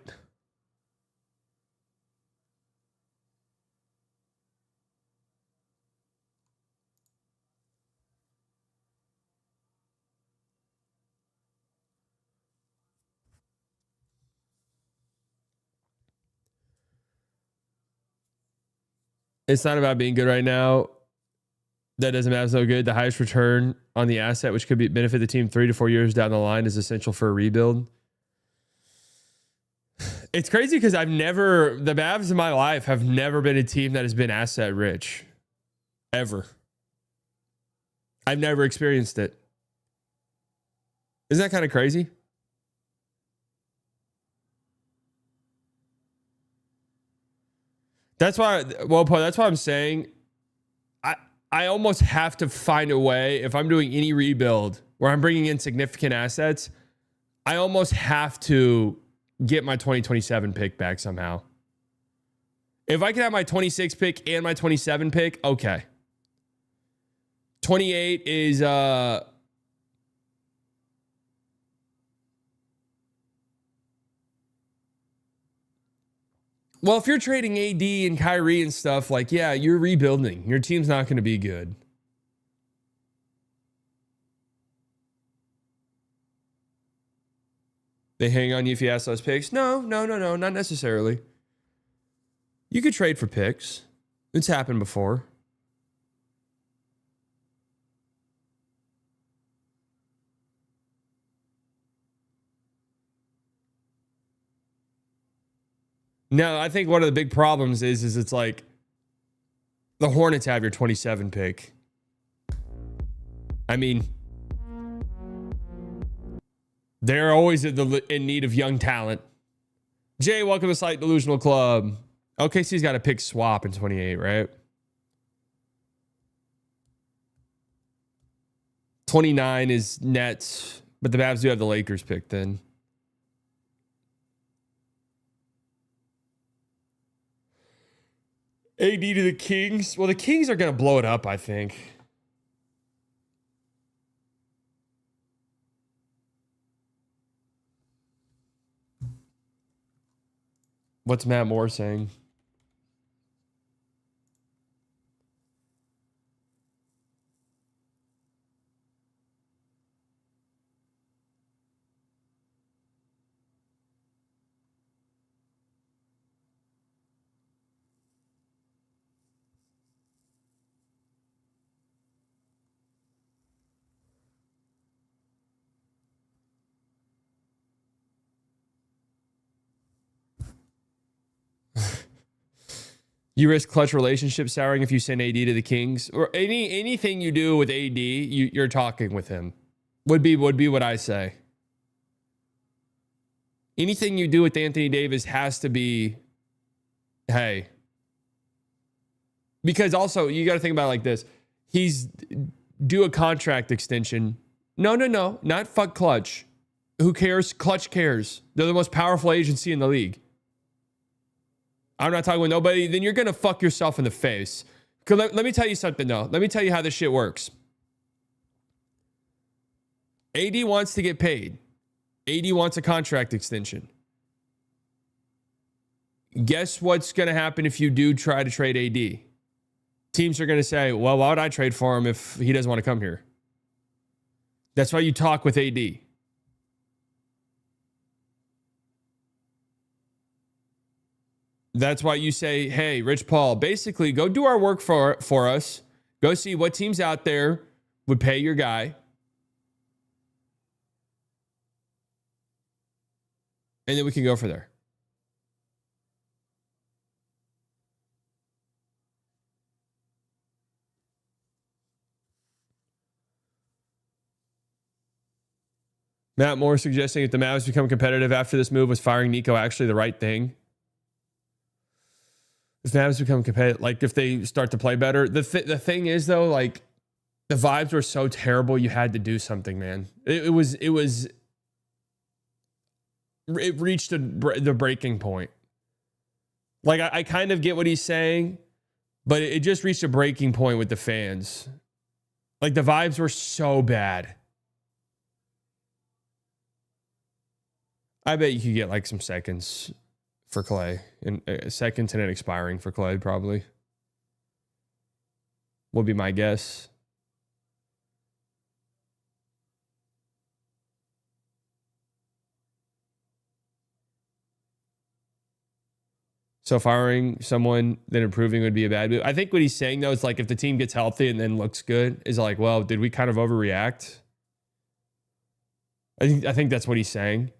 It's not about being good right now. That doesn't matter. So good. The highest return on the asset, which could benefit the team 3 to 4 years down the line, is essential for a rebuild. It's crazy because the Mavs in my life have never been a team that has been asset rich. Ever. I've never experienced it. Isn't that kind of crazy? That's why, that's why I'm saying I almost have to find a way, if I'm doing any rebuild where I'm bringing in significant assets, I almost have to get my 2027 pick back somehow. If I can have my 26 pick and my 27 pick, okay. 28 is well, if you're trading AD and Kyrie and stuff, like, yeah, you're rebuilding. Your team's not going to be good. They hang on you if you ask those picks? No, not necessarily. You could trade for picks. It's happened before. No, I think one of the big problems is it's like the Hornets have your 27 pick. I mean, they're always in need of young talent. Jay, welcome to Slight Delusional Club. OKC's got a pick swap in 28, right? 29 is Nets, but the Mavs do have the Lakers pick then. AD to the Kings. Well, the Kings are going to blow it up, I think. What's Matt Moore saying? You risk clutch relationship souring if you send AD to the Kings, or anything you do with AD, you're talking with him. Would be what I say. Anything you do with Anthony Davis has to be, hey. Because also you got to think about it like this: he's do a contract extension. No, not fuck Clutch. Who cares? Clutch cares. They're the most powerful agency in the league. I'm not talking with nobody. Then you're gonna fuck yourself in the face. Let me tell you something though. Let me tell you how this shit works. AD wants to get paid. AD wants a contract extension. Guess what's gonna happen if you do try to trade AD? Teams are gonna say, well, why would I trade for him if he doesn't want to come here? That's why you talk with AD. That's why you say, hey, Rich Paul, basically go do our work for us. Go see what teams out there would pay your guy. And then we can go for there. Matt Moore suggesting if the Mavs become competitive after this move, was firing Nico actually the right thing? If the Mavs become competitive, like if they start to play better, the thing is though, like the vibes were so terrible, you had to do something, man. It reached the breaking point. Like I kind of get what he's saying, but it just reached a breaking point with the fans. Like the vibes were so bad. I bet you could get like some seconds for Clay, and seconds and then expiring for Clay probably will be my guess. So firing someone, then improving would be a bad move. I think what he's saying though is like if the team gets healthy and then looks good, is like, well, did we kind of overreact? I think that's what he's saying.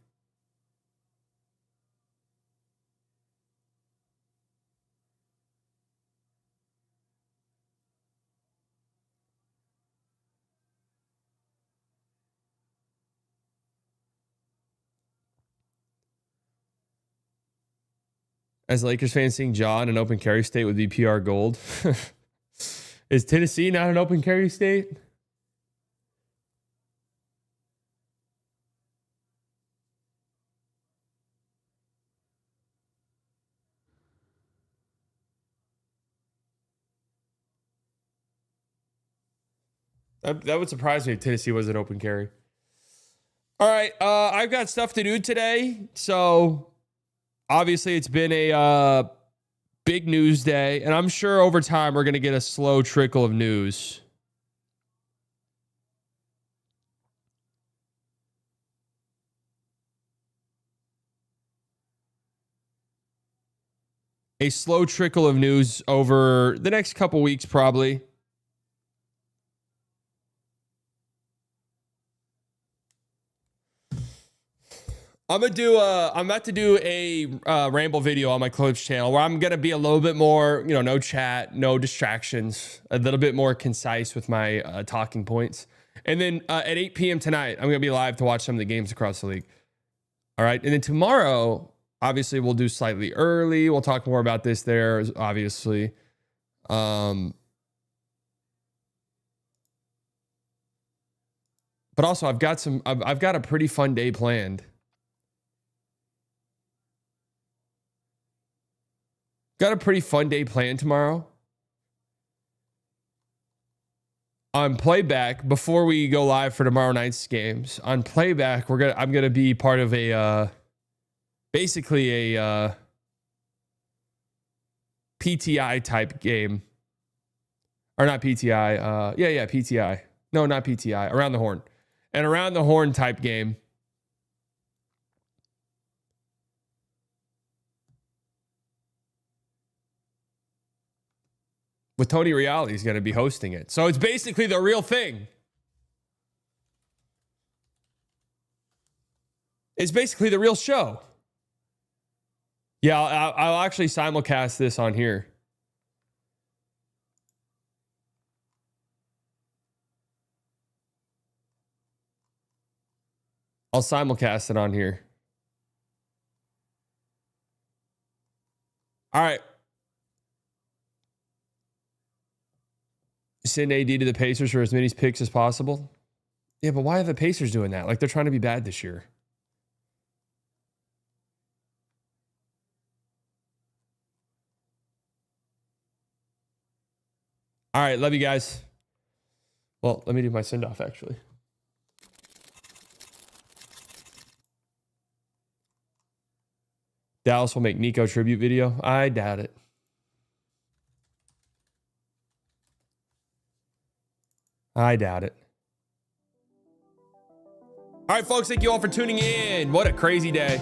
As Lakers fans, seeing Ja in an open carry state would be PR gold. Is Tennessee not an open carry state? That would surprise me if Tennessee was an open carry. All right, I've got stuff to do today, so obviously it's been a big news day, and I'm sure over time we're going to get a slow trickle of news. A slow trickle of news over the next couple weeks, probably. I'm about to do a ramble video on my Clips channel where I'm gonna be a little bit more, no chat, no distractions, a little bit more concise with my talking points. And then at 8 p.m. tonight, I'm gonna be live to watch some of the games across the league. All right, and then tomorrow, obviously, we'll do slightly early. We'll talk more about this there, obviously. But also, I've got a pretty fun day planned. Got a pretty fun day planned tomorrow. On playback, before we go live for tomorrow night's games, on playback, I'm gonna be part of a basically a PTI type game. Or not PTI. Yeah, PTI. No, not PTI. Around the horn. An around the horn type game. With Tony Reali is going to be hosting it. So it's basically the real thing. It's basically the real show. Yeah, I'll actually simulcast this on here. I'll simulcast it on here. All right. Send AD to the Pacers for as many picks as possible. Yeah, but why are the Pacers doing that? Like, they're trying to be bad this year. All right, love you guys. Well, let me do my send-off, actually. Dallas will make Nico tribute video. I doubt it. I doubt it. All right, folks, thank you all for tuning in. What a crazy day.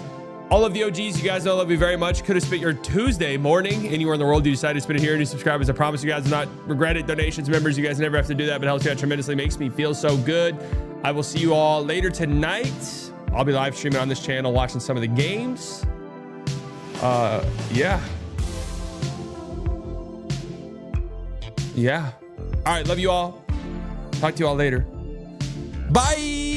All of the OGs, you guys know I love you very much. Could have spent your Tuesday morning anywhere in the world. You decided to spend it here. New subscribers, I promise you guys will not regret it. Donations, members, you guys never have to do that, but it helps me out tremendously. Makes me feel so good. I will see you all later tonight. I'll be live streaming on this channel, watching some of the games. Yeah. All right, love you all. Talk to you all later. Bye.